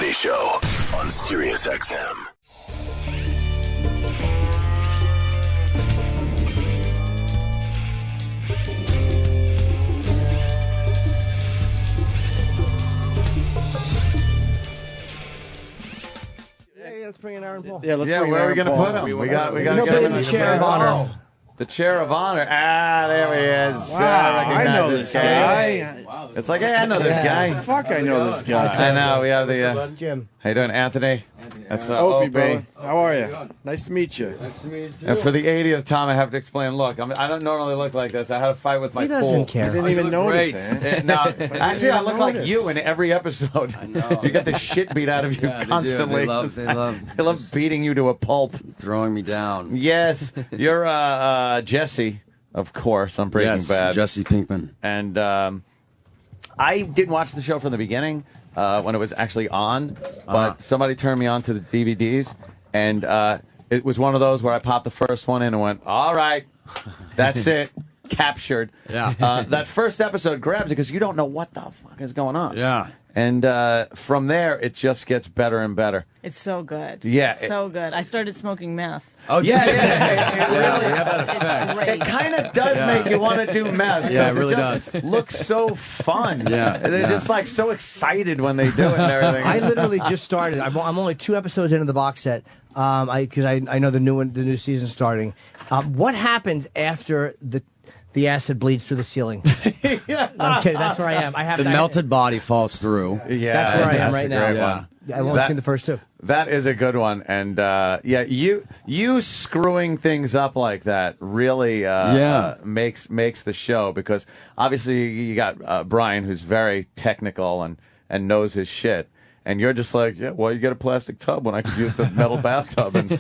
Anthony Show on Sirius XM. Hey, let's bring in Aaron Paul. Yeah, where are we going to put him? We got to get him in the chair of honor. The chair of honor. Ah, there he is. Wow, I know this guy. It's like, hey, I know this guy. Fuck, I know this guy. I know. We have the Jim. How you doing, Anthony? That's Opie, bro. How are you? Nice to meet you. Nice to meet you too. And for the 80th time, I have to explain. Look, I don't normally look like this. I had a fight with my He doesn't pool. care. I didn't even notice. No, actually, I look like you in every episode. I know. You get the shit beat out of you constantly. They love beating you to a pulp, throwing me down. Yes, you're Jesse, of course, on Breaking Bad. Jesse Pinkman. And I didn't watch the show from the beginning when it was actually on, but somebody turned me on to the DVDs, and it was one of those where I popped the first one in and went, all right, that's it, captured. Yeah. That first episode grabs it because you don't know what the fuck is going on. Yeah. And from there, it just gets better and better. It's so good. Yeah. It's so good. I started smoking meth. Oh, Yeah, it really, had that effect. It's great. it kind of does make you want to do meth. Yeah, it 'cause really just does. looks so fun. Yeah, They're yeah. just like so excited when they do it and everything. I literally just started. I'm only 2 episodes into the box set. Because I know the new season's starting. What happens after the acid bleeds through the ceiling? I'm kidding. That's where I am. I have The melted body falls through. Yeah, That's where I am that's right a now. great Yeah. one. I've only seen the first 2. That is a good one, and you screwing things up like that really makes the show, because obviously you got Bryan, who's very technical and knows his shit. And you're just like, yeah, well, you get a plastic tub when I could use the metal bathtub. And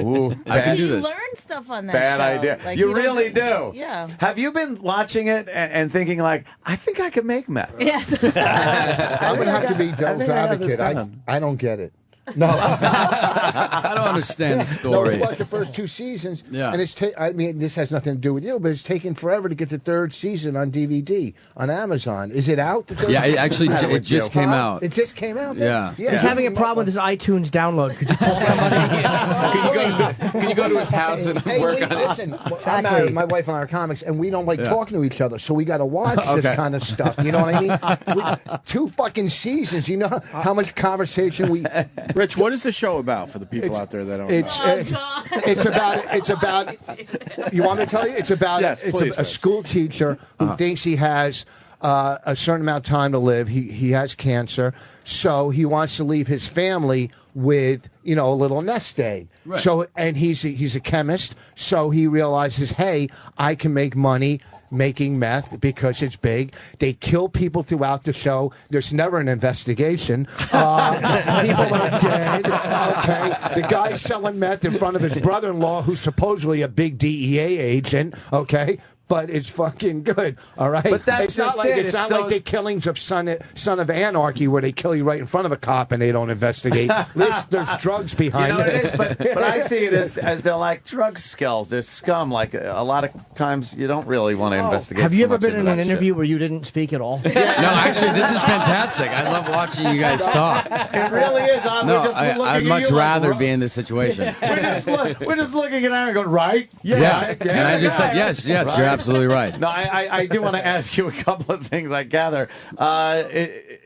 ooh, I can So do you this. learn stuff on that bad show. idea. Like, you don't really get- do. Yeah. Have you been watching it and thinking like, I think I could make meth? Yes. I would have to be I devil's think I got this advocate. down. I don't get it. No, I don't understand the no. story. We watched the first 2 seasons, Yeah. and I mean, this has nothing to do with you, but it's taken forever to get the 3rd season on DVD on Amazon. Is it out? Yeah, it actually it just came out. It just came out. Yeah. He's having a problem with his iTunes download. Could you call somebody? Can you go to his house and Hey, work wait, on it? listen. I'm married. My wife and I are comics, and we don't like talking to each other, so we got to watch this kind of stuff. You know what I mean? 2 fucking seasons. You know how much conversation we. Rich, what is the show about for the people out there that don't know? It's about. You want me to tell you? It's about. Yes, it's please, a Rich. school teacher who thinks he has a certain amount of time to live. He has cancer, so he wants to leave his family with a little nest egg. Right. So and he's a chemist, so he realizes, hey, I can make money making meth because it's big. They kill people throughout the show. There's never an investigation. People are dead. Okay, the guy's selling meth in front of his brother-in-law, who's supposedly a big DEA agent. Okay. But it's fucking good, all right? But that's it's not just like it. it's not like the killings of Son of Anarchy, where they kill you right in front of a cop and they don't investigate. At least there's drugs behind You know, it. it is, but I see it as they're like drug skulls. They're scum. Like a lot of times, you don't really want to investigate. Have you too ever much been into in an that shit. interview where you didn't speak at all? No, actually, this is fantastic. I love watching you guys talk. It really is. No, we're just looking I'd at much you like, rather "Ro-" be in this situation. We're just looking at Aaron going, right? Yeah. right, And I just said, yes, you're absolutely right. No, I do want to ask you a couple of things. I gather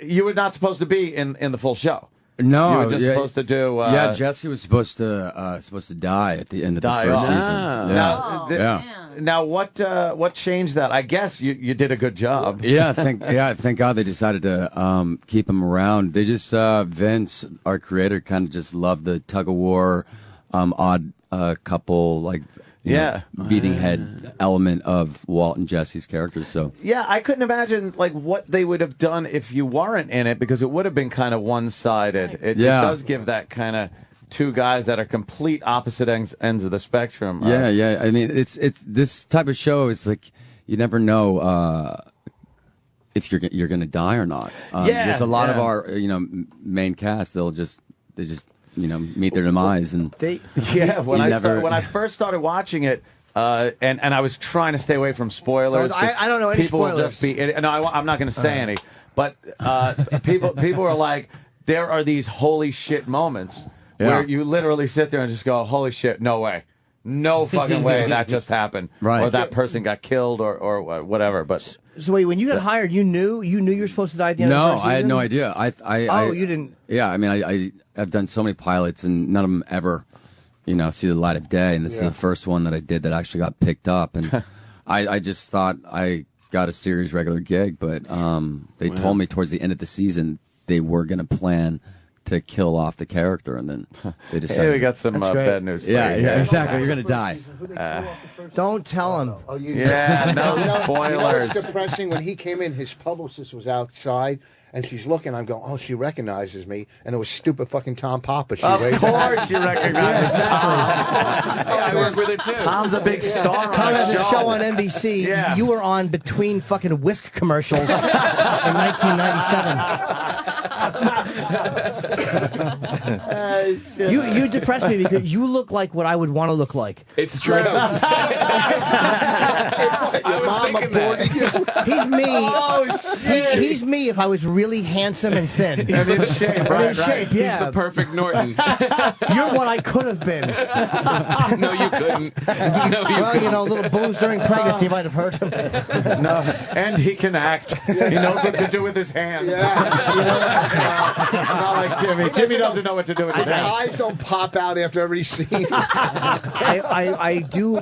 you were not supposed to be in the full show. No, You were just supposed to do. Jesse was supposed to die at the end of the Die first off. season. Now, Yeah. now, what changed that? I guess you did a good job. Thank God they decided to keep him around. They just Vince, our creator, kind of just loved the tug of war, odd couple, like you know, beating head element of Walt and Jesse's characters. So Yeah, I couldn't imagine like what they would have done if you weren't in it, because it would have been kind of one-sided. It does give that kind of 2 guys that are complete opposite ends of the spectrum. yeah. I mean, it's this type of show is like you never know if you're going to die or not. There's a lot of our main cast. They just meet their demise and when I first started watching it. And I was trying to stay away from spoilers. I don't know any people will spoilers. just be, no, I'm not going to say any. But people are like, there are these holy shit moments where you literally sit there and just go, holy shit, no way. No fucking way that just happened. Right. Or that person got killed or whatever. But So wait, when you got hired, you knew you were supposed to die at the end of the first season? I had no idea. You didn't. Yeah, I mean, I've done so many pilots, and none of them ever, see the light of day. And this is the first one that I did that actually got picked up. And I just thought I got a series regular gig, but they told me towards the end of the season they were going to plan to kill off the character, and then they decided. Hey, we got some bad news for you. Yeah, exactly. You're going to die. Don't tell him. Oh, you Yeah, no You know spoilers. what's depressing? When he came in, his publicist was outside, and she's looking. I'm going, oh, she recognizes me, and it was stupid fucking Tom Papa. She Of raised her hand. course you recognize Tom. I work with her too. Tom's a big star. Tom on has the a show on NBC. Yeah. You were on between fucking whisk commercials in 1997. You depressed me because you look like what I would want to look like. It's true. I was thinking that. He's me. Oh, shit. He's me if I was really handsome and thin. And in shape, And right, in shape, yeah. He's the perfect Norton. You're what I could have been. No, you couldn't. No, you Well, little booze during pregnancy might have hurt him. No, and he can act. He knows what to do with his hands. Not like Jimmy. Jimmy doesn't know what to do with his His hands. eyes don't pop out after every scene. I do.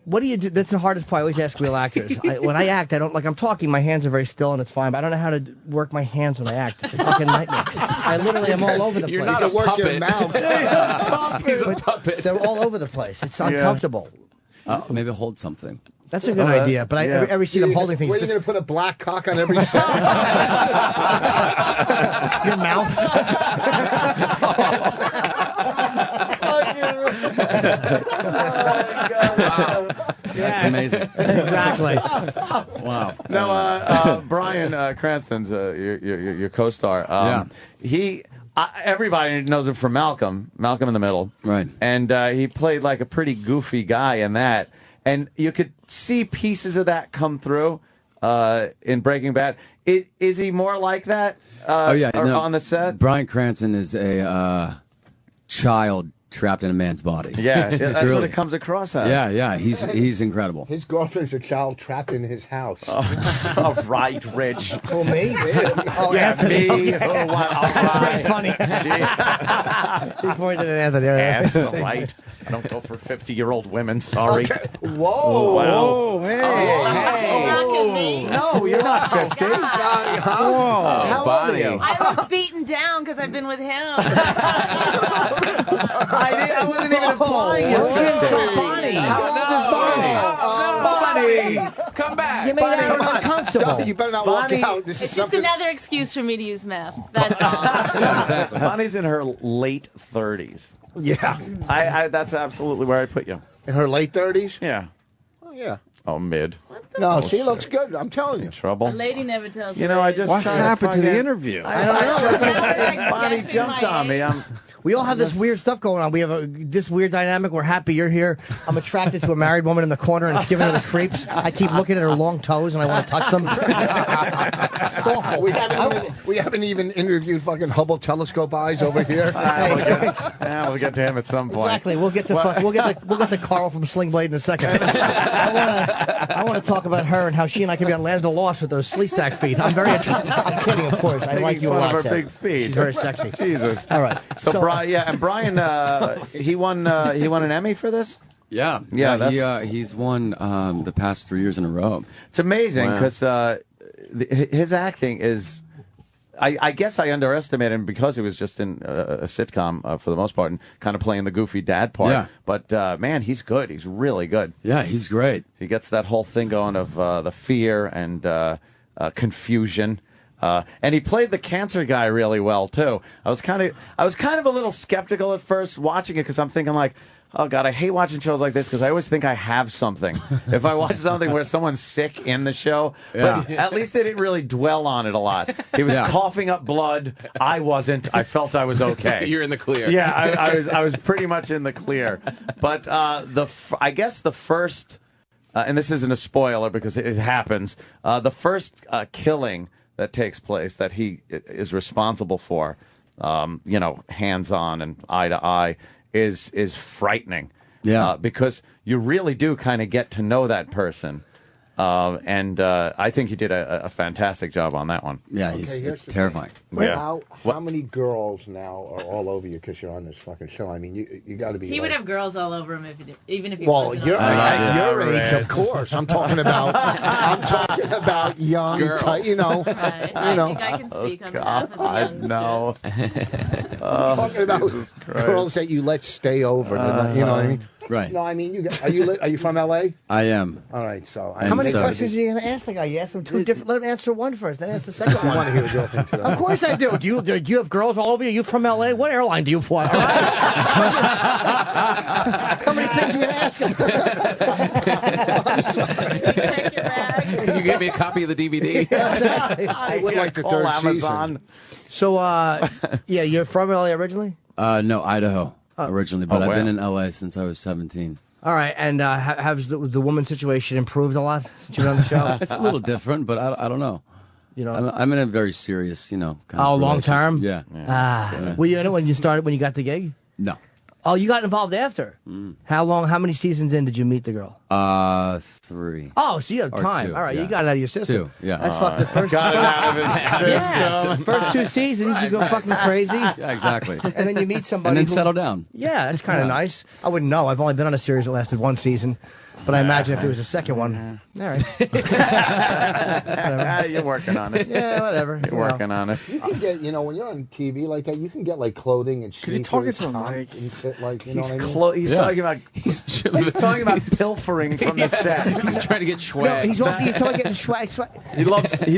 What do you do? That's the hardest part. I always ask real actors. When I act, I don't I'm talking. My hands are very still and it's fine. But I don't know how to work my hands when I act. It's a fucking nightmare. I literally am all over the You're place. not a Work your puppet. mouth. He's a puppet. They're all over the place. It's uncomfortable. Maybe hold something. That's a good idea. But every scene I'm holding things. Where are you going to put a black cock on every set? Your mouth. That's amazing. Exactly. Wow. No, Bryan Cranston's your co-star. Everybody knows him from Malcolm in the Middle. Right. And he played like a pretty goofy guy in that. And you could see pieces of that come through in Breaking Bad. Is he more like that on the set? Bryan Cranston is a child trapped in a man's body. Yeah, that's really what it comes across as. Yeah, he's incredible. His girlfriend's a child trapped in his house. All right, Rich. Oh, me? Oh, Yeah, Anthony. me. Okay. Oh, wow. All That's right. very funny. He pointed at Anthony. Yes, all right. I don't go for 50-year-old women. Sorry. Whoa. Wow. Oh, hey. Look at me. No, you're not 50. Whoa. How old are you? I look beaten down because I've been with him. I wasn't even implying it. Bonnie. How old is Bonnie? Bonnie, come back. You made Bonnie, her come on. uncomfortable. You better not Bonnie- walk out. This is It's just something. another excuse for me to use meth. That's all. Exactly. Bonnie's in her late 30s. Yeah. I that's absolutely where I put you. In her late 30s? Yeah. Oh, yeah. Oh, mid. No, she looks good. I'm telling you. Trouble. A lady never tells me. You know, I just What tried happened to the fucking- interview? I don't know. Like Bonnie guessing jumped my on me. age. We all have this weird stuff going on. We have this weird dynamic. We're happy you're here. I'm attracted to a married woman in the corner and it's giving her the creeps. I keep looking at her long toes and I want to touch them. It's awful. We haven't even interviewed fucking Hubble telescope eyes over here. We'll get to him at some point. Exactly. We'll get to Carl from Sling Blade in a second. I want to talk about her and how she and I can be on Land of the Lost with those slee stack feet. I'm very attracted. I'm kidding, of course. I like you a Fun lot. of her Sarah. big feet. She's very sexy. Jesus. All right. So, and Bryan, he won an Emmy for this. Yeah, he's won the past 3 years in a row. It's amazing because his acting is. I guess I underestimated him because he was just in a sitcom for the most part and kind of playing the goofy dad part. Yeah. But man, he's good. He's really good. Yeah, he's great. He gets that whole thing going of the fear and confusion. And he played the cancer guy really well too. I was kind of a little skeptical at first watching it because I'm thinking like, oh God, I hate watching shows like this because I always think I have something. If I watch something where someone's sick in the show, but at least they didn't really dwell on it a lot. He was coughing up blood. I wasn't. I felt I was okay. You're in the clear. Yeah, I was pretty much in the clear. But I guess the first, and this isn't a spoiler because it happens. The first killing that takes place that he is responsible for, hands on and eye to eye, is frightening. Yeah. Because you really do kind of get to know that person. And I think you did a fantastic job on that one. Yeah, Okay, he's here's the terrifying. How many girls now are all over you because you're on this fucking show? I mean, you got to be. He would have girls all over him even if he Well, wasn't. you're, on at your Rich. age, of course. I'm talking about. I'm talking about young. Girls. Right. I think I can speak on behalf of the youngsters. No. I'm talking about girls that you let stay over. You know what I mean? Right. No, I mean, are you from L.A.? I am. All right, so And How many so- questions are you going to ask the guy? You ask him two different. Let him answer one first, then ask the second I one. want to hear what you're thinking. Of course I do. Do you have girls all over you? You from L.A.? What airline do you fly? How many things are you going to ask him? Check your bag. Can you give me a copy of the DVD? I would like the Call third Amazon. season. So, yeah, you're from L.A. originally? No, Idaho originally, but I've wow. been in LA since I was 17. All right, and has the woman situation improved a lot since you've been on the show? It's a little different, but I don't know. You know, I'm in a very serious, kind of long term. Yeah. Were you in it when you got the gig? No. Oh, you got involved after. How many seasons in did you meet the girl? 3. Oh, so you have Or time. 2, All right, yeah. you got it out of your system. 2, yeah. That's fucking the first. Got it out of his Yeah. system. First 2 seasons, you go fucking crazy, Yeah, exactly. and then you meet somebody And then who- settle down. Yeah, that's kind of nice. I wouldn't know. I've only been on a series that lasted 1 season, but I imagine if there was a second one, all right. You're working on it. Yeah, whatever. You're working on it. You can get, when you're on TV like that, you can get like clothing and Could you sneakers. talk into the top mic? and shit, like, you know what I mean? He's Yeah. talking about he's talking about pilfering from the set. He's trying to get No, swag. he's talking getting swag. He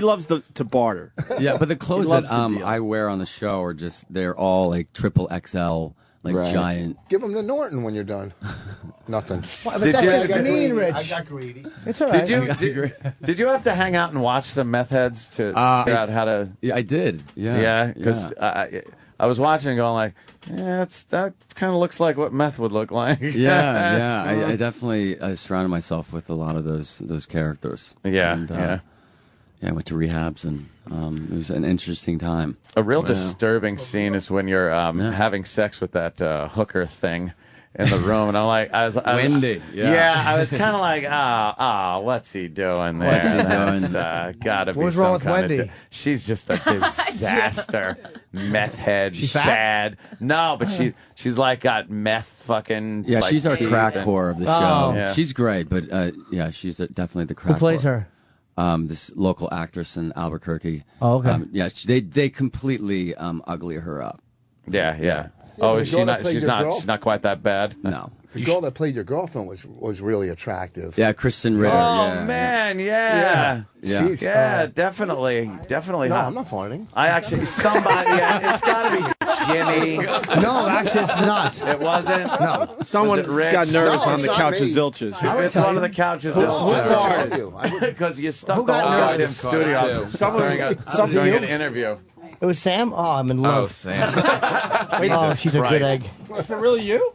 loves to barter. Yeah, but the clothes loves that the deal. I wear on the show are they're all like triple XL, like Right. giant. Give them to Norton when you're done. Nothing. But Did that's you- just I got mean, greedy. Rich. I got greedy. It's all right. Did you have to hang out and watch some meth heads to figure out how to? Yeah, I did. Yeah. Yeah, because I was watching and going like, yeah, that kind of looks like what meth would look like. Yeah. I definitely surrounded myself with a lot of those characters. Yeah, And, yeah. I went to rehabs, and it was an interesting time. A real disturbing scene is when you're having sex with that hooker thing in the room, and I was Wendy, yeah. I was kind of like, what's he doing there? What's he doing? That's gotta be What was wrong some with kind of Wendy? she's just a disaster, meth head, She's fat? bad. No, but she's like got meth fucking. Yeah, like, she's our teeth crack and- whore of the show. Oh. Yeah. She's great, but she's definitely the crack Who plays whore. her? This local actress in Albuquerque. Oh, okay. They completely ugly her up. Yeah. Oh, the is she girl that not? played She's your not. girl? She's not quite that bad. No. The girl that played your girlfriend was really attractive. Yeah, Kristen Ritter. Oh yeah, man, yeah. Yeah. She's, Definitely. No, hot. I'm not farting. I actually somebody. Yeah, it's got to be Jimmy. No, actually, it's not. It wasn't. No. Someone Was it Rich? got nervous No, on it's the not couch of me. Zilches. It's one of the couches. Who farted you? Because you stuck Who the got whole goddamn nervous? studio Caught it, up too. during an interview. It was Sam? Oh, I'm in Oh, love. Sam. Oh, she's a good Christ. egg. Is it really you?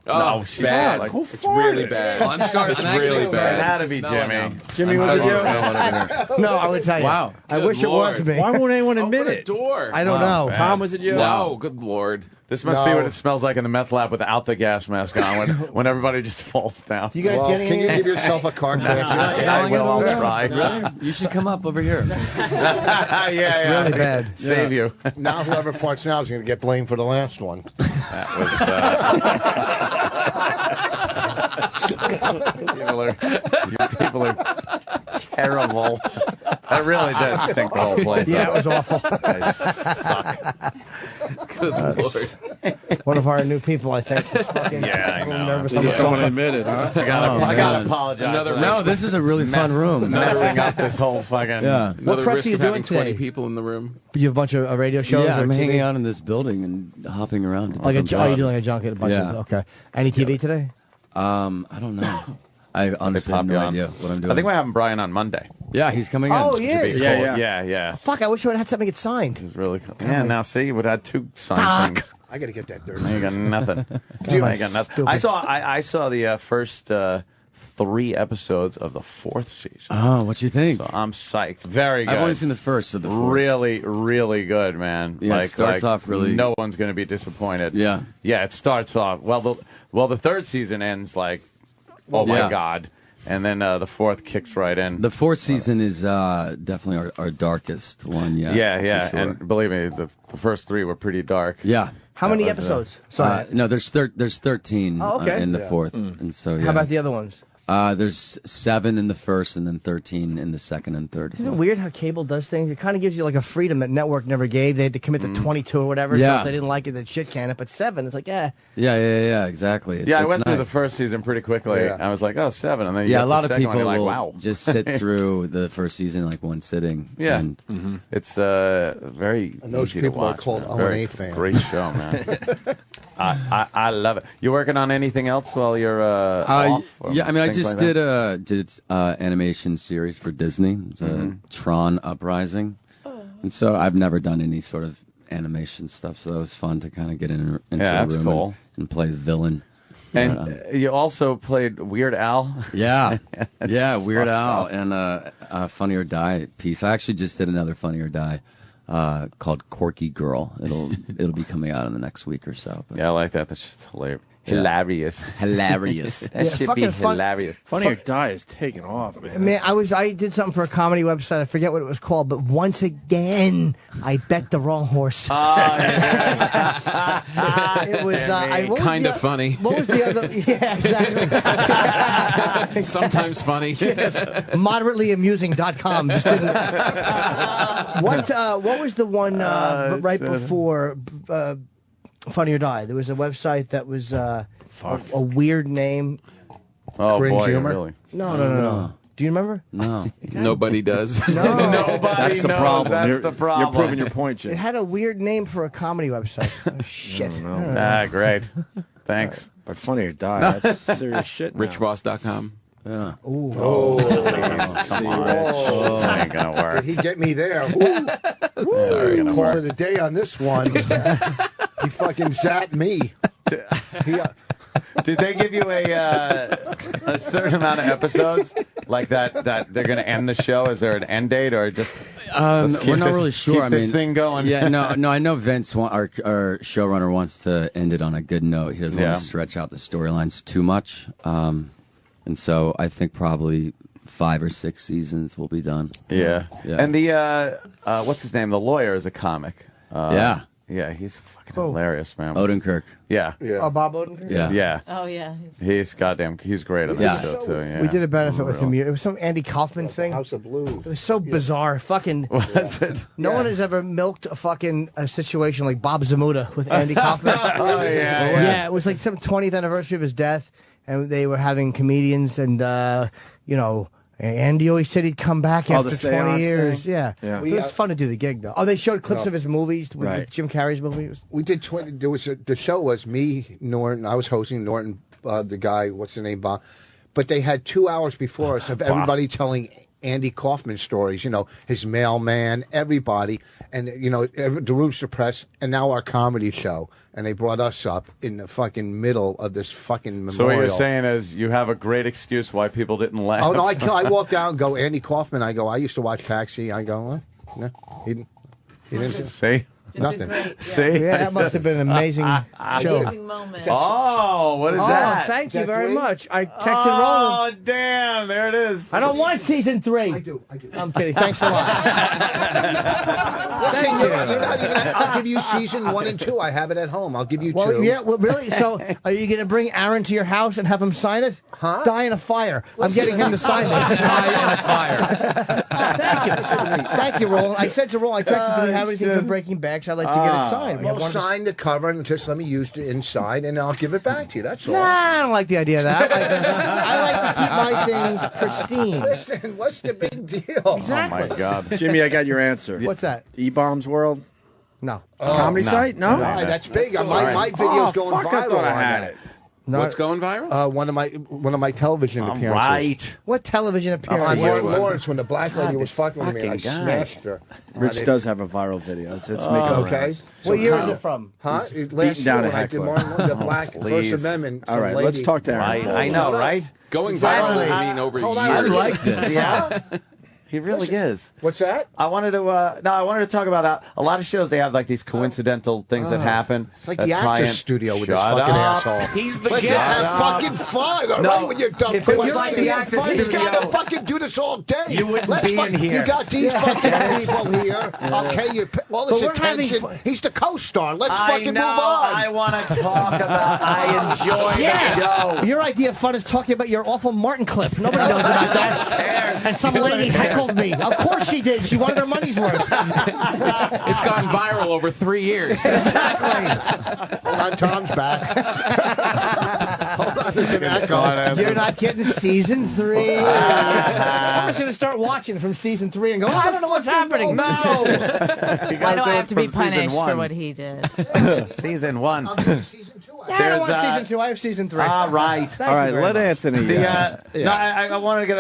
No, she's bad. like, Who It's really farted? bad. I'm sorry. I'm actually really sorry. bad. It had to be Smell it Jimmy. now. Jimmy, was I'm it you? sorry, smell it over here. No, I would tell you. Wow. I Good wish it was Lord. me. Why won't anyone admit Open the it? door. I don't know. Tom, was it you? No, good Lord. This must be what it smells like in the meth lab without the gas mask on when everybody just falls down. You guys Well, getting can you any? give yourself a card back? I will. I'll try. You should come up over here. yeah, It's really bad. Save you. Now whoever farts now is going to get blamed for the last one. That was. People are terrible. That really did stink the whole place. Yeah, it was awful. They suck. Good Lord. One of our new people, I think, is fucking Yeah, I know. nervous You on the just don't want to sofa. admit it, huh? I gotta man. apologize. Another for No, this is a really fun room. messing up this whole fucking. Yeah. Another press risk are you of having doing 20 today? people in the room. You have a bunch of radio shows? Yeah, or I'm TV? hanging out in this building and hopping around. to Like a, different are you jobs. doing a junket? A bunch Yeah. of, okay. Any TV today? I don't know. I honestly have Pop no you on. idea what I'm doing. I think we're having Brian on Monday. Yeah, he's coming in. Oh, yeah. Yeah. Fuck, I wish I would have had something get signed. It's really cool. Yeah, now see, you would have had 2 signed things. I got to get that dirty. Now you got nothing. Dude, Now you got nothing. stupid. I saw the first 3 episodes of the 4th season. Oh, what you think? So I'm psyched. Very good. I've only seen the first of the 4. Really, really good, man. Yeah, it starts off really. No one's going to be disappointed. Yeah. Yeah, it starts off well. The 3rd season ends like, oh my God, and then the 4th kicks right in. The 4th season is definitely our darkest one. Yeah. Yeah. for sure. And believe me, the first 3 were pretty dark. Yeah. How many episodes? Sorry. No, there's 13 Oh, okay. in the 4th, and so yeah. How about the other ones? There's 7 in the 1st, and then 13 in the 2nd and 3rd. Isn't it weird how cable does things? It kind of gives you like a freedom that network never gave. They had to commit to 22 or whatever. So Yeah. if they didn't like it, they'd shit can it. But 7, it's like, Yeah, exactly. I it's went through nice. the first season pretty quickly. Yeah. I was like, oh, 7. And then you Yeah, get a lot the of second people one, you're will like, wow. just sit through the first season like one sitting. Yeah. And It's very And those easy to people are watch. called man. O&A Very fans. Great show, man. I love it. You working on anything else while you're off? or yeah, I mean, I things just like did that? animation series for Disney. It's a Mm-hmm. Tron Uprising, and so I've never done any sort of animation stuff. So that was fun to kind of get into that's the room cool. and play the villain. And you also played Weird Al. Yeah, yeah, Weird Al and a Funny or Die piece. I actually just did another Funny or Die called Corky Girl. It'll be coming out in the next week or so. But Yeah, I like that. That's just hilarious. Hilarious. hilarious. That should be fucking fun. hilarious. Funny or Die is taking off, man. Man, I did something for a comedy website. I forget what it was called, but once again, I bet the wrong horse. It was what was Kind the of oth- funny. What was the other? Yeah, exactly. Sometimes funny. Moderately.amusing.com. Just didn't. What was the one right before Funny or Die? There was a website that was a weird name. Oh, Cringe boy, humor? really. No. Do you remember? No. Nobody does. Nobody That's the knows. problem. That's You're, the problem. You're proving your point, It Jim. had a weird name for a comedy website. Oh, shit. Great. Thanks. But Funny or Die, that's serious shit. now. Richboss.com. Yeah. Come on. That ain't going to work. Did he get me there? Ooh. Sorry. Call it a day on this one. He fucking zapped me. Did they give you a certain amount of episodes like that they're going to end the show? Is there an end date or just let's keep We're not this- really sure. Keep this thing going. Yeah, no. I know Vince, our showrunner, wants to end it on a good note. He doesn't Yeah. want to stretch out the storylines too much, and so I think probably 5 or 6 seasons will be done. Yeah. Yeah. And the what's his name? The lawyer is a comic. Yeah. Yeah, he's fucking hilarious, man. Odenkirk. Yeah. Yeah. Bob Odenkirk? Yeah. Yeah. Oh, yeah. He's great on that Yeah. show too. Yeah. We did a benefit with him. It was some Andy Kaufman thing. House of Blues. It was so bizarre. Fucking. Was it? No one has ever milked a situation like Bob Zamuda with Andy Kaufman. Oh yeah. Yeah, it was like some 20th anniversary of his death, and they were having comedians, and Andy always said he'd come back after the 20 seance years. thing? Yeah, Yeah. it was fun to do the gig though. Oh, they showed clips of his movies with Right. Jim Carrey's movie. It was- We did 20. There was the show was me, Norton. I was hosting Norton, the guy. What's his name? Bob. But they had 2 hours before us of everybody telling Andy Kaufman stories. His mailman, everybody, and the Rooster Press, and now our comedy show. And they brought us up in the fucking middle of this fucking memorial. So what you're saying is you have a great excuse why people didn't laugh. Oh no! I walk down, go Andy Kaufman. I go. I used to watch Taxi. I go. Well, no, he didn't. See? Just Nothing. a great, See? Yeah, that must have been an amazing show. amazing moment. Oh, what is Oh, that? thank you Is that very 3? much. I texted Roland. Oh, damn. There it is. I don't want season 3. I do. I'm kidding. Thanks a lot. Listen, you're not even. I'll give you season 1 and 2. I have it at home. I'll give you 2. Well, yeah, well, really? So, are you going to bring Aaron to your house and have him sign it? Huh? Die in a fire. I'm getting him to sign this. Die in a fire. Thank you. Thank you, Roland. I said to Roland, I texted, do we have anything from Breaking Bad? 'Cause I'd like to get it signed. We have Well, one- sign the cover and just let me use the inside, and I'll give it back to you. That's all. Nah, I don't like the idea of that. I like to keep my things pristine. Listen, what's the big deal? Oh, Exactly. my God. Jimmy, I got your answer. What's that? E-Bombs World? No. Comedy site? No? All right, that's big. My video's going fuck, viral I thought I on had that. it. What's going viral? One of my television appearances. Right. What television appearance? On Lawrence, when the black lady was fucking with me, and I smashed her. Rich does have a viral video. It's making okay. What year is it from? Huh? He's Last beating down year a when I did heckler. Martin Luther Black First Please. Amendment. All some right, lady- let's talk to Aaron. Right. I know, right? Going Exactly. viral doesn't mean over Hold years. on. I like this. Yeah. He really is. What's that? I wanted to talk about a lot of shows. They have like these coincidental things that happen. It's like that the tie actor's in. studio with Shut this fucking up. asshole. He's the Let's guest. just have fucking fun, all No, right? When you're done, if it was like the actor's He's studio, got to fucking do this all day. you wouldn't Let's be in here. You got these fucking people here. Okay, you all this But we're having attention. fun. He's the co-star. Let's I fucking know. move on. I want to talk about. I enjoy the show. Your idea of fun is talking about your awful Martin clip. Nobody knows about that. And some lady heckled me. Of course she did. She wanted her money's worth. It's gone viral over 3 years. Exactly. Hold on, Tom's back. Hold on, there's an echo. You're not getting season 3. I'm just going to start watching from season 3 and go, I don't know what's happening. No. Why do I have to be punished for what he did? Season 1. Season 2. Yeah, I don't want There's, season 2. I have season 3. All right. Thank All right, you very let much. Anthony. No, I wanted to get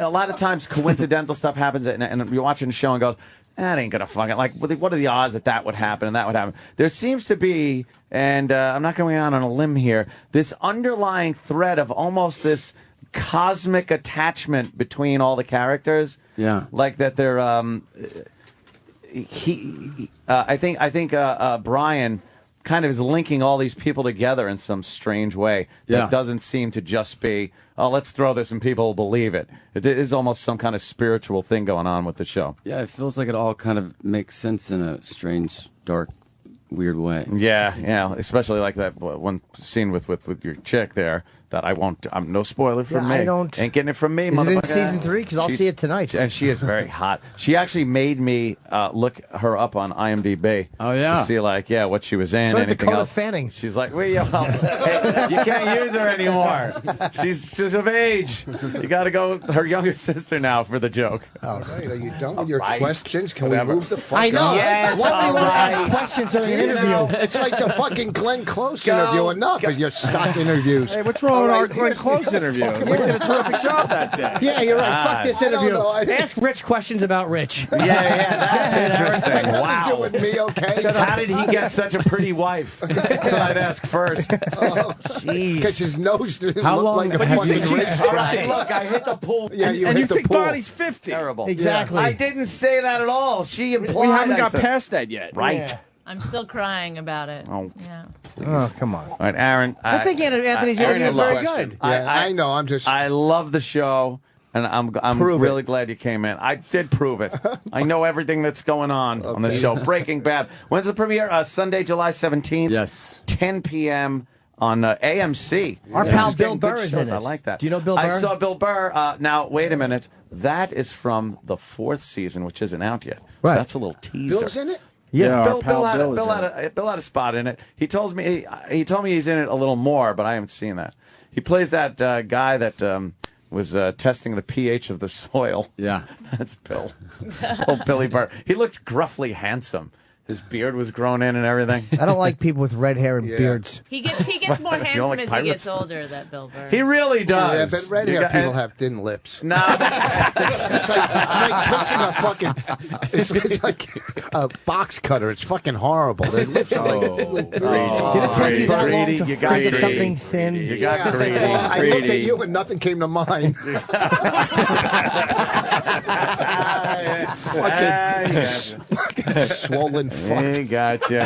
a lot of times coincidental stuff happens, and you're watching a show and goes, that ain't gonna fucking like. What are the odds that would happen and that would happen? There seems to be, and I'm not going out on a limb here, this underlying thread of almost this cosmic attachment between all the characters. Yeah. Like that they're I think Bryan kind of is linking all these people together in some strange way that Yeah. doesn't seem to just be, oh, let's throw this and people will believe it. It is almost some kind of spiritual thing going on with the show. Yeah, it feels like it all kind of makes sense in a strange, dark, weird way. Yeah, especially like that one scene with your chick there that I won't. I'm no spoiler from me. I don't. Ain't getting it from me. Is it in motherfucker. season 3? Because I'll She's- see it tonight. And she is very hot. She actually made me look her up on IMDb. Oh, yeah. To see what she was in. So did anything Dakota else. Fanning. She's like, hey, you can't use her anymore. She's of age. You got to go with her younger sister now for the joke. All right, are you done with your right. questions? Can Whatever. we move the fuck I know. on? Yes, Why do you want to all ask right. questions during an You interview? know, it's like the fucking Glenn Close Go. interview. Enough of your stock interviews. Hey, what's wrong with All our right, Glenn Close interview? We did a terrific job that day. Yeah, you're right. Fuck this I don't interview. know. Ask Rich questions about Rich. Yeah, that's interesting. Nothing to do Wow. with me, okay? How did he get such a pretty wife? That's what I'd ask first. Because Jeez. his nose didn't How look long- like a but you fucking think she's race All track. right, look, I hit the pool. Yeah, you And hit you the think pool. Bonnie's 50. Terrible. Exactly. I didn't say that at all. She implied. We haven't I got said- past that yet. Right. I'm still crying about it. Oh. Yeah. Oh, come on. All right, Aaron. I think Anthony's Aaron interview has is a very question. good. Yeah, I know. I'm just. I love the show, and I'm Prove really it. glad you came in. I did prove it. I know everything that's going on the show. Breaking Bad. When's the premiere? Sunday, July 17th. Yes. 10 p.m. on AMC. Our Yeah. pal She's Bill getting good Burr is shows. in it. I like that. Do you know Bill I Burr? saw Bill Burr. Now, wait a minute. That is from the 4th season, which isn't out yet. Right. So that's a little teaser. Bill's in it? Yeah, our Bill, pal Bill, Bill is in it. Bill had a spot in it. He told me he's in it a little more, but I haven't seen that. He plays that guy that was testing the pH of the soil. Yeah. That's Bill. Oh, Billy Burr. He looked gruffly handsome. His beard was grown in and everything. I don't like people with red hair and beards. He gets more You don't handsome like as pirates? he gets older, that Bill Burr. He really Yeah, does. but red You hair got- people have thin lips. No, It's like kissing a fucking. It's like a box cutter. It's fucking horrible. Their lips are like. Did it take you that long Greedy, to you got think of greedy. something thin? you got greedy. Well, I looked at Greedy. you and nothing came to mind. Fucking swollen fuck. He got you.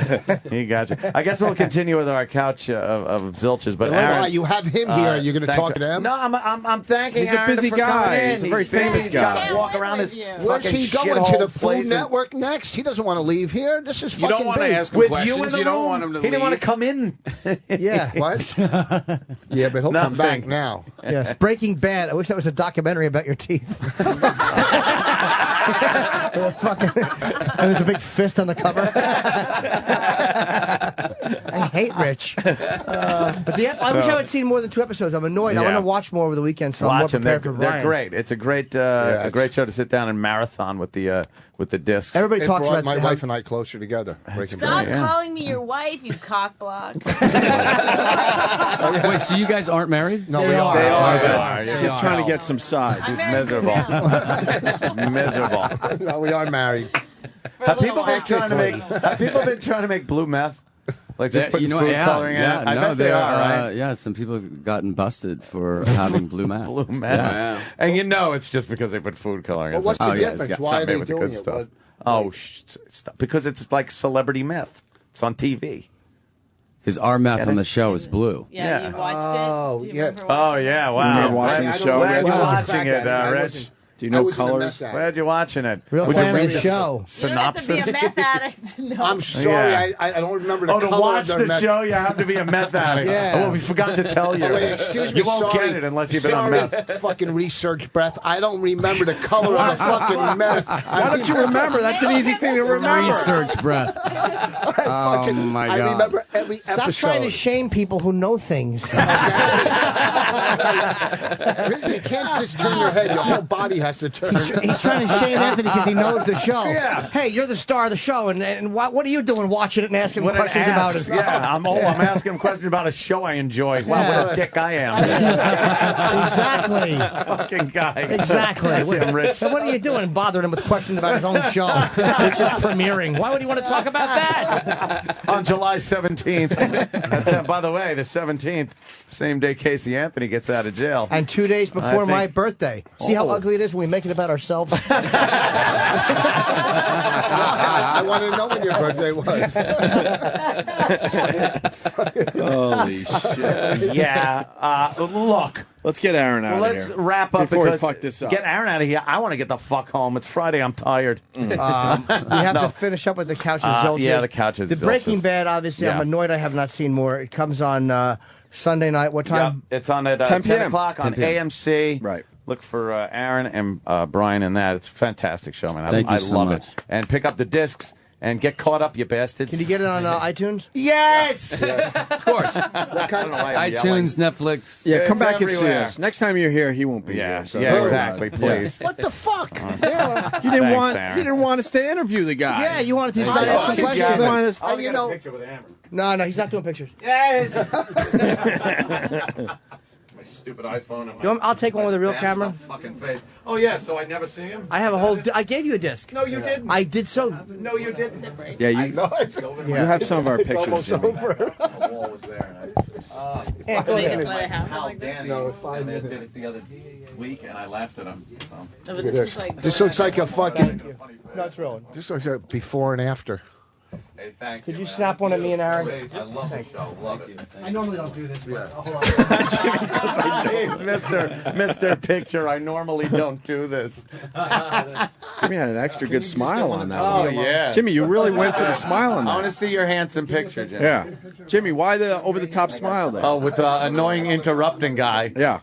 He got you. I guess we'll continue with our couch of zilches. But Aaron, Why, you have him here. You're going to thanks. talk to him? No, I'm thanking. He's a Aaron busy for guy. coming in. He's a very busy. famous He's got to guy. walk around this Where's fucking he going to shithole the Food place and- Network next? He doesn't want to leave here. This is You fucking don't want to big. ask him with questions. you in the You don't room? want him to He didn't want to leave. come in. Yeah. What? Yeah, but he'll come back Nothing. now. Yes. Breaking Bad. I wish that was a documentary about your teeth. And there's a big fist on the cover. I hate Rich. But I wish I had seen more than 2 episodes. I'm annoyed. I want to watch more over the weekend, so I'm more prepared for Brian. They're great. It's a great show to sit down and marathon with the discs. Everybody talks about my wife and I closer together. Stop calling me your wife, you cockblock. Wait, so you guys aren't married? No, we are. They are. She's trying to get some sides. She's miserable. Miserable. No, we are married. Have people been trying to make blue meth? Like just putting food coloring in it? I bet they are, right? Yeah, some people have gotten busted for having blue meth. Blue meth. Yeah. And it's just because they put food coloring in it. Well, what's the difference? Why are they with the doing good it? stuff. Because it's like celebrity meth. It's on TV. Because our meth on the show is blue. Yeah, you watched it? Do you remember watching yeah, wow. You remember watching the show? Glad you're watching it, Rich. Do you know colors? Glad you're watching it. Real fan of the show. You don't have to be a meth addict to know. I'm sorry, I don't remember the color to watch of their the meth. show, you have to be a meth addict. Yeah. Oh, we forgot to tell you. Oh, wait, excuse me, you won't sorry. get it unless you've been on meth. Fucking research breath. I don't remember the color of the fucking meth. Why don't you remember? That's an easy thing to remember. Research breath. I remember every episode. Stop trying to shame people who know things. You can't just turn your head. Your whole body has to turn. He's trying to shame Anthony because he knows the show. Yeah. Hey, you're the star of the show, and what are you doing watching it and asking questions about it? Yeah, I'm asking him questions about a show I enjoy. Wow, what a dick I am. Exactly. Fucking guy. Exactly. Damn Rich. So what are you doing? Bothering him with questions about his own show, which is premiering. Why would he want to talk about that? On July 17th. That's, by the way, the 17th, same day Casey Anthony gets out of jail. And 2 days before my birthday. See how ugly it is when we make it about ourselves? I want to know when your birthday was. Holy shit. Yeah. Look. Let's get Aaron out of here. Let's wrap up before we because fuck this up. Get Aaron out of here. I want to get the fuck home. It's Friday. I'm tired. We have to finish up with the Couch and Zilches. Yeah, the Couch and The Zilches. Breaking Bad, obviously, I'm annoyed I have not seen more. It comes on Sunday night. What time? It's on at 10 p.m. 10 o'clock on 10 p.m. AMC. Right. Look for Aaron and Brian in that. It's a fantastic show, man. Thank you I so love much. it. And pick up the discs and get caught up, you bastards. Can you get it on iTunes? Yes! Of course. iTunes, Netflix. Yeah, come It's back and see everywhere. us. Next time you're here, he won't be Yeah, here. So yeah, don't worry exactly. about it. Please. What the fuck? You Thanks, Aaron. didn't want us to interview the guy. Yeah, you wanted to I start asking wanted to questions. get one. I And you know, No, he's not doing pictures. Yes! My stupid iPhone. And I'll take one with a real camera. Fucking face. Oh, yeah, so I never see him? I have a whole. I gave you a disc. No, you didn't. I did so. No, you didn't. Yeah, you have some of our pictures. almost Jimmy. over. The wall was there. Yeah, go ahead. Let it happen Hal like this? Danny did it the other week, and I laughed at him. So. No, but this is like This looks like a fucking. No, it's rolling. This looks like before and after. Hey, thank Could you man. snap one of me and Aaron? I love the show. Love it. I normally don't do this. But hold on. Mr. Picture, I normally don't do this. Jimmy had an extra good smile on that Oh, one. yeah. Jimmy, you really went for the smile on I want to that. see your handsome picture, Jim. Yeah. Jimmy, why the over-the-top smile there? Oh, with the annoying interrupting guy. Yeah.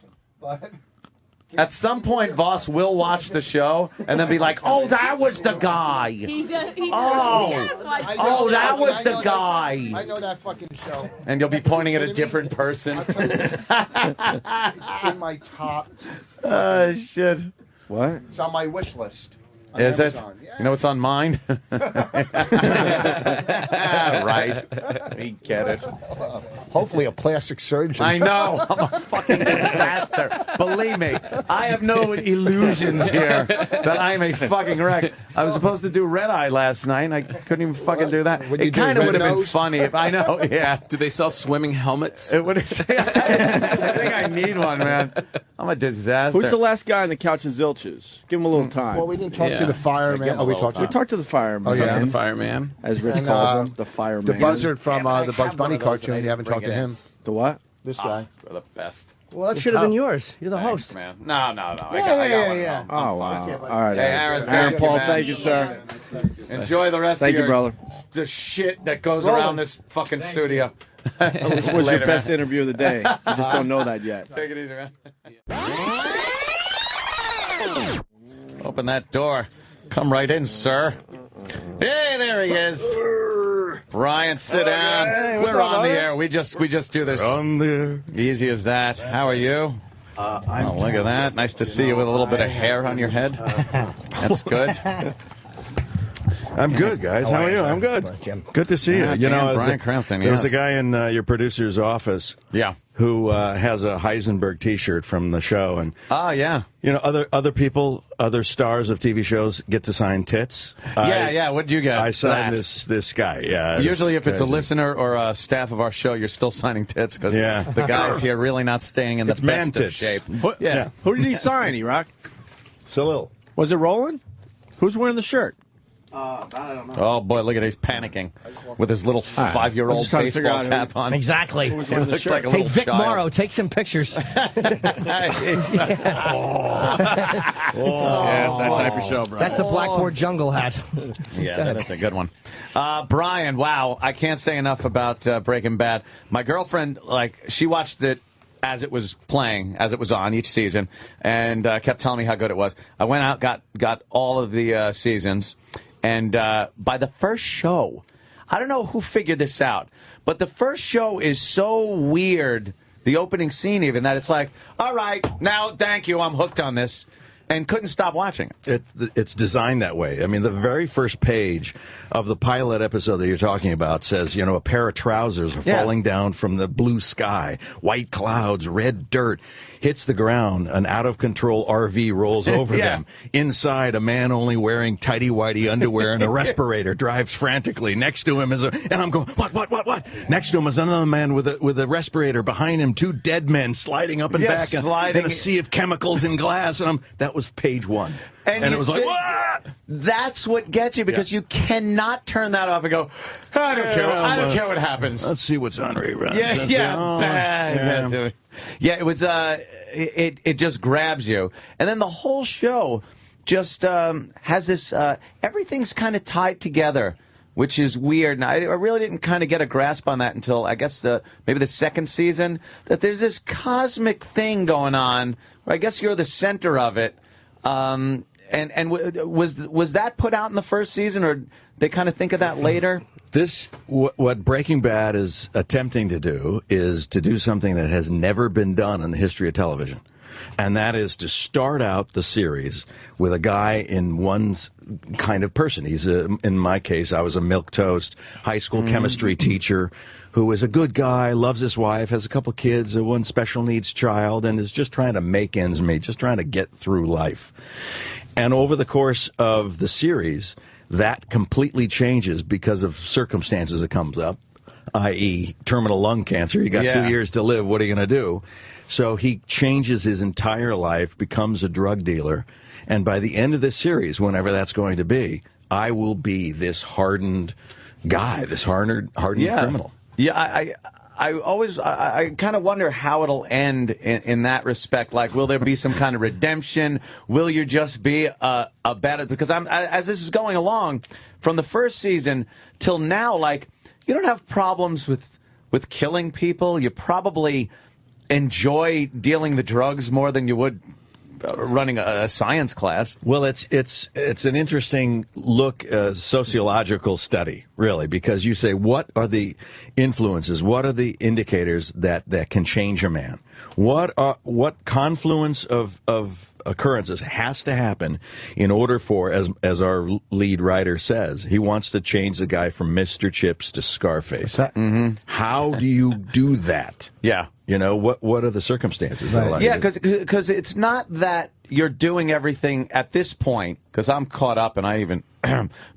At some point, Voss will watch the show and then be like, "Oh, that was the guy." he does. He Oh. does watch I the know Oh, show. that was I the know guy. I know that fucking show. And you'll be pointing at a different person. I'll tell you, it's in my top. Oh, shit. What? It's on my wish list. on Is it? Amazon. Yeah. You know what's on mine? Right. We get it. Hopefully a plastic surgeon. I know. I'm a fucking disaster. Believe me. I have no illusions here that I'm a fucking wreck. I was supposed to do Red Eye last night, and I couldn't even fucking do that. What'd you It do, kind of red would have been nose? funny if I know. Yeah. Do they sell swimming helmets? It would. I think I need one, man. I'm a disaster. Who's the last guy on the couch and Zilches? Give him a little time. Well, we didn't talk Yeah. to the fireman. Oh, we talked We to talked to the fireman. Oh, yeah? The fireman. As Rich And, calls him, the fireman. the buzzard from Damn, I the Bugs have one Bunny of those and I cartoon. You didn't haven't bring talked to it in. him. The what? This guy. You're the best. Well, that should have been yours. You're the Thanks, host. man. No. I got one. yeah. Oh, wow. All right. Hey, Aaron, Aaron thank Paul, you, man. thank you, sir. Enjoy the rest Thank of you, your brother. the shit that goes around this fucking studio. This was Later, your best man. interview of the day. You just don't know that yet. Take it easy, man. Open that door. Come right in, sir. Hey, there he is. Brian, sit down. We're on the air. We just do this. On the air. Easy as that. How are you? Look at that. Nice to see you with a little bit of hair on your head. That's good. I'm good, guys. How are you? I'm good. Good to see you. Bryan Cranston. There was a guy in your producer's office. Yeah. Who has a Heisenberg T-shirt from the show, and yeah, other people, other stars of TV shows get to sign tits. What did you get? I signed this guy. Yeah. Usually, if it's a listener or a staff of our show, you're still signing tits because the guys here really not staying in the best of shape. Who did he sign, E-Rock? Salil. Was it Roland? Who's wearing the shirt? I don't know. Oh boy, look at him, he's panicking with his little 5-year-old baseball cap on. Exactly. Looks like a hey, little Vic child. Morrow, take some pictures. Yes, that type of show, bro. That's the Blackboard Jungle hat. Yeah, that's a good one. Brian, wow, I can't say enough about Breaking Bad. My girlfriend, she watched it as it was playing, as it was on each season, and kept telling me how good it was. I went out, got all of the seasons. And by the first show, I don't know who figured this out, but the first show is so weird, the opening scene even, that it's like, all right, now, thank you, I'm hooked on this, and couldn't stop watching it. It's designed that way. I mean, the very first page of the pilot episode that you're talking about says, a pair of trousers are falling down from the blue sky, white clouds, red dirt. Hits the ground, an out-of-control RV rolls over them. Inside, a man only wearing tighty-whitey underwear and a respirator drives frantically. Next to him and I'm going, what? Next to him is another man with a respirator. Behind him, 2 dead men sliding up and back in a sea of chemicals and glass. And that was page 1. And it was like, what? That's what gets you, because you cannot turn that off and go, I don't care. I don't care what happens. Let's see what's on reruns. Yeah, it was. It just grabs you, and then the whole show just has this. Everything's kind of tied together, which is weird. And I really didn't kind of get a grasp on that until I guess maybe the second season. That there's this cosmic thing going on, where I guess you're the center of it. And was that put out in the first season, or they kind of think of that later? What Breaking Bad is attempting to do is to do something that has never been done in the history of television. And that is to start out the series with a guy in one's kind of person. He's, in my case, I was a milquetoast high school chemistry teacher who is a good guy, loves his wife, has a couple kids, one special needs child, and is just trying to make ends meet, just trying to get through life. And over the course of the series, that completely changes because of circumstances that comes up, i.e. terminal lung cancer. You got 2 years to live. What are you going to do? So he changes his entire life, becomes a drug dealer, and by the end of this series, whenever that's going to be, I will be this hardened guy, this hardened criminal. Yeah, I kind of wonder how it'll end in that respect. Like, will there be some kind of redemption? Will you just be a bad? Because as this is going along, from the first season till now, like, you don't have problems with killing people. You probably enjoy dealing the drugs more than you would running a science class. Well, it's an interesting look, sociological study, really, because you say, what are the influences? What are the indicators that can change a man? What confluence of occurrences has to happen in order for, as our lead writer says, he wants to change the guy from Mr. Chips to Scarface. How do you do that? Yeah. What are the circumstances? Right. Yeah, because it's not that you're doing everything at this point, because I'm caught up, and I even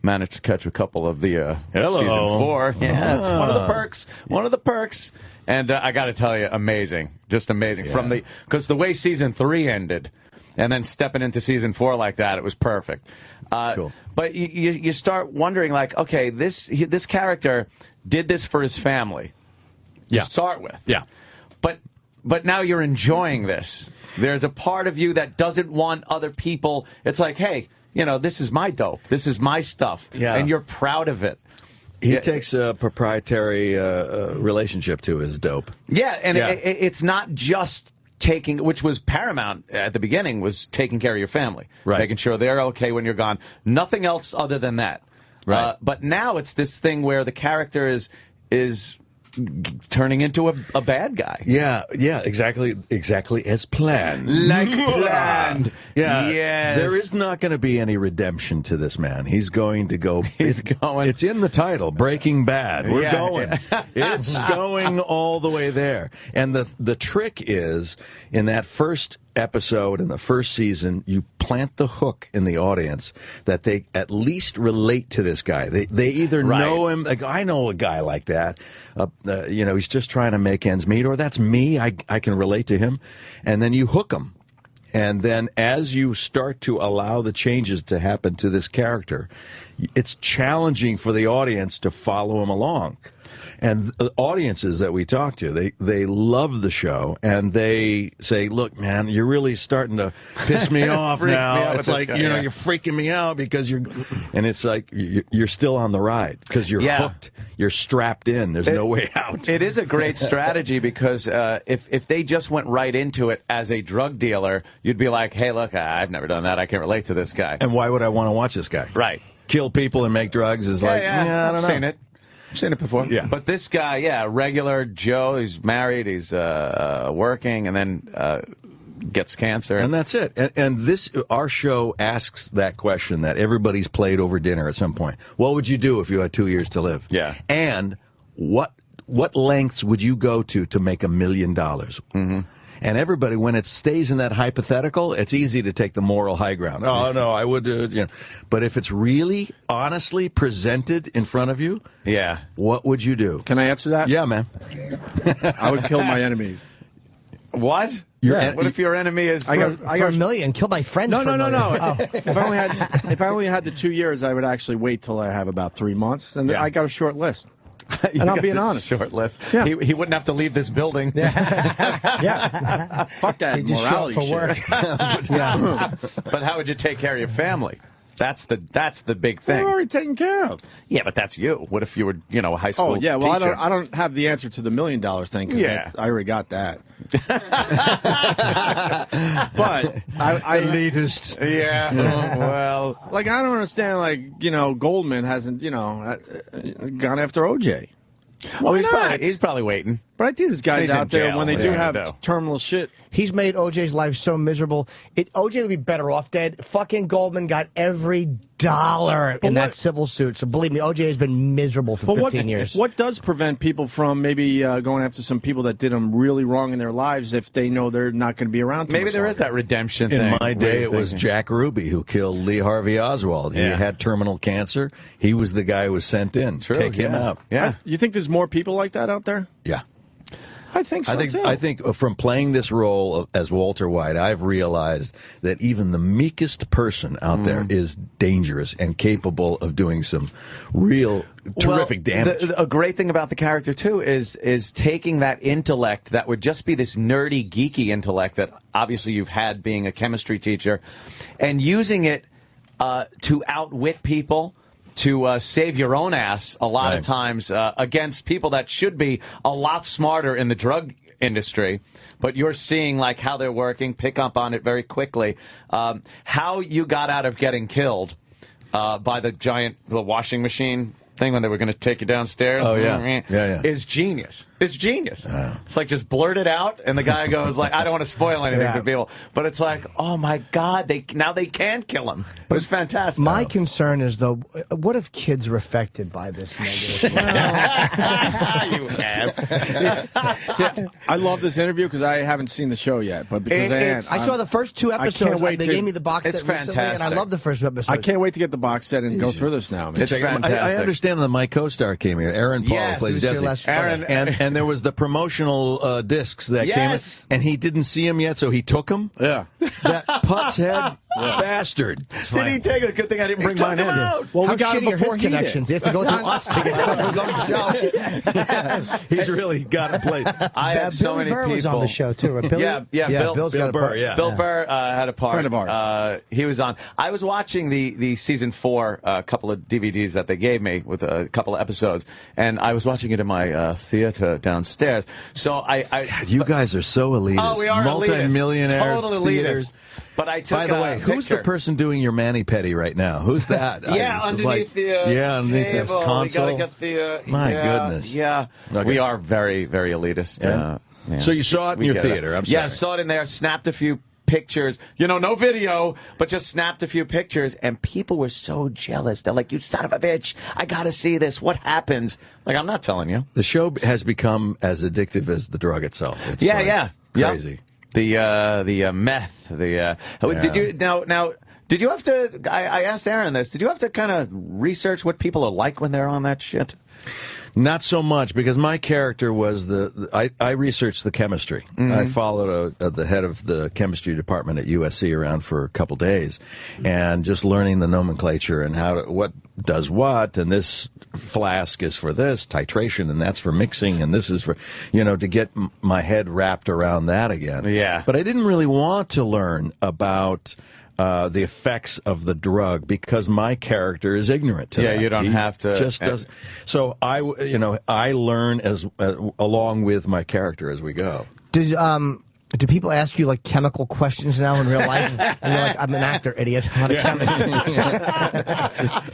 managed to catch a couple of the season 4. Yeah, it's one of the perks. One of the perks. And I got to tell you, amazing. Just amazing. Yeah. Because the way season 3 ended, and then stepping into season 4 like that, it was perfect. Cool. But you start wondering, like, okay, this character did this for his family to start with. Yeah. But now you're enjoying this. There's a part of you that doesn't want other people. It's like, hey, this is my dope. This is my stuff. Yeah. And you're proud of it. He takes a proprietary relationship to his dope. Yeah, and it's not just taking, which was paramount at the beginning, was taking care of your family. Right. Making sure they're okay when you're gone. Nothing else other than that. Right. But now it's this thing where the character is turning into a bad guy. Yeah, exactly as planned. Like planned. Yeah. Yes. There is not going to be any redemption to this man. He's going to go. going. It's in the title, Breaking Bad. We're Yeah. going. It's going all the way there. And the trick is, in that first episode in the first season, you plant the hook in the audience that they at least relate to this guy. They either know him. Like, I know a guy like that. He's just trying to make ends meet, or that's me. I can relate to him, and then you hook him. And then as you start to allow the changes to happen to this character, it's challenging for the audience to follow him along. And the audiences that we talk to, they love the show, and they say, look, man, you're really starting to piss me off now. It's like, you're freaking me out because and it's like you're still on the ride because you're hooked. You're strapped in. There's no way out. It is a great strategy because if they just went right into it as a drug dealer, you'd be like, hey, look, I've never done that. I can't relate to this guy. And why would I want to watch this guy? Right. Kill people and make drugs is I don't know. I've seen it. Seen it before. Yeah. But this guy, regular Joe, he's married, he's working, and then gets cancer. And that's it. And our show asks that question that everybody's played over dinner at some point. What would you do if you had 2 years to live? Yeah. And what lengths would you go to make $1 million? Mm-hmm. And everybody, when it stays in that hypothetical, it's easy to take the moral high ground. Oh, no, I would, But if it's really, honestly presented in front of you, what would you do? Can I answer that? Yeah, man. I would kill my enemy. What? What if your enemy is for $1 million? Kill my friends. No. for $1 million. Oh. If I only had the 2 years, I would actually wait till I have about 3 months, and I got a short list. And I'm being honest. Short list. Yeah. He wouldn't have to leave this building. Fuck that morality for work. But how would you take care of your family? That's the big thing. They're already taken care of. Yeah, but that's you. What if you were, a high school teacher? Well, I don't have the answer to the $1 million thing. I already got that. But I elitist. Yeah. Well, I don't understand. Goldman hasn't gone after OJ. Well, he's probably waiting. But I think there's guys out there jail. when they do have terminal shit. He's made OJ's life so miserable. OJ would be better off dead. Fucking Goldman got every dollar in that civil suit. So believe me, OJ has been miserable for 15 years. What does prevent people from maybe going after some people that did them really wrong in their lives if they know they're not going to be around too Maybe much there longer? is that redemption thing. In my day, it was Jack Ruby who killed Lee Harvey Oswald. He had terminal cancer. He was the guy who was sent in. Take him out. Yeah. You think there's more people like that out there? Yeah. I think so, too. I think from playing this role as Walter White, I've realized that even the meekest person out there is dangerous and capable of doing some real terrific damage. A great thing about the character, too, is taking that intellect that would just be this nerdy, geeky intellect that obviously you've had being a chemistry teacher, and using it to outwit people, to save your own ass a lot of times against people that should be a lot smarter in the drug industry, but you're seeing how they're working, pick up on it very quickly. How you got out of getting killed by the washing machine thing when they were going to take you downstairs. Oh, yeah. Is genius. It's genius. It's just blurt it out, and the guy goes I don't want to spoil anything for people, but it's oh my God, now they can kill him. But it's fantastic. My concern is, though, what if kids are affected by this negative? You ass. See, I love this interview because I haven't seen the show yet, but because I saw the first 2 episodes. can't wait they gave me the box set recently, fantastic. and I love the first 2 episodes. I can't wait to get the box set and go through this now. Man. It's fantastic. I understand that my co-star came here, Aaron Paul, who plays he was here Desi. last Friday. And there was the promotional discs that came in, and he didn't see him yet, so he took them. Yeah. That putz head bastard. Did he take it? A good thing I didn't bring mine in. Well, How we got it shitty are before his he did. connections? He has to go through us to get stuff for his own show. He's really got a place. I had so Billy many Burr people. was on the show, too. Right? Billy? Yeah, Bill's got a part. Bill Burr had a part. Friend of ours. He was on. I was watching the season 4 couple of DVDs that they gave me with a couple of episodes, and I was watching it in my theater downstairs. So God, you guys are so elitist. Oh, we are multi-millionaire elitist. Total elitist. theaters. But I took By the way, who's the person doing your mani-pedi right now? Who's that? Underneath the underneath table. the console. We got to get the My goodness. Yeah, Okay. we are very, very elitist. Yeah. So you saw it in your theater. I'm sorry. Yeah, I saw it in there. Snapped a few pictures. No video, but just snapped a few pictures, and people were so jealous. They're like, "You son of a bitch! I got to see this. What happens?" Like, I'm not telling you. The show has become as addictive as the drug itself. It's crazy. Yep. The meth. Did you now? Did you have to? I asked Aaron this. Did you have to kind of research what people are like when they're on that shit? Not so much, because my character was I researched the chemistry. I followed the head of the chemistry department at USC around for a couple days, and just learning the nomenclature and what does what, and this flask is for this titration, and that's for mixing, and this is for, to get my head wrapped around that again. Yeah. But I didn't really want to learn about the effects of the drug, because my character is ignorant to that. Yeah, you don't have to. Just doesn't. So I learn as along with my character as we go. Do people ask you like chemical questions now in real life? And you're like, I'm an actor, idiot. I'm not a chemist.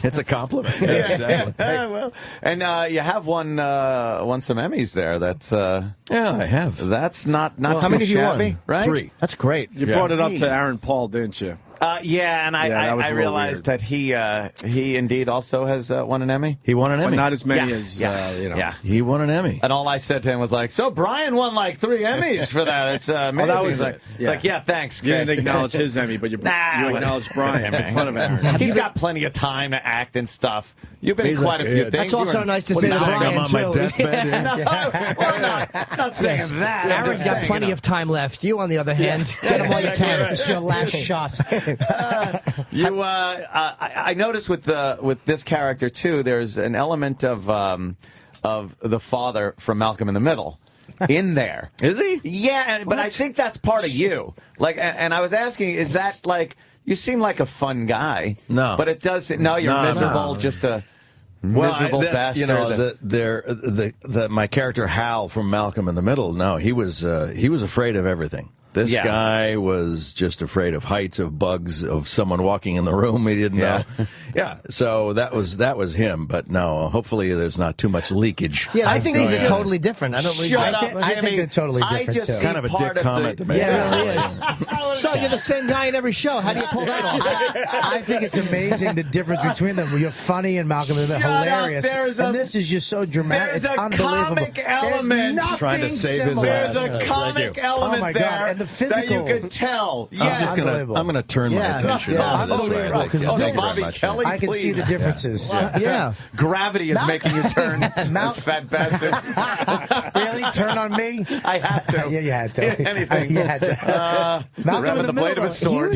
It's a compliment. Yeah, exactly. Well, and you have won some Emmys there. That's yeah, I have. That's not how too many have you shabby, won? right? 3. That's great. You brought it up to Aaron Paul, didn't you? Yeah, and I realized that he indeed also has won an Emmy. He won an Emmy. But not as many as Yeah. He won an Emmy. And all I said to him was like, "So Bryan won like 3 Emmys for that. It's amazing." that was He's like, it. it's like, yeah, thanks. You didn't acknowledge his Emmy, but you acknowledged Bryan. Make fun of Aaron. He's got plenty of time to act and stuff. You've been in quite a few things. That's also nice to What see are you saying? Bryan, I'm on my too. deathbed. not saying that. I'm Aaron's just got saying, plenty of time left. You, on the other hand, get him while you can. It's your last shot. I noticed with this character too. There's an element of the father from Malcolm in the Middle in there. Is he? Yeah, but I think that's part of you. Like, and I was asking, is that like, you seem like a fun guy? No, but it does. No, you're miserable. Just a miserable bastard. My character Hal from Malcolm in the Middle. No, he was afraid of everything. This guy was just afraid of heights, of bugs, of someone walking in the room he didn't know. Yeah, so that was him. But no, hopefully there's not too much leakage. Yeah, I think these are totally different. I don't really. Shut up, I think Jimmy. they're totally different I just too. see Kind of a part dick comment to make. Yeah, it really is. So you're the same guy in every show. How do you pull that off? I think it's amazing the difference between them. You're funny and Malcolm is hilarious. And this is just so dramatic. It's unbelievable. Comic element. There's nothing Trying to save his similar. ass. There's a comic element Oh my there God. And the physical. that you could tell. Yeah. I'm gonna turn my attention Yeah, over this right unbelievable, now. 'cause Thank you very Bobby much. Kelly, I can see please. the differences. Yeah. Gravity is making you turn, you fat bastard. Really? Turn on me? I have to. Yeah, you had to. Anything. You had to. Malcolm grabbing in the blade of a Middle, sword.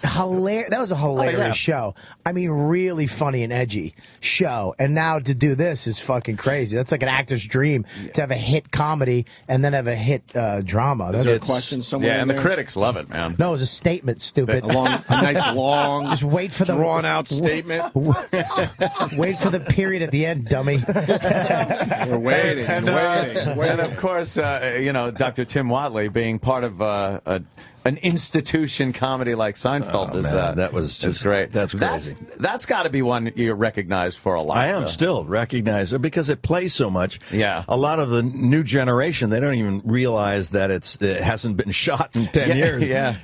Hilarious. That was a hilarious show. I mean, really funny and edgy show. And now to do this is fucking crazy. That's like an actor's dream to have a hit comedy and then have a hit drama. Is That's there a question somewhere? Yeah, in and the there? critics love it, man. No, it was a statement, stupid. A nice long, Just wait for the drawn out statement. Wait for the period at the end, dummy. We're waiting, And of course, Dr. Tim Watley being part of an institution comedy like Seinfeld is that was just great. That's crazy. That's got to be one you're recognized for a lot. I am still recognized because it plays so much. Yeah. A lot of the new generation, they don't even realize that it hasn't been shot in 10 years. Yeah.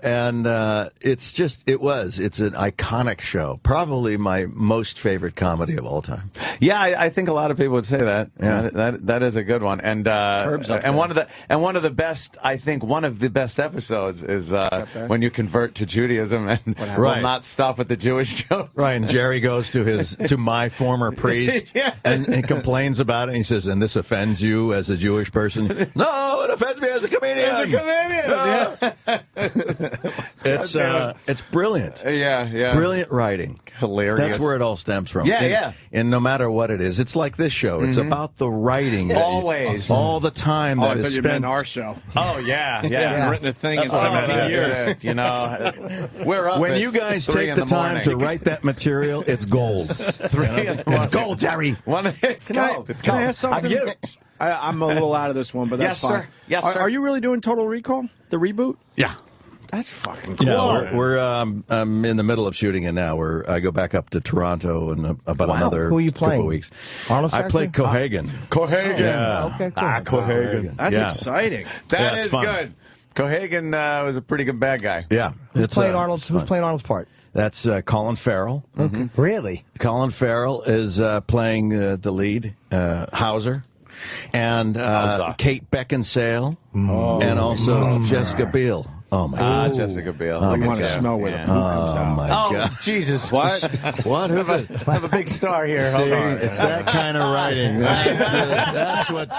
And it's an iconic show. Probably my most favorite comedy of all time. Yeah, I think a lot of people would say that. Yeah. That is a good one. And one of the best, I think one of the best episodes is when you convert to Judaism and will not stop at the Jewish joke. Right, and Jerry goes to my former priest and complains about it. And he says, "And this offends you as a Jewish person?" No, it offends me as a comedian. It's brilliant. Yeah. Brilliant writing. Hilarious. That's where it all stems from. Yeah. And no matter what it is, it's like this show. It's about the writing. Always. All the time I that thought is you meant spent. our show. Oh, yeah. I haven't written a thing in 17 years. We're up When at you guys 3 take in the time morning. to write that material, it's gold. It's gold, Jerry. It's gold. Can I ask something? I'm a little out of this one, but that's Yes, fine. sir. Yes, sir. Are you really doing Total Recall, the reboot? Yeah. That's fucking cool. Yeah, we're in the middle of shooting it now. I go back up to Toronto in about another Who are you couple playing? of weeks. Arnold I play Schwarzenegger? Cohagen. Cohagen. Yeah. Okay, cool. Cohagen. That's Yeah. exciting. That it's is fun. good. Cohagen was a pretty good bad guy. Yeah. Who's It's, playing it's Who's fun. playing Arnold's part? That's Colin Farrell. Really? Colin Farrell is playing the lead, Hauser. And Kate Beckinsale. And also Jessica Biel. Oh, my God. Jessica Biel. I Look at want to that. smell where the poo comes out. My Oh, God. Jesus. What? What? Who's it? I have a big star here. See, it's that kind of writing. That's what.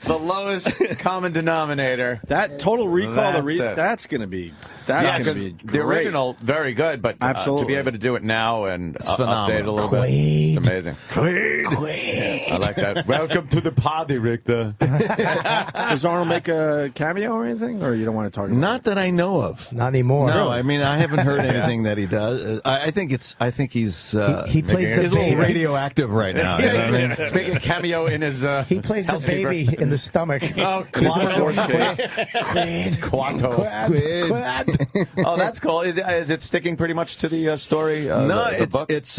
The lowest common denominator. That Total Recall, That's it. that's going to be Yeah, going to be the great. original, very good, but to Absolutely. be able to do it now and update it a phenomenal. little bit, it's amazing. I like that. Welcome to the party, Richter. Does Arnold make a cameo or anything, or you don't want to talk about Not that I know of. Not anymore. No, I mean I haven't heard anything that he does. I think he's. He plays the he's a little baby. radioactive right now. You know what I mean? It's making a cameo in his. He plays the housekeeper. baby in the stomach. Oh, Quanto. Oh, that's cool. Is it sticking pretty much to the story? No, the book? it's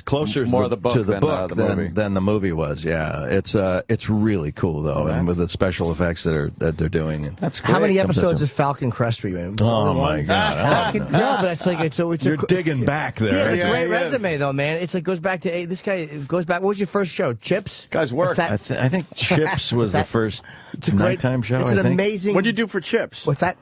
closer More to of the book to the than, book the movie. than the movie was. Yeah, it's really cool though, and with the special effects that they're doing. That's How many great. episodes of Falcon Crest were you in? Oh my God! Falcon? No, but it's like it's You're digging back there. Yeah, it's a Yeah, great he is. resume though, man. It's like goes back to this guy. It goes back. What was your first show? Chips. Guy's work. What's that? I think Chips was the first It's a great nighttime show. It's I an think. amazing. What do you do for Chips? What's that?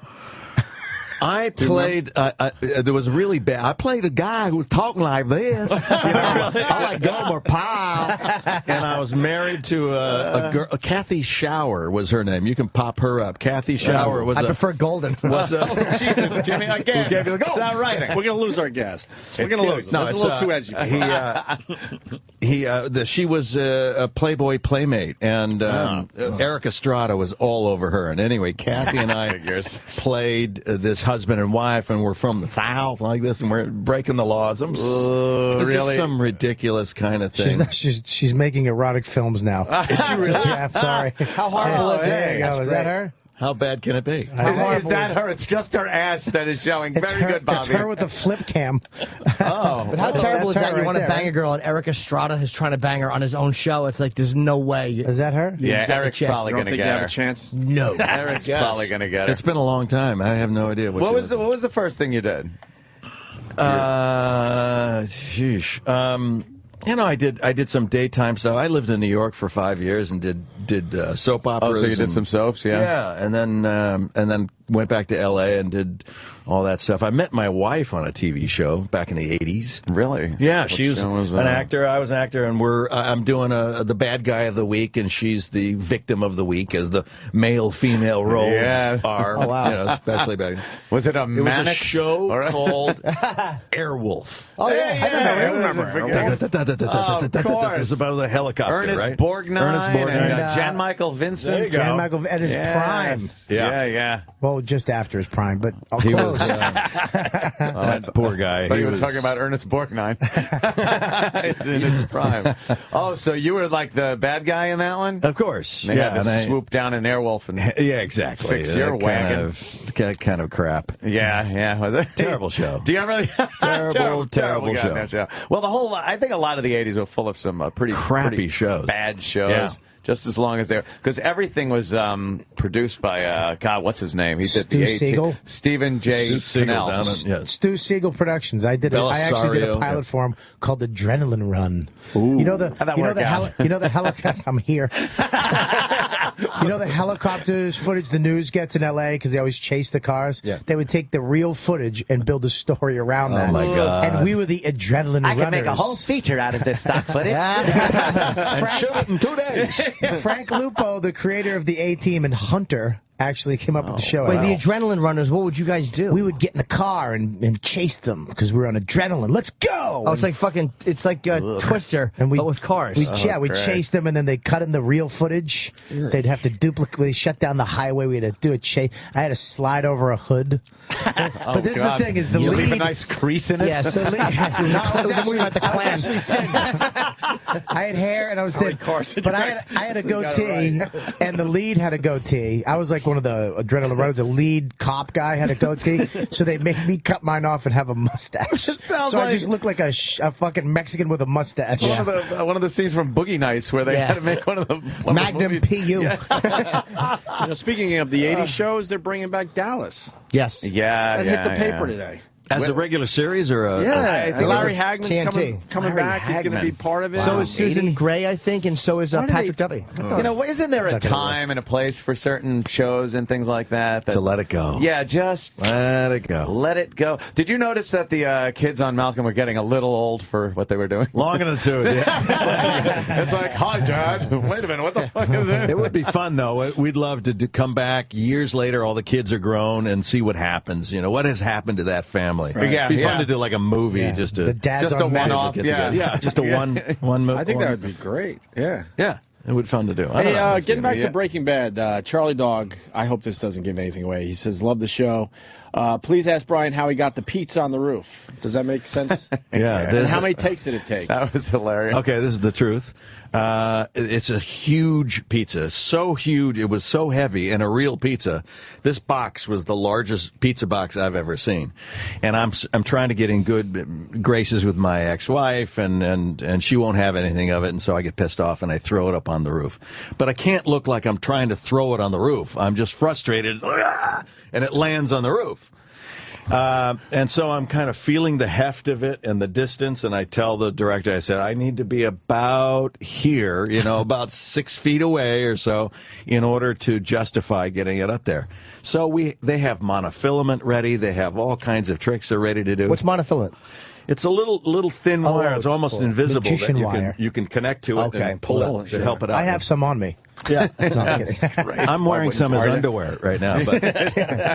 I played. There was really bad. I played a guy who was talking like this. I like Gomer Pyle, and I was married to a girl. Kathy Shower was her name. You can pop her up. Kathy Shower was. I prefer Golden. Was a, Jesus, Jimmy, again. Who gave you the gold? It's not writing. We're going to lose our guest. We're going to lose him. No, It's it's a little too edgy. she was a Playboy playmate, and Eric Estrada was all over her. And anyway, Kathy and I played this husband and wife, and we're from the South like this, and we're breaking the laws. It's just some ridiculous kind of thing. She's making erotic films now. Is she really? Yeah, I'm sorry. How horrible is There it? you go. Is that her? How bad can it be? How is that her? It's just her ass that is showing. It's Very her, good, Bobby. It's her with the flip cam. Oh. But how terrible is that's that? her You want to right bang there, a girl, and Eric Estrada is trying to bang her on his own show. It's like there's no way. Is that her? Yeah, get a Eric's check. probably You don't going to think you get have her. a chance? No. Eric's probably going to get her. It's been a long time. I have no idea What was the first thing you did? Sheesh. I did some daytime stuff. I lived in New York for 5 years and did soap operas. Oh, so you did and- some soaps, yeah? Yeah, and then went back to L.A. and did all that stuff. I met my wife on a TV show back in the 80s. Really? Yeah, What she was show was an that? actor. I was an actor, and I'm doing the bad guy of the week, and she's the victim of the week, as the male-female roles Yeah. are. Oh, wow. Especially back. Was it a It was a manic show All right. called Airwolf. Oh yeah, I remember. Of course. It's about the helicopter, Ernest right? Borgnine, Ernest Borgnine. and Jan Michael Vincent. There you go. Jan Michael at his prime. Yeah. Well, just after his prime, but He close. was that poor guy. But he was was talking about Ernest Borgnine. It's in his prime. Oh, so you were like the bad guy in that one? Of course. They had to swoop down in Airwolf and yeah, exactly. fix your wagon. Kind of crap. Yeah. Terrible show. Do you ever really Terrible goddamn show? Well, I think a lot of the '80s were full of some pretty Crappy shows. bad shows. Yeah. Just as long as they're because everything was produced by God, what's his name? He did Stu the Siegel? Stephen J. Siegel down Cannell. in- yes. Stu Siegel Productions. I actually did a Belisario. pilot for him called Adrenaline Run. You know the How'd that work out? helicopter. I'm here. You know the helicopters footage the news gets in L.A. because they always chase the cars. Yeah. They would take the real footage and build a story around that. Oh my God. And we were the adrenaline runners. I can make a whole feature out of this stock footage. And shoot it in 2 days. Frank Lupo, the creator of the A-Team and Hunter, actually came up with the show. Wait, the adrenaline runners. What would you guys do? We would get in the car and chase them because we were on adrenaline. Let's go! Oh, it's like fucking. It's like Twister, And but with cars. We Christ. chased them, and then they cut in the real footage. They'd have to duplicate. They shut down the highway. We had to do a chase. I had to slide over a hood. But this is the thing: is the you lead. leave a nice crease in it. Yes, the lead. the movie about the Klan. I had hair and I was thin. Carson, But I had a goatee, and the lead had a goatee. I was like one of the adrenaline runners. The lead cop guy had a goatee, so they made me cut mine off and have a mustache. So I just look like a fucking Mexican with a mustache. One of the scenes from Boogie Nights where they had to make one of the Magnum PU. Speaking of the 80s shows, they're bringing back Dallas. Yes. Yeah, That hit the paper today. As a regular series or a... Yeah, I think Larry Hagman's coming Larry back. He's going to be Hagman. part of it. So is Susan Gray, I think, and so is Patrick Duffy. Isn't there a time and a place for certain shows and things like that? To let it go. Yeah, just let it go. Let it go. Did you notice that the kids on Malcolm were getting a little old for what they were doing? Long in the tooth, yeah. It's like, hi, Dad. Wait a minute, what the fuck is this? It would be fun, though. We'd love to come back years later, all the kids are grown, and see what happens. What has happened to that family. Right. Yeah, It'd be fun to do like a movie, just a one-off. Just a one movie. I think that would be great. Yeah. Yeah. It would be fun to do. Hey, getting back to Breaking Bad, Charlie Dog, I hope this doesn't give anything away. He says, love the show. Please ask Brian how he got the pizza on the roof. Does that make sense? Yeah. And how many takes did it take? That was hilarious. Okay, this is the truth. It's a huge pizza. So huge. It was so heavy and a real pizza. This box was the largest pizza box I've ever seen. And I'm trying to get in good graces with my ex-wife and she won't have anything of it. And so I get pissed off and I throw it up on the roof. But I can't look like I'm trying to throw it on the roof. I'm just frustrated. And it lands on the roof. And so I'm kind of feeling the heft of it and the distance, and I tell the director, I said, I need to be about here, about 6 feet away or so in order to justify getting it up there. So they have monofilament ready. They have all kinds of tricks they're ready to do. What's monofilament? It's a little thin wire. It's almost invisible that you can connect to it and pull it to help it out. I have some on me. Yeah. No, I'm kidding. I'm wearing some as underwear right now. But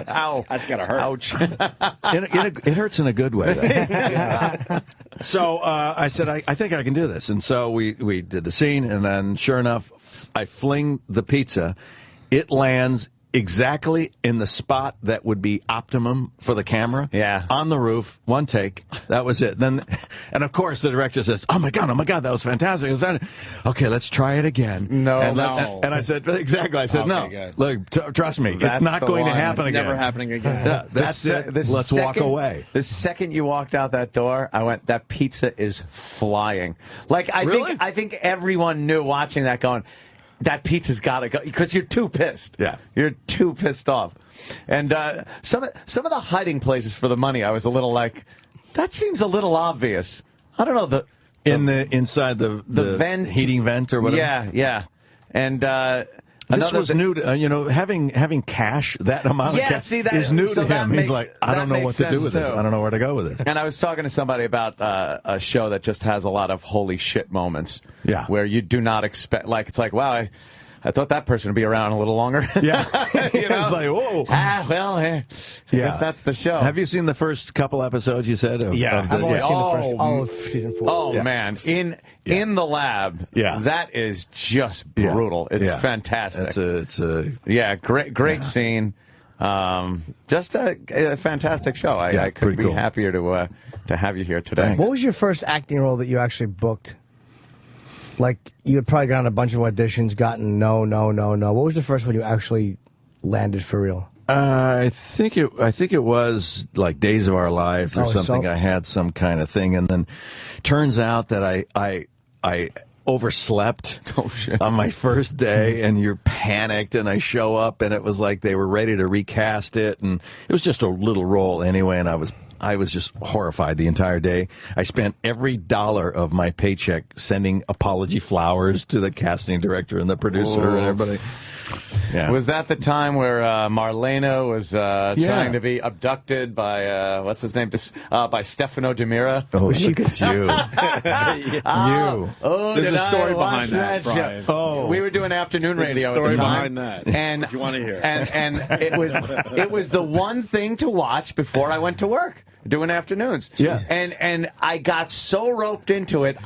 Ow. That's got to hurt. Ouch. It hurts in a good way. So I said, I think I can do this. And so we did the scene, and then sure enough, I fling the pizza. It lands exactly in the spot that would be optimum for the camera. Yeah. On the roof, one take. That was it. And of course, the director says, oh my God, that was fantastic. It was fantastic. Okay, let's try it again. No. And I said, exactly. I said, no. Good. Look, trust me, That's it's not the going to one. happen It's again. never happening again. Yeah, that's it. Let's walk away. The second you walked out that door, I went, that pizza is flying. Really? I think everyone knew watching that going, that pizza's got to go, because you're too pissed. Yeah. You're too pissed off. And some of the hiding places for the money, I was a little like, that seems a little obvious. I don't know. Inside the vent, heating vent or whatever. Yeah. And this was new to, having cash, that amount of cash is new to him. He's like, I don't know what to do with this. I don't know where to go with it. And I was talking to somebody about a show that just has a lot of holy shit moments. Yeah. Where you do not expect, it's like, wow, I thought that person would be around a little longer. Yeah. It's like, whoa. I guess that's the show. Have you seen the first couple episodes, you said? I've only seen the first all of season 4. Oh, man. In the lab, that is just brutal. It's fantastic. It's a great scene. Just a fantastic show. I couldn't be happier to have you here today. Thanks. What was your first acting role that you actually booked? Like, you had probably gotten a bunch of auditions, gotten no. What was the first one you actually landed for real? I think it was like Days of Our Lives or something. I had some kind of thing, and then turns out that I overslept on my first day, and you're panicked, and I show up, and it was like they were ready to recast it, and it was just a little role anyway, and I was just horrified the entire day. I spent every dollar of my paycheck sending apology flowers to the casting director and the producer and everybody. Yeah. Was that the time where Marlena was trying to be abducted by, what's his name, by Stefano Demira? Oh, look at you. There's a story behind that, Brian. Oh. We were doing afternoon radio. There's a story at the time, behind that, and, if you want to hear. And it was the one thing to watch before I went to work, doing afternoons. Yeah. And I got so roped into it,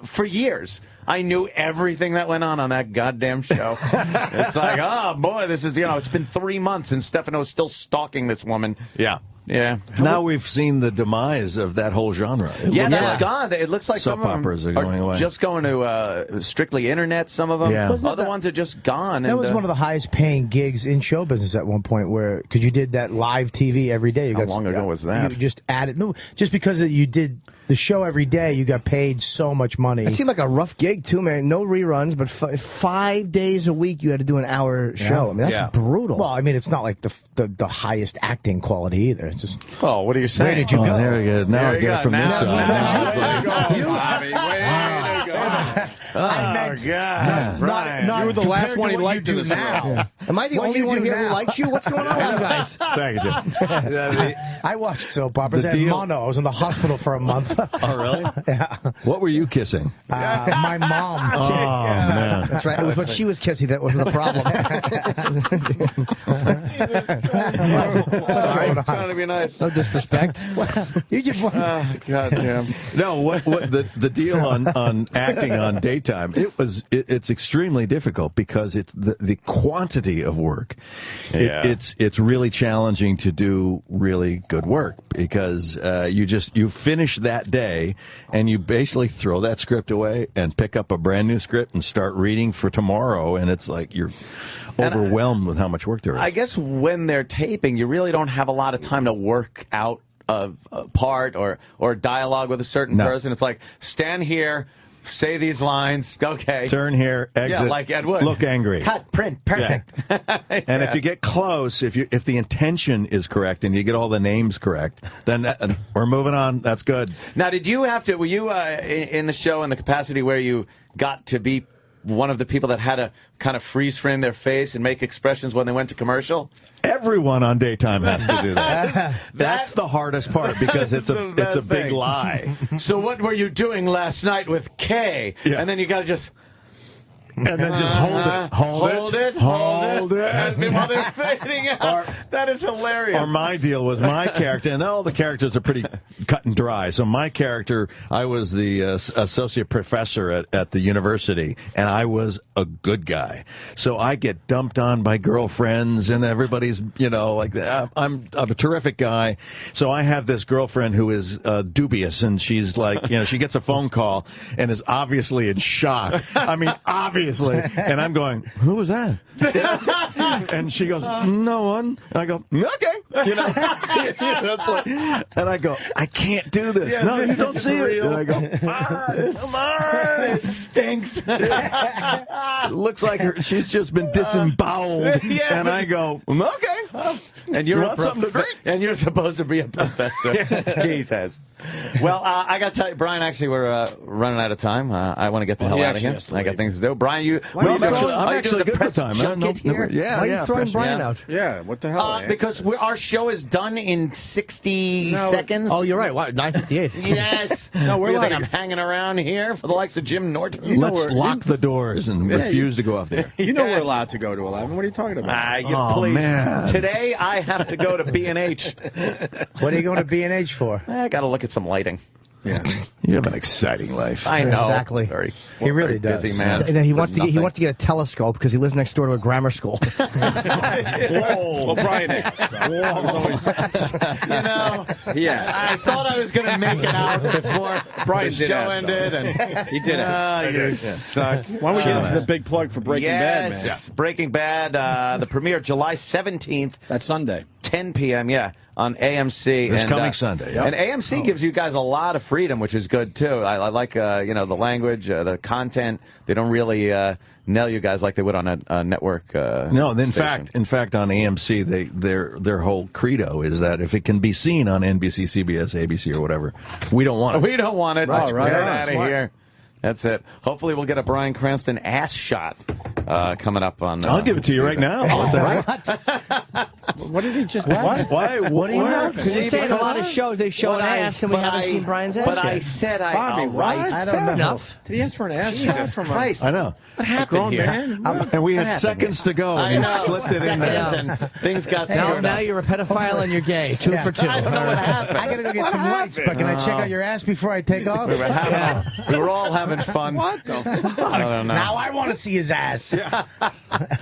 for years, I knew everything that went on that goddamn show. It's like, oh, boy, this is, it's been 3 months and Stefano's still stalking this woman. Yeah. Yeah. Now we've seen the demise of that whole genre. That's gone. It looks like soap some of them operas are going away. Just going to strictly internet. Some of them. Yeah. Other ones are just gone. That was one of the highest paying gigs in show business at one point, where because you did that live TV every day. How long ago was that? You just added just because you did the show every day, you got paid so much money. It seemed like a rough gig too, man. No reruns, but 5 days a week you had to do an hour show. I mean, that's brutal. Well, I mean, it's not like the highest acting quality either. It's just. Oh, what are you saying? Where did you go? There we go. Now I get it from this side. I meant, God. not you were the last one he liked to in the now. Am I the only one here who likes you? What's going on with you guys? Thank you, Jim. I watched soap operas. I had mono. I was in the hospital for a month. Oh, really? Yeah. What were you kissing? My mom. Oh, man. That's right. It was what she was kissing that wasn't the problem. Sorry, trying to be nice. No disrespect. You just want. God damn. No, what the deal on acting on daytime? It's extremely difficult because it's the quantity of work. It's really challenging to do really good work because you finish that day and you basically throw that script away and pick up a brand new script and start reading for tomorrow, and it's like you're overwhelmed with how much work there is. I guess when they're taping, you really don't have a lot of time to work out a part or dialogue with a certain person. It's like, stand here, say these lines, okay. Turn here, exit. Yeah, like Ed Wood. Look angry. Cut, print, perfect. Yeah. And if you get close, if the intention is correct and you get all the names correct, then we're moving on. That's good. Now, were you in the show in the capacity where you got to be one of the people that had to kind of freeze frame their face and make expressions when they went to commercial? Everyone on daytime has to do that. That's the hardest part because it's a big lie. So what were you doing last night with Kay? Yeah. And then you got to just... And then just hold it. And while they're fading out. That is hilarious. Or my deal was my character, and all the characters are pretty cut and dry. So my character, I was the associate professor at the university, and I was a good guy. So I get dumped on by girlfriends, and everybody's, like that. I'm a terrific guy. So I have this girlfriend who is dubious, and she's like, she gets a phone call and is obviously in shock. I mean, obviously. And I'm going, who was that? And she goes, no one. And I go, okay. It's like, and I go, I can't do this. Yeah, no, you this don't is see real. it. And I go, come on. It stinks. It looks like she's just been disemboweled. Yeah. And I go, okay. And you're want something to drink? And you're supposed to be a professor. Jesus. Well, I got to tell you, Brian, actually, we're running out of time. I want to get the hell out of here. I got things to do. Brian, I'm actually good for time. Why are you throwing Brian out? Yeah, what the hell? Because our show is done in 60 seconds. Oh, you're right. Wow, 9:58. Yes. No, we're you allowed think to I'm hanging around here for the likes of Jim Norton? Let's lock the doors and refuse to go off the air. You know we're allowed to go to 11. What are you talking about? Please. Man. Today I have to go to B&H. What are you going to B&H for? I got to look at some lighting. Yeah. You have an exciting life. I know. Exactly. He really very does. busy man. And then he wants to get a telescope because he lives next door to a grammar school. Well, Brian is. I thought I was going to make it out before Brian the did show ask, ended. And He did it. you suck. Why don't we get into the big plug for Breaking Bad, man? Yes, Breaking Bad, the premiere July 17th, That's Sunday. 10 p.m., on AMC. This coming Sunday. Yep. And AMC gives you guys a lot of freedom, which is good, too. I like, the language, the content. They don't really nail you guys like they would on a network No, in fact, on AMC, their whole credo is that if it can be seen on NBC, CBS, ABC, or whatever, we don't want it. We don't want it. Right, Get right. out of here. That's it. Hopefully we'll get a Bryan Cranston ass shot coming up on... I'll give it to you right now. What did he just... What? Why? What do you know? Because they say in a lot of shows they show an ass and we haven't seen Brian's ass But yet. I said Bobby, all right. what? I don't know. Enough. Did he ask for an ass shot Jesus from Christ. I know. What happened grown here? man? And we had happened seconds to go, I and know. he slipped it in there. Seconds and things got Now, screwed now up. you're a pedophile and you're gay. Two for two. I don't know what happened. I got to go get some lights, but can I check out your ass before I take off? We were all having fun. What the fuck? I don't know. Now I want to see his ass. Oh,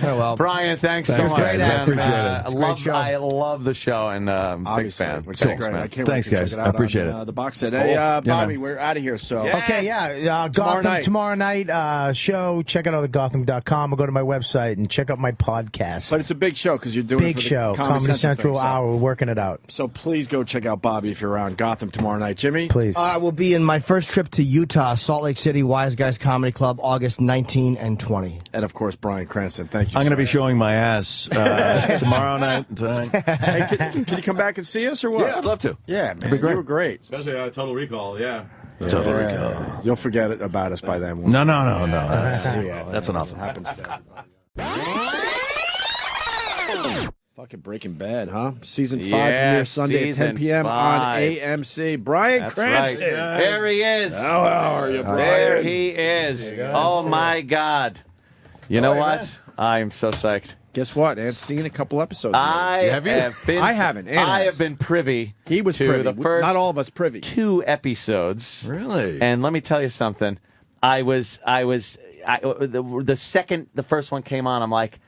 well. Brian, thanks so much. great. man. Appreciate it. I love, show. I love the show, and big Obviously. fan. Which Cool, is great. man. I can't Thanks, wait to guys. check it out I appreciate on, it. the box set. Hey, Bobby, man. we're out of here. So Okay, yeah. Gotham tomorrow night show. Check it out at Gotham.com or go to my website and check out my podcast. But it's a big show because you're doing big it for show. the Comedy Central thing, so- hour. We're working it out. So please go check out Bobby if you're around Gotham tomorrow night. Jimmy? Please. I will be in my first trip to Utah, Salt Lake City, Wise Guys Comedy Club, August 19 and 20. And, of course, Bryan Cranston. Thank you. I'm going to be sir. showing my ass tomorrow night and tonight. Hey, can you come back and see us or what? Yeah, I'd love to. Yeah, man. be great. You were great. Especially Total Recall, yeah. Total Recall. You'll forget about us by then. No. That's enough. Happens Fucking Breaking Bad, huh? Season 5 premiere Sunday at 10 p.m. on AMC. Bryan Cranston. Right. There he is. How are you, Bryan? There he is. Oh, my God. You know what? I am so psyched. Guess what? I've seen a couple episodes. I have been. I haven't. I have been privy. He was to privy. the first Not all of us privy. 2 episodes. Really? And let me tell you something. The second the first one came on, I'm like,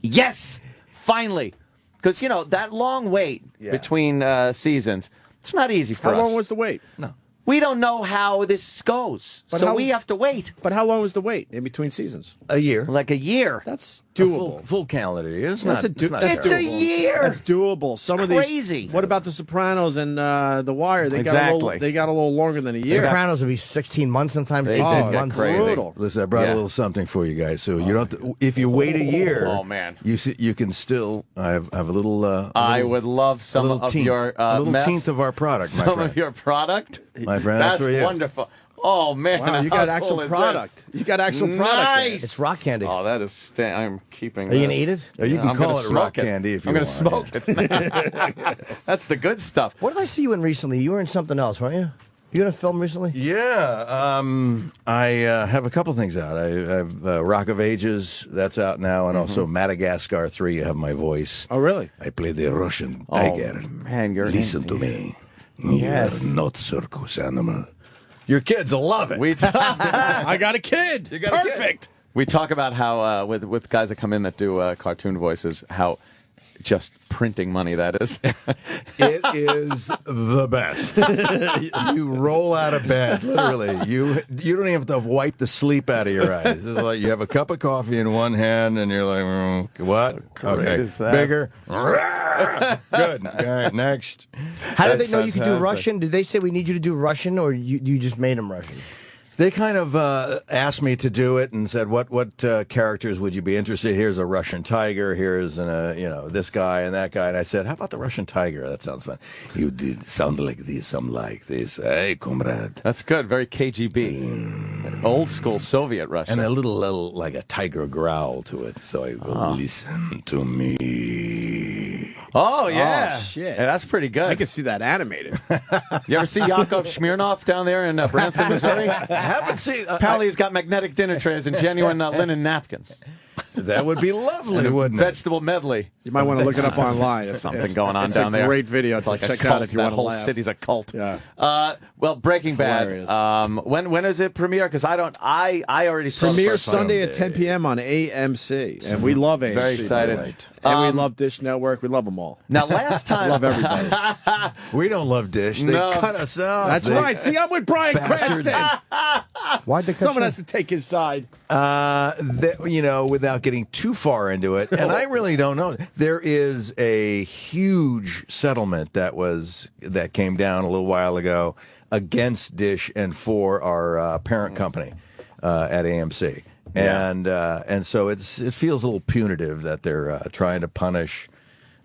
yes, finally. Because, you know, that long wait between seasons, it's not easy for us. How long was the wait? No. We don't know how this goes, so we have to wait. But how long was the wait in between seasons? A year. Like a year. That's A doable. full calendar year. It's That's not. a It's not It's a terrible. year. That's doable. Some of Crazy. these. What about The Sopranos and The Wire? They Exactly. got a little longer than a year. Sopranos would be 16 months, sometimes They 18 did get months. crazy. Brutal. Listen, I brought Yeah. a little something for you guys. So you don't. If you wait a year, Oh, man. you can still. I have a little. I would love some little of teenth, your a little meth, teenth of our product, my some friend. of your product. My friend, that's for you. Wonderful. Oh man, Wow, you how got cool actual is product. this? You got actual product. Nice. It's rock candy. Oh, that is. I'm keeping. Are you going to this. eat it? You can I'm call gonna it smoke rock candy if you I'm want. going to smoke it. That's the good stuff. What did I see you in recently? You were in something else, weren't you? You in a film recently? Yeah, I have a couple things out. I have Rock of Ages, that's out now, and also Madagascar 3, you have my voice. Oh, really? I play the Russian tiger. Man, you're Listen to me. Yes. You are not circus animal. Your kids will love it. We I got a kid. You got a kid. Perfect. we talk about how with guys that come in that do cartoon voices, how just printing money that is. It is the best. You roll out of bed, literally. You don't even have to wipe the sleep out of your eyes. It's like you have a cup of coffee in one hand, and you're like, what? great Okay, is that? bigger. Good. All right, next. How did they That's know you could do fantastic. Russian? Did they say we need you to do Russian, or you just made them Russian? They kind of asked me to do it and said, "What characters would you be interested? Here's a Russian tiger. Here's this guy and that guy." And I said, "How about the Russian tiger? That sounds fun." You did sound like this. I'm like this. Hey, comrade. That's good. Very KGB, old school Soviet Russia. And a little like a tiger growl to it. So I go, listen to me. Oh yeah, Oh, shit. Yeah, that's pretty good. I can see that animated. You ever see Yakov Smirnoff down there in Branson, Missouri? I haven't seen. Apparently, he's got magnetic dinner trays and genuine linen napkins. That would be lovely, wouldn't it? Vegetable medley. You might want to look it up online. It's Something going on it's down a there. great video It's to like a check cult. out if you that want to whole laugh. city's a cult. Yeah. Well, Breaking Bad. Hilarious. When is it premiere? Because I already saw the Premiere first one. Sunday at 10 p.m. on AMC, and we love AMC. Very excited. Right. And we love Dish Network. We love them all. Now, last time, Love everybody. We don't love Dish. They No. cut us off. That's They- right. See, I'm with Bryan Bastards. Cranston. Why'd they cut Someone you? has to take his side. Without getting too far into it, and I really don't know. There is a huge settlement that came down a little while ago against Dish and for our parent company at AMC, and so it feels a little punitive that they're trying to punish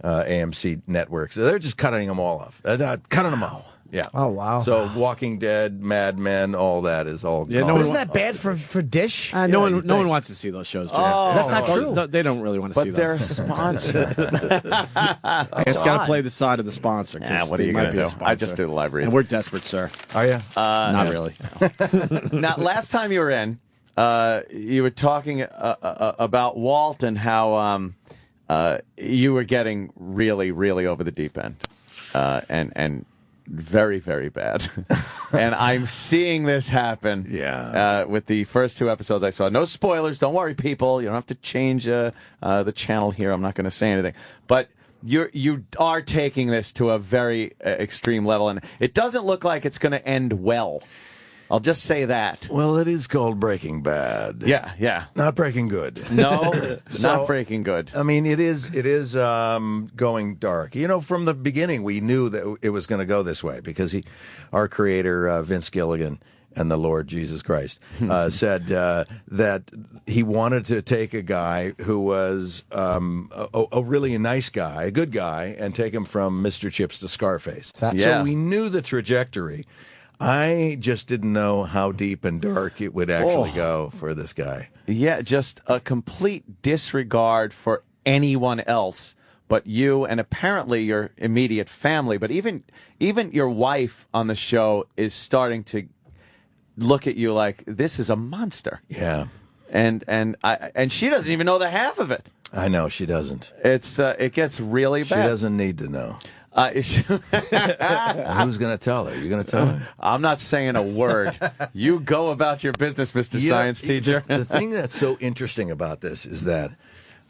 AMC networks. They're just cutting them all off. Cutting them off. Yeah. Oh, wow. So Walking Dead, Mad Men, all that is all Yeah, gone. no one Isn't that bad for Dish? No one wants to see those shows, Jay. That's not true. They don't really want to see but they're those. sponsored. It's got to play the side of the sponsor. 'cause Yeah, what are they you might gonna be a do? sponsor. I just do the live reads. And we're desperate, sir. Are you? Not really. Now, last time you were in, you were talking about Walt and how you were getting really, really over the deep end, and very, very bad. And I'm seeing this happen. Yeah. With the first 2 episodes I saw. No spoilers. Don't worry, people. You don't have to change the channel here. I'm not going to say anything. But you are taking this to a very extreme level, and it doesn't look like it's going to end well. I'll just say that. Well, it is called Breaking Bad. Yeah. Not Breaking Good. No, not Breaking Good. I mean, it is going dark. You know, from the beginning, we knew that it was going to go this way because our creator, Vince Gilligan, and the Lord Jesus Christ, said that he wanted to take a guy who was a really nice guy, a good guy, and take him from Mr. Chips to Scarface. So we knew the trajectory. I just didn't know how deep and dark it would actually go for this guy. Yeah, just a complete disregard for anyone else but you and apparently your immediate family. But even your wife on the show is starting to look at you like this is a monster. Yeah, and she doesn't even know the half of it. I know she doesn't. It gets really bad. She doesn't need to know. Who's going to tell her? You going to tell her? I'm not saying a word. You go about your business, Mr. Science Teacher. The thing that's so interesting about this is that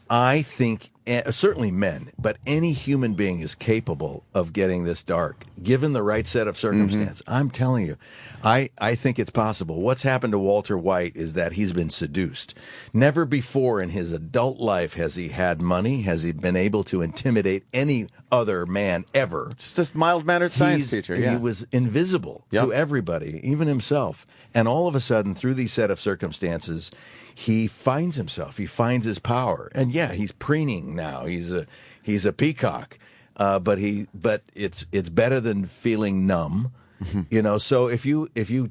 I think, certainly men, but any human being is capable of getting this dark, given the right set of circumstance. I'm telling you, I think it's possible. What's happened to Walter White is that he's been seduced. Never before in his adult life has he had money, has he been able to intimidate any other man ever. Just a mild-mannered science teacher, yeah. He was invisible to everybody, even himself. And all of a sudden, through these set of circumstances, he finds himself. He finds his power. And yeah, he's preening now. He's a peacock. But it's better than feeling numb. You know, so if you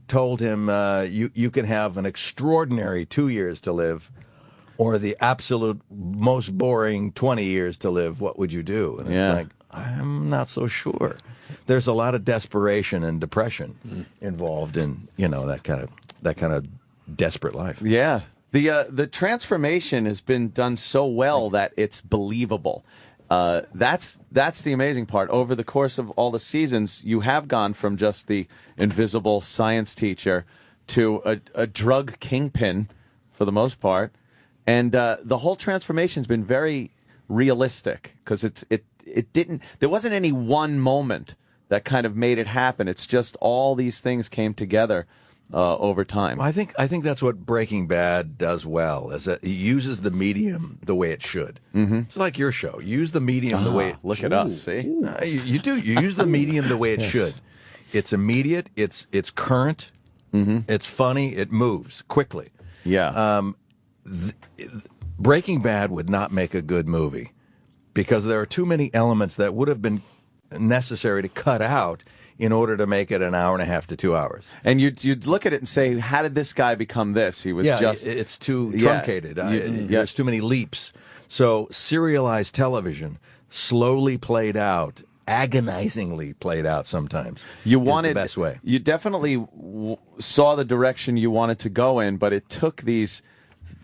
told him you can have an extraordinary 2 years to live or the absolute most boring 20 years to live, what would you do? And it's like, I'm not so sure. There's a lot of desperation and depression involved in, you know, that kind of desperate life. Yeah. The transformation has been done so well that it's believable. That's the amazing part. Over the course of all the seasons, you have gone from just the invisible science teacher to a drug kingpin for the most part. And the whole transformation's been very realistic because there wasn't any one moment that kind of made it happen. It's just all these things came together over time. Well, I think that's what Breaking Bad does well, is that it uses the medium the way it should. It's like your show. Use the medium the way it look at us, see? You do. You use the medium the way it should. It's immediate, it's current, it's funny, it moves quickly. Yeah. Breaking Bad would not make a good movie because there are too many elements that would have been necessary to cut out in order to make it an hour and a half to 2 hours. And you'd look at it and say, how did this guy become this? He was it's too truncated. There's too many leaps. So serialized television, slowly played out, agonizingly played out sometimes. You wanted the best way. You definitely saw the direction you wanted to go in, but it took these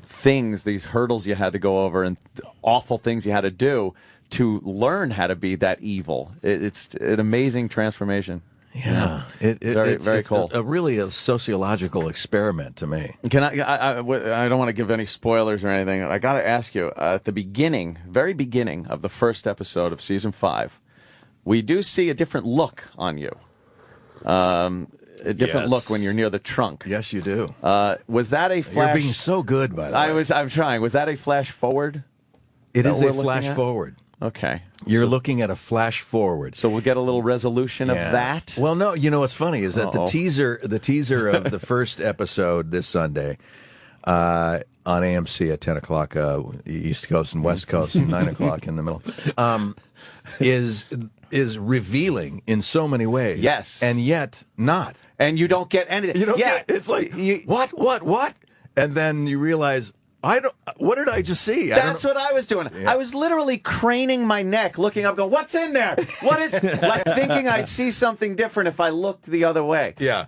things, these hurdles you had to go over and awful things you had to do to learn how to be that evil. It's an amazing transformation. Yeah, it's very cool. Really a sociological experiment to me. Can I don't want to give any spoilers or anything. I got to ask you, at the very beginning of the first episode of season 5, we do see a different look on you. A different look when you're near the trunk. Yes, you do. Was that a flash? You're being so good, by the way. I'm trying. Was that a flash forward? It is a flash forward. Okay. You're looking at a flash forward. So we'll get a little resolution of that? Well, no, you know what's funny is that the teaser of the first episode this Sunday on AMC at 10 o'clock, East Coast and West Coast, 9 o'clock in the middle, is revealing in so many ways. Yes. And yet not. And you don't get anything. You don't get, it's like, what? And then you realize, what did I just see? That's what I was doing. Yeah. I was literally craning my neck, looking up, going, what's in there? What is, like thinking I'd see something different if I looked the other way. Yeah.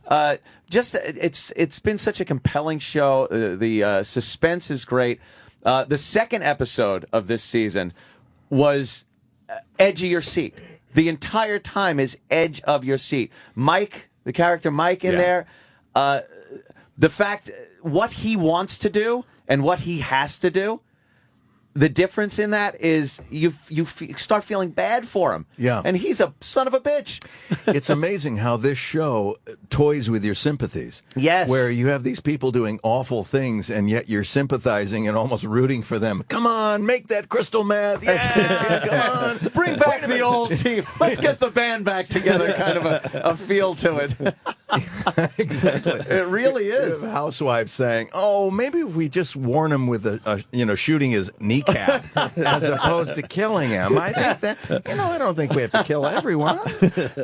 It's been such a compelling show. The suspense is great. The second episode of this season was edge of your seat. The entire time is edge of your seat. Mike, the character Mike in there, the fact, what he wants to do and what he has to do, the difference in that is you start feeling bad for him. Yeah. And he's a son of a bitch. It's amazing how this show toys with your sympathies. Yes. Where you have these people doing awful things, and yet you're sympathizing and almost rooting for them. Come on, make that crystal meth. Yeah, come on. Bring back the old team. Let's get the band back together, kind of a feel to it. Exactly. It really is. Housewives saying, "Oh, maybe if we just warn him with shooting his kneecap as opposed to killing him." I think that I don't think we have to kill everyone.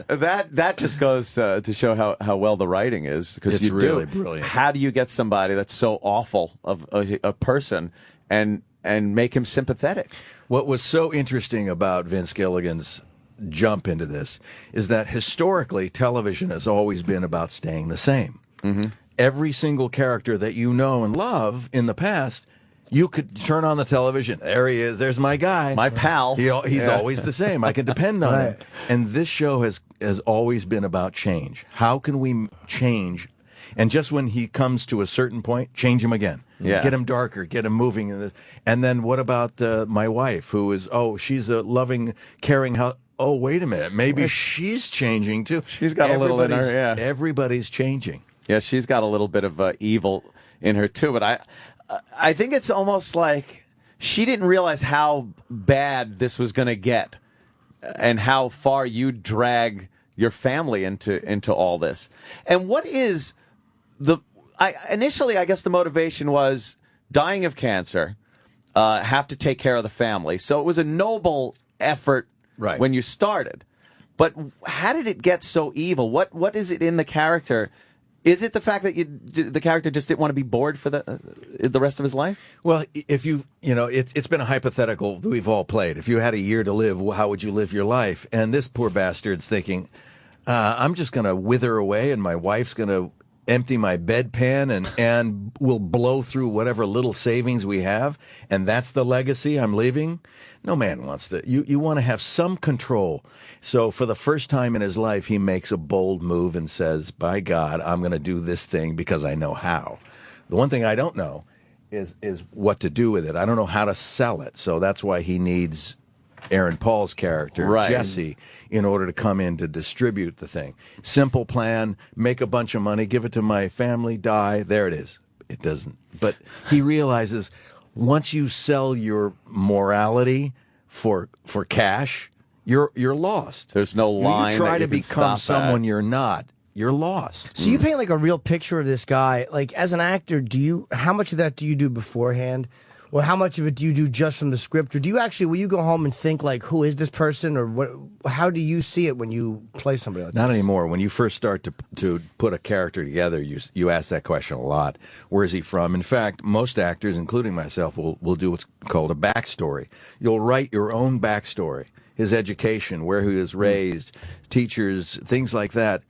That just goes to show how well the writing is, because It's really brilliant. How do you get somebody that's so awful of a person and make him sympathetic? What was so interesting about Vince Gilligan's jump into this is that historically television has always been about staying the same. Mm-hmm. Every single character that you know and love in the past, you could turn on the television. There he is. There's my guy. My pal. He's always the same. I can depend on him. And this show has always been about change. How can we change? And just when he comes to a certain point, change him again. Yeah. Get him darker, get him moving. And then what about my wife, who is, she's a loving, caring oh, wait a minute. Maybe she's changing too. She's got a little in her, yeah. Everybody's changing. Yeah, she's got a little bit of evil in her too. But I think it's almost like she didn't realize how bad this was going to get, and how far you drag your family into all this. And what is initially, I guess the motivation was dying of cancer, have to take care of the family. So it was a noble effort. Right. When you started. But how did it get so evil? What is it in the character? Is it the fact that the character just didn't want to be bored for the rest of his life? Well, if it's been a hypothetical that we've all played. If you had a year to live, how would you live your life? And this poor bastard's thinking, I'm just going to wither away, and my wife's going to empty my bedpan and we'll blow through whatever little savings we have, and that's the legacy I'm leaving. No man wants to. You want to have some control. So for the first time in his life, he makes a bold move and says, by God, I'm going to do this thing because I know how. The one thing I don't know is what to do with it. I don't know how to sell it. So that's why he needs Aaron Paul's character, right, Jesse, in order to come in to distribute the thing. Simple plan, make a bunch of money, give it to my family, die. There it is. It doesn't. But he realizes once you sell your morality for cash, you're lost. There's no line. You try that to become someone you're not, you're lost. So you paint like a real picture of this guy. Like as an actor, how much of that do you do beforehand? Or how much of it do you do just from the script? Or do you actually, will you go home and think like, who is this person? Or what? How do you see it when you play somebody like Not this? anymore. When you first start to put a character together, you ask that question a lot. Where is he from? In fact, most actors, including myself, will do what's called a backstory. You'll write your own backstory. His education, where he was raised, teachers, things like that.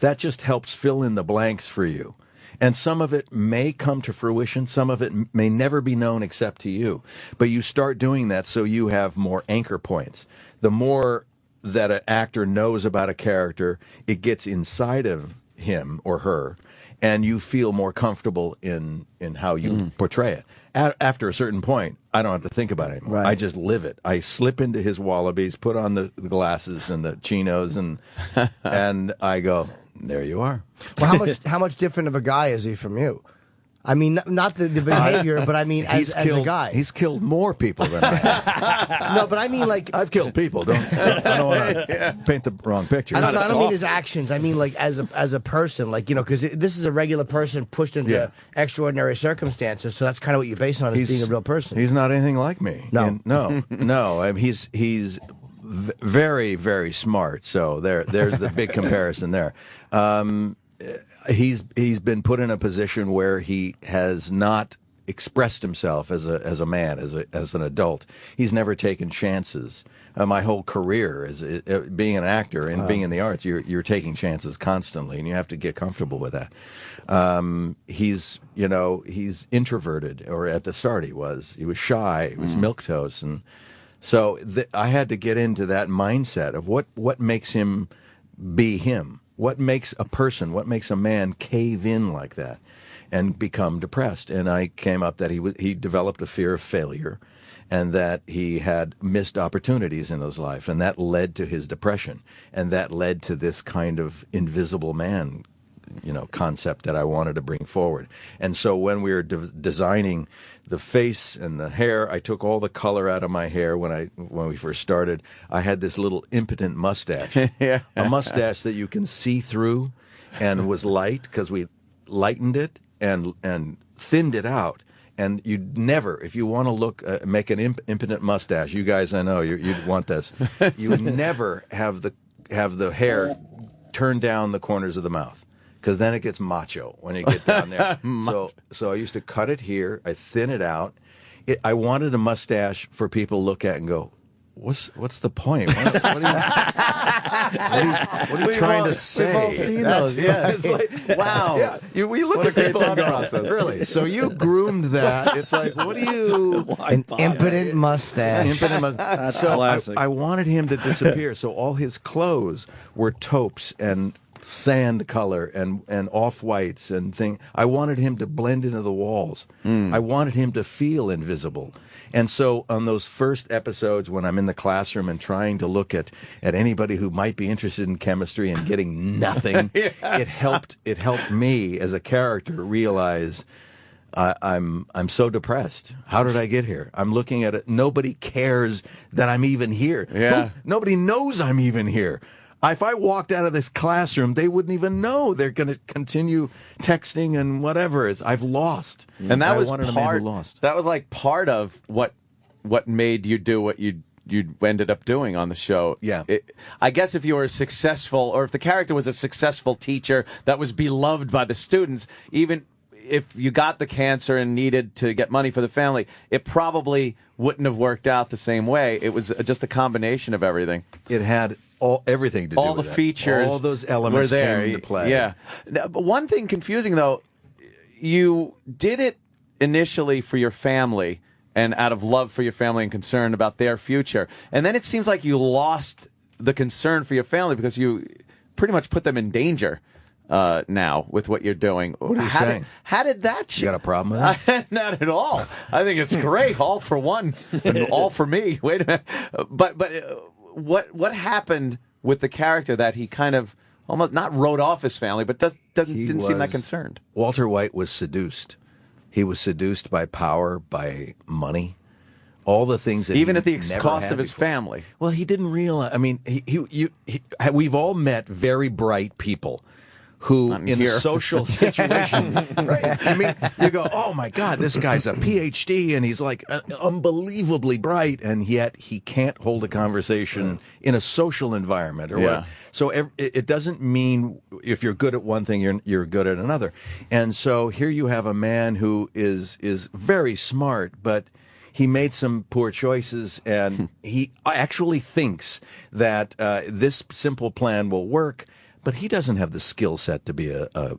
That just helps fill in the blanks for you. And some of it may come to fruition. Some of it may never be known except to you. But you start doing that so you have more anchor points. The more that an actor knows about a character, it gets inside of him or her, and you feel more comfortable in how you portray it. After a certain point, I don't have to think about it anymore. Right. I just live it. I slip into his wallabies, put on the glasses and the chinos, and I go, there you are. Well, how much different of a guy is he from you? I mean, not the behavior, but I mean as a guy. He's killed more people than I have. No, but I mean like I've killed people. I don't want to paint the wrong picture. I don't mean his actions. I mean like as a person, like because this is a regular person pushed into extraordinary circumstances. So that's kind of what you base it on, as being a real person. He's not anything like me. No, no. I mean, he's very, very smart. So there's the big comparison there. He's been put in a position where he has not expressed himself as a man, as an adult. He's never taken chances. My whole career is being an actor and being in the arts. You're taking chances constantly, and you have to get comfortable with that. He's introverted, or at the start he was shy. He was milquetoast, and so I had to get into that mindset of what makes him be him. What makes a person, what makes a man cave in like that? and become depressed. And I came up that he developed a fear of failure, and that he had missed opportunities in his life, and that led to his depression, and that led to this kind of invisible man, concept that I wanted to bring forward. And so when we were designing the face and the hair, I took all the color out of my hair when we first started. I had this little impotent mustache, a mustache that you can see through, and was light because we lightened it and thinned it out. And you'd never, if you want to make an impotent mustache, you guys, I know you'd want this. You would never have the hair turn down the corners of the mouth, because then it gets macho when you get down there. So I used to cut it here, I thin it out. I wanted a mustache for people to look at and go, What's the point? What are you trying to say? We've all seen those. Yeah. It's like, wow. Yeah. We look at people and go, really? So you groomed that. It's like, what do you... An impotent mustache. That's classic. I wanted him to disappear. So all his clothes were taupes and sand color and off-whites and thing. I wanted him to blend into the walls. I wanted him to feel invisible. And so on those first episodes when I'm in the classroom and trying to look at anybody who might be interested in chemistry and getting nothing, it helped me as a character realize I'm so depressed. How did I get here? I'm looking at it. Nobody cares that I'm even here. Yeah. Nobody knows I'm even here. If I walked out of this classroom, they wouldn't even know. They're going to continue texting and whatever. I've lost. And that was a man who lost. That was like part of what made you do what you ended up doing on the show. Yeah. I guess if you were successful, or if the character was a successful teacher that was beloved by the students, even if you got the cancer and needed to get money for the family, it probably wouldn't have worked out the same way. It was just a combination of everything. It had everything to do all with the it. features, all those elements were there. came into play. Yeah. Now, but one thing confusing though, you did it initially for your family and out of love for your family and concern about their future, and then it seems like you lost the concern for your family because you pretty much put them in danger. Now with what you're doing. What are you saying? How did that You got a problem with that? Not at all. I think it's great. All for one, all for me. Wait a minute. But what happened with the character that he kind of almost not wrote off his family, but didn't seem that concerned? Walter White was seduced. He was seduced by power, by money. All the things that even he at the never cost had of his before. family. Well, he didn't realize. I mean, we've all met very bright people who, in a social situation, right? I mean, you go, oh my God, this guy's a PhD and he's like unbelievably bright, and yet he can't hold a conversation in a social environment or what. So it doesn't mean if you're good at one thing, you're good at another. And so here you have a man who is very smart, but he made some poor choices, and he actually thinks that this simple plan will work. But he doesn't have the skill set to be a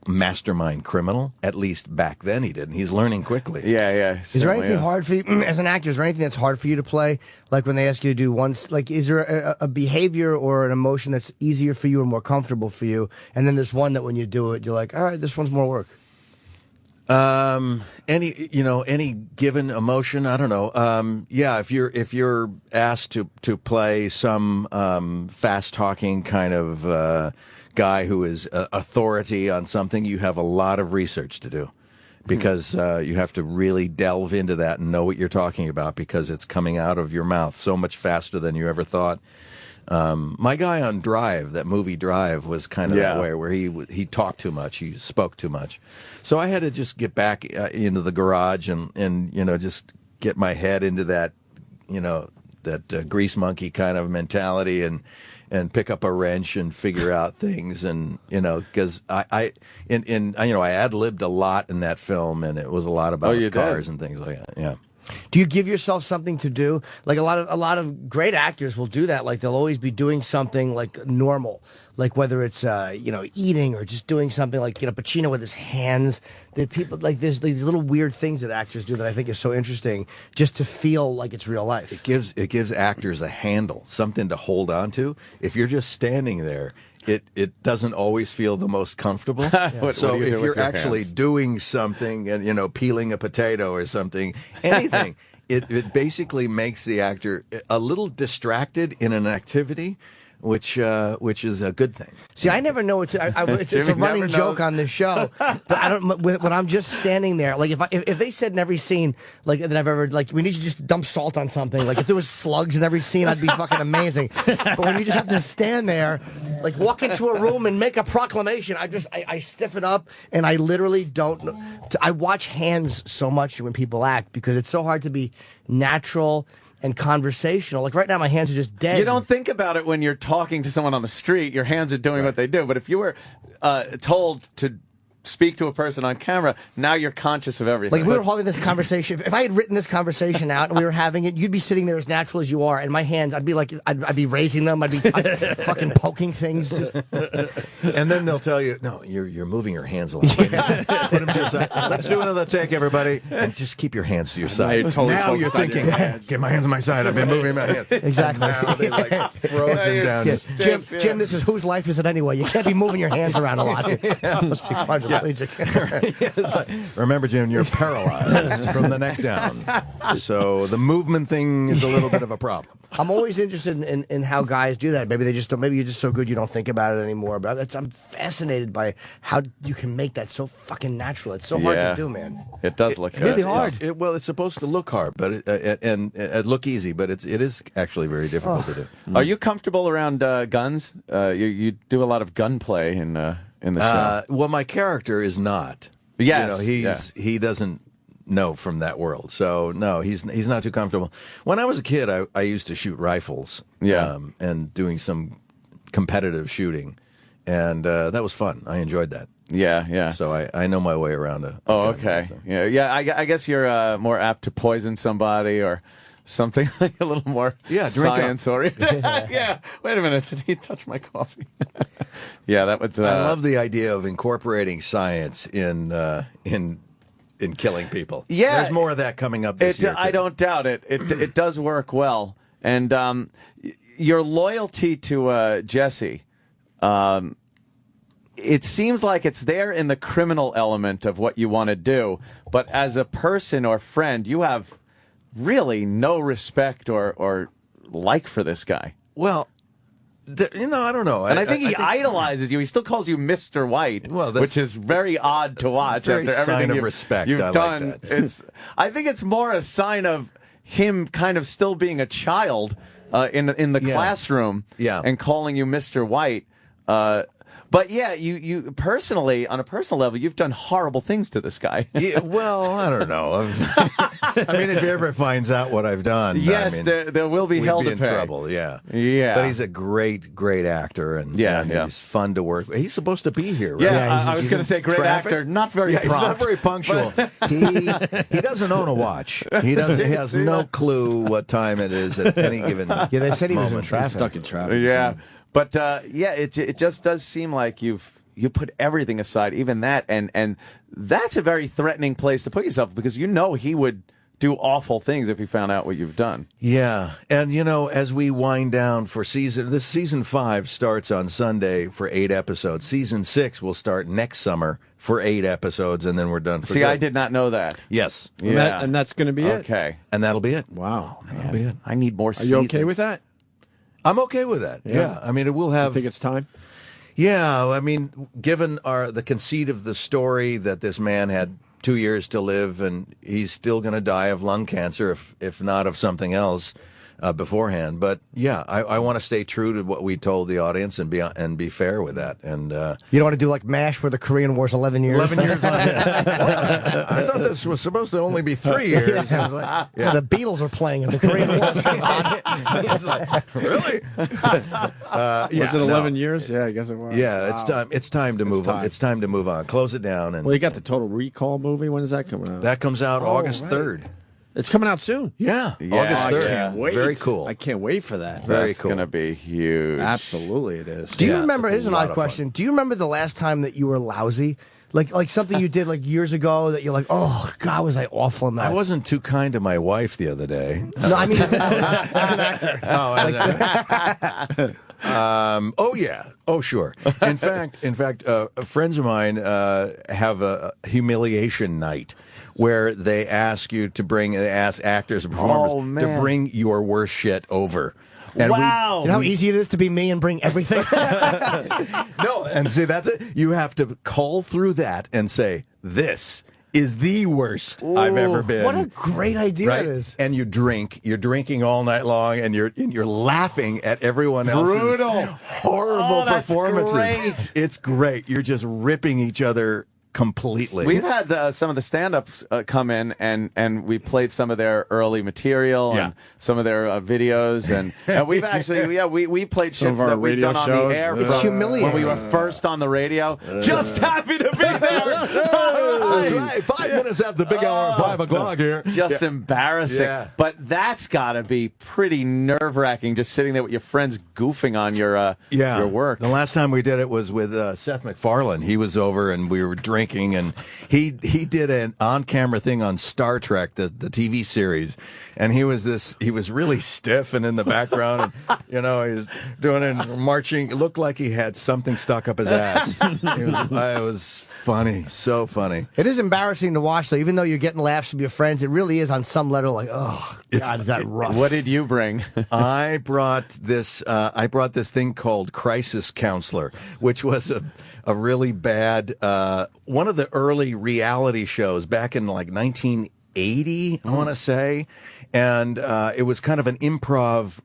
mastermind criminal. At least back then he didn't. He's learning quickly. Yeah. Is there anything hard for you, as an actor, is there anything that's hard for you to play? Like when they ask you to do is there a behavior or an emotion that's easier for you or more comfortable for you? And then there's one that when you do it, you're like, all right, this one's more work. Any given emotion, I don't know. If you're asked to play some fast talking kind of guy who is authority on something, you have a lot of research to do, because you have to really delve into that and know what you're talking about, because it's coming out of your mouth so much faster than you ever thought. My guy on Drive, that movie Drive, was kind of that way, where he talked too much, he spoke too much. So I had to just get back into the garage and just get my head into that, that grease monkey kind of mentality and pick up a wrench and figure out things, and because I ad-libbed a lot in that film, and it was a lot about cars and things like that. Yeah. Do you give yourself something to do? Like a lot of great actors will do that. Like they'll always be doing something like normal, like whether it's eating or just doing something like Pacino with his hands. That people like there's these little weird things that actors do that I think is so interesting, just to feel like it's real life. It gives actors a handle, something to hold on to. If you're just standing there, it doesn't always feel the most comfortable. What So do you do if with you're your actually hands? doing something and peeling a potato or something, anything, it basically makes the actor a little distracted in an activity, which is a good thing. See, I never know it's a Jimmy running never joke knows. on this show, but I don't. When I'm just standing there, like if they said in every scene like that I've ever we need to just dump salt on something. Like if there was slugs in every scene, I'd be fucking amazing. But when you just have to stand there, like walk into a room and make a proclamation, I stiffen up and I literally don't. I watch hands so much when people act because it's so hard to be natural and conversational. Like right now, my hands are just dead. You don't think about it when you're talking to someone on the street. Your hands are doing what they do. But if you were told to speak to a person on camera, now you're conscious of everything. Like we were having this conversation. If I had written this conversation out and we were having it, you'd be sitting there as natural as you are, and my hands, I'd be like, I'd be raising them. I'd be fucking poking things. Just... And then they'll tell you, no, you're moving your hands a lot. Put them to your side. Let's do another take, everybody, and just keep your hands to your side. Now you're thinking, get my hands on my side. I've been moving my hands. Exactly. And now they like frozen down. Yeah. Jim, this is whose life is it anyway? You can't be moving your hands around a lot. Must be quadriplegic. It's like, remember, Jim, you're paralyzed from the neck down. So the movement thing is a little bit of a problem. I'm always interested in how guys do that. Maybe they just don't. Maybe you're just so good you don't think about it anymore. But I'm fascinated by how you can make that so fucking natural. It's so hard to do, man. It does look really hard. It's supposed to look hard, but it look easy, but it is actually very difficult to do. Are you comfortable around guns? You do a lot of gunplay in the show. Well, my character is not. Yes, he doesn't know from that world. So no, he's not too comfortable. When I was a kid, I used to shoot rifles. And doing some competitive shooting, and that was fun. I enjoyed that. Yeah. So I know my way around a Oh, gun, okay. so. Yeah. I guess you're more apt to poison somebody or something like a little more drink science or yeah. Wait a minute, did he touch my coffee? Yeah, that was. I love the idea of incorporating science in killing people. Yeah, there's more of that coming up this year. I don't doubt it. It does work well, and your loyalty to Jesse. It seems like it's there in the criminal element of what you want to do, but as a person or friend, you have really no respect or like for this guy. Well, I don't know. And I think he idolizes you. He still calls you Mr. White, which is very odd to watch very after everything sign of respect. you've I done. like that. I think it's more a sign of him kind of still being a child in the classroom and calling you Mr. White. But yeah, you personally, on a personal level, you've done horrible things to this guy. Well, I don't know. I mean, if he ever finds out what I've done, yes, there will be hell to in pay. trouble. Yeah. But he's a great actor, and he's fun to work with. He's supposed to be here, right? Yeah, I was going to say great actor, not very prompt. He's not very punctual. He doesn't own a watch. He has no clue what time it is at any given. Yeah, they said he was in moment. traffic. He's stuck in traffic. Yeah. But it just does seem like you put everything aside, even that, and that's a very threatening place to put yourself because you know he would do awful things if he found out what you've done. Yeah, and as we wind down for season 5 starts on Sunday for 8 episodes. Season 6 will start next summer for 8 episodes, and then we're done. For See, good. I did not know that. Yes, Yeah, and that's going to be it. Okay, and that'll be it. Wow, that'll be it. I need more. Are you okay with that? I'm okay with that. Yeah. I mean, it will have. I think it's time. Yeah, I mean, given the conceit of the story that this man had 2 years to live and he's still going to die of lung cancer, if not of something else beforehand. But yeah, I want to stay true to what we told the audience and be fair with that. And you don't want to do like MASH, where the Korean War's 11 years. 11 years. I thought this was supposed to only be 3 years. I was like, The Beatles are playing in the Korean War. It's like, really? Was it 11 years? Yeah, I guess it was. Yeah, Wow. it's time. It's time to move on. It's time to move on. Close it down. And Well, you got the Total Recall movie. When is that coming out? that comes out August 3rd. It's coming out soon. Yeah, Yeah, August I 3rd. can't wait. Very cool. I can't wait for that. Very That's cool. going to be huge. Absolutely, it is. Do you remember? it's a Here's an lot odd of question. fun. Do you remember the last time that you were lousy? Like something you did like years ago that you're like, oh God, was I awful in that? I wasn't too kind to my wife the other day. No, I mean as an actor. Oh yeah. Oh sure. In fact, friends of mine have a humiliation night where they ask actors and performers to bring your worst shit over. And wow! You know how easy it is to be me and bring everything. No, and see that's it. You have to call through that and say this is the worst I've ever been. What a great idea it is. And you're drinking all night long, and you're laughing at everyone else's horrible performances. Great. It's great. You're just ripping each other completely. We've had some of the stand-ups come in, and we played some of their early material and some of their videos, and we've actually we played shit that we've done on the air. It's humiliating. When we were first on the radio. Just happy to be there. That's right. 5 minutes after the big hour at 5 o'clock here. Just embarrassing. Yeah. But that's got to be pretty nerve-wracking, just sitting there with your friends goofing on your work. The last time we did it was with Seth MacFarlane. He was over, and we were drinking. And he did an on-camera thing on Star Trek, the TV series, and he was really stiff and in the background, and he was doing it, marching. It looked like he had something stuck up his ass. It was funny, so funny. It is embarrassing to watch, though. Even though you're getting laughs from your friends, it really is on some level like, oh God, is that rough? What did you bring? I brought this thing called Crisis Counselor, which was a really bad one of the early reality shows back in like 1980, I want to say, and it was kind of an improv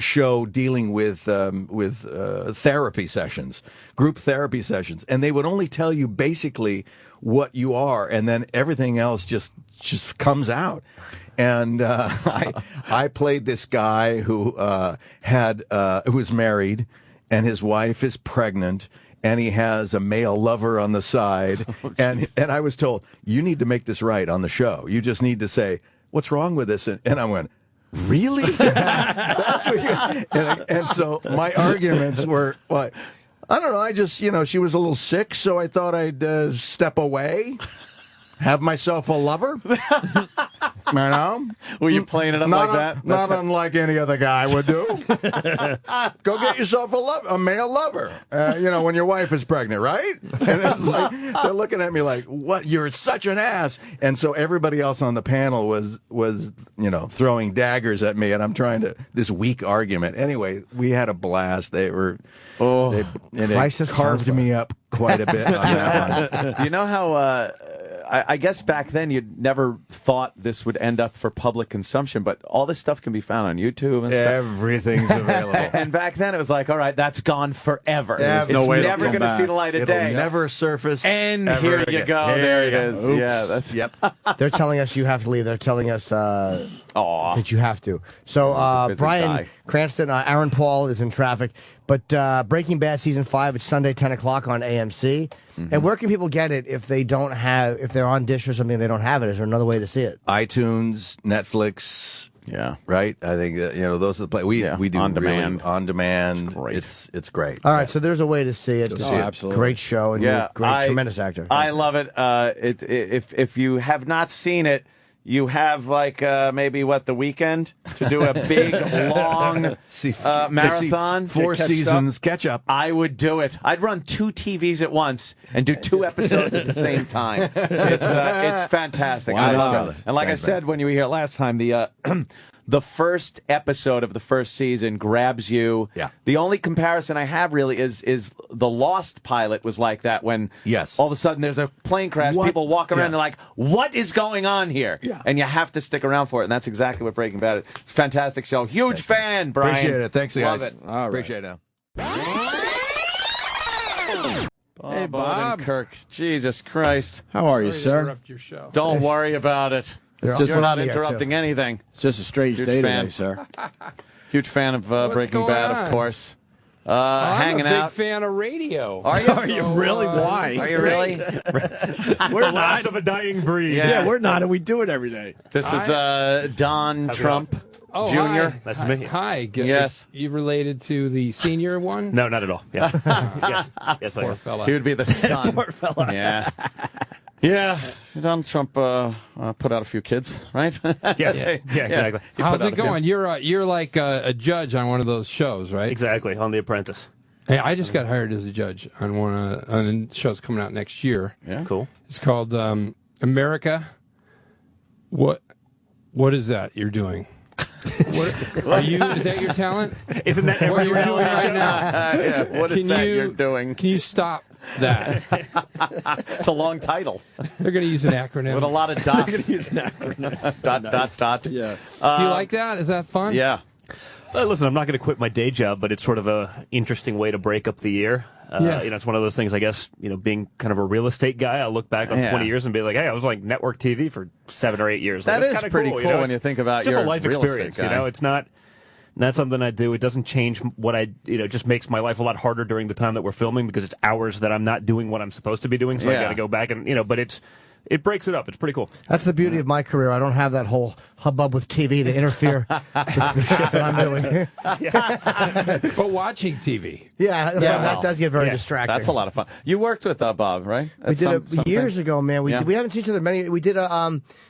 show dealing with therapy sessions, group therapy sessions, and they would only tell you basically what you are, and then everything else just comes out. And I played this guy who who was married, and his wife is pregnant, and he has a male lover on the side. And I was told, you need to make this right on the show. You just need to say, what's wrong with this? And I went, really? That's what and so my arguments were, like, I don't know, I just, she was a little sick, so I thought I'd step away, have myself a lover. Were you playing it up like that? Not unlike any other guy would do. Go get yourself a male lover. When your wife is pregnant, right? And it's like they're looking at me like, "What? You're such an ass!" And so everybody else on the panel was throwing daggers at me, and I'm trying to this weak argument. Anyway, we had a blast. They carved me up quite a bit on that one. Do you know how? I guess back then you never thought this would end up for public consumption, but all this stuff can be found on YouTube and stuff. Everything's available. And back then it was like, all right, that's gone forever. There's it's no way never going to see the light of day. It'll never surface. And ever here again. you go. There it is. Oops. Yeah, that's yep. They're telling us you have to leave. They're telling us that you have to. So Bryan Cranston, Aaron Paul is in traffic. But Breaking Bad Season 5, it's Sunday, 10 o'clock on AMC. Mm-hmm. And where can people get it if they're on Dish or something, they don't have it? Is there another way to see it? iTunes, Netflix. Yeah. Right? I think those are the places. We do on demand. On demand. It's great. All right, so there's a way to see it. Absolutely. Great show and you're a tremendous actor. I love it. If you have not seen it, you have maybe the weekend to do a big long marathon, 4 seasons catch up. I would do it. I'd run 2 TVs at once and do 2 episodes at the same time. It's fantastic. Wow. I love it. And like I said when you were here last time, the first episode of the first season grabs you. Yeah. The only comparison I have really is the Lost pilot was like that when all of a sudden there's a plane crash, people walk around and they're like, what is going on here? Yeah. And you have to stick around for it. And that's exactly what Breaking Bad is. Fantastic show. Huge fan, Brian. Appreciate it. Thanks, guys. Love it. All right. Appreciate it now. Hey, Bob. Odenkirk. Jesus Christ. How are you, Sorry to sir? interrupt your show. Don't worry about it. You're not interrupting anything. It's just a strange day today, sir. Huge fan of Breaking Bad, of course. I'm hanging a big out. fan of radio. Are you? Are you really? Why? Are you really? We're not. of a dying breed. Yeah, we're not, and we do it every day. This is Don Trump. Oh, Junior. Hi. Nice to meet you. Hi. Yes. You related to the senior one? No, not at all. Yeah. yes, I Poor am. fella. He would be the son. Poor fella. Yeah. Yeah. Donald Trump put out a few kids, right? Yeah, exactly. He How's put out it a few. going? You're like a judge on one of those shows, right? Exactly, on The Apprentice. Hey, I just got hired as a judge on one on a show's coming out next year. Yeah. Cool. It's called America. What is that you're doing? Are you? Is that your talent? Isn't that What every you're doing reality right show? now? Yeah, what is that you're doing? Can you stop that? It's a long title They're going to use an acronym. with a lot of dots. dot. Yeah. Do you like that? Is that fun? Yeah. Listen, I'm not going to quit my day job, but it's sort of a interesting way to break up the year. Yeah. It's one of those things, I guess, being kind of a real estate guy, I'll look back on 20 years and be like, hey, I was like network TV for 7 or 8 years. That Like, is kinda pretty cool know? when you think about it's just your a life real estate experience, guy. It's not something I do. It doesn't change what I, just makes my life a lot harder during the time that we're filming because it's hours that I'm not doing what I'm supposed to be doing. So I got to go back and, but it breaks it up. It's pretty cool. That's the beauty of my career. I don't have that whole hubbub with TV to interfere with the shit that I'm doing. But watching TV. That does get very distracting. That's a lot of fun. You worked with Bob, right? We did it years ago, man. We haven't seen each other many. We did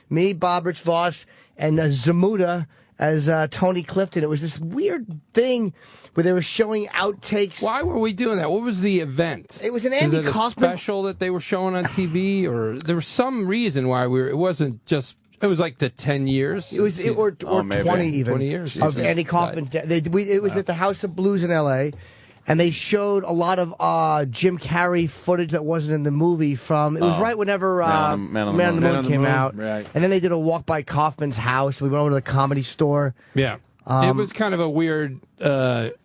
me, Bob, Rich Voss, and Zamuda as Tony Clifton. It was this weird thing where they were showing outtakes. Why were we doing that? What was the event? It was an Andy Is it a Kaufman special that they were showing on TV, or there was some reason why it wasn't just. It was like the 10 years. It was or 20 even 20 years of Andy Kaufman's death. It was at the House of Blues in L.A. And they showed a lot of Jim Carrey footage that wasn't in the movie from. It was right whenever Man on the Moon came out. Right. And then they did a walk by Kaufman's house. We went over to the Comedy Store. Yeah. It was kind of a weird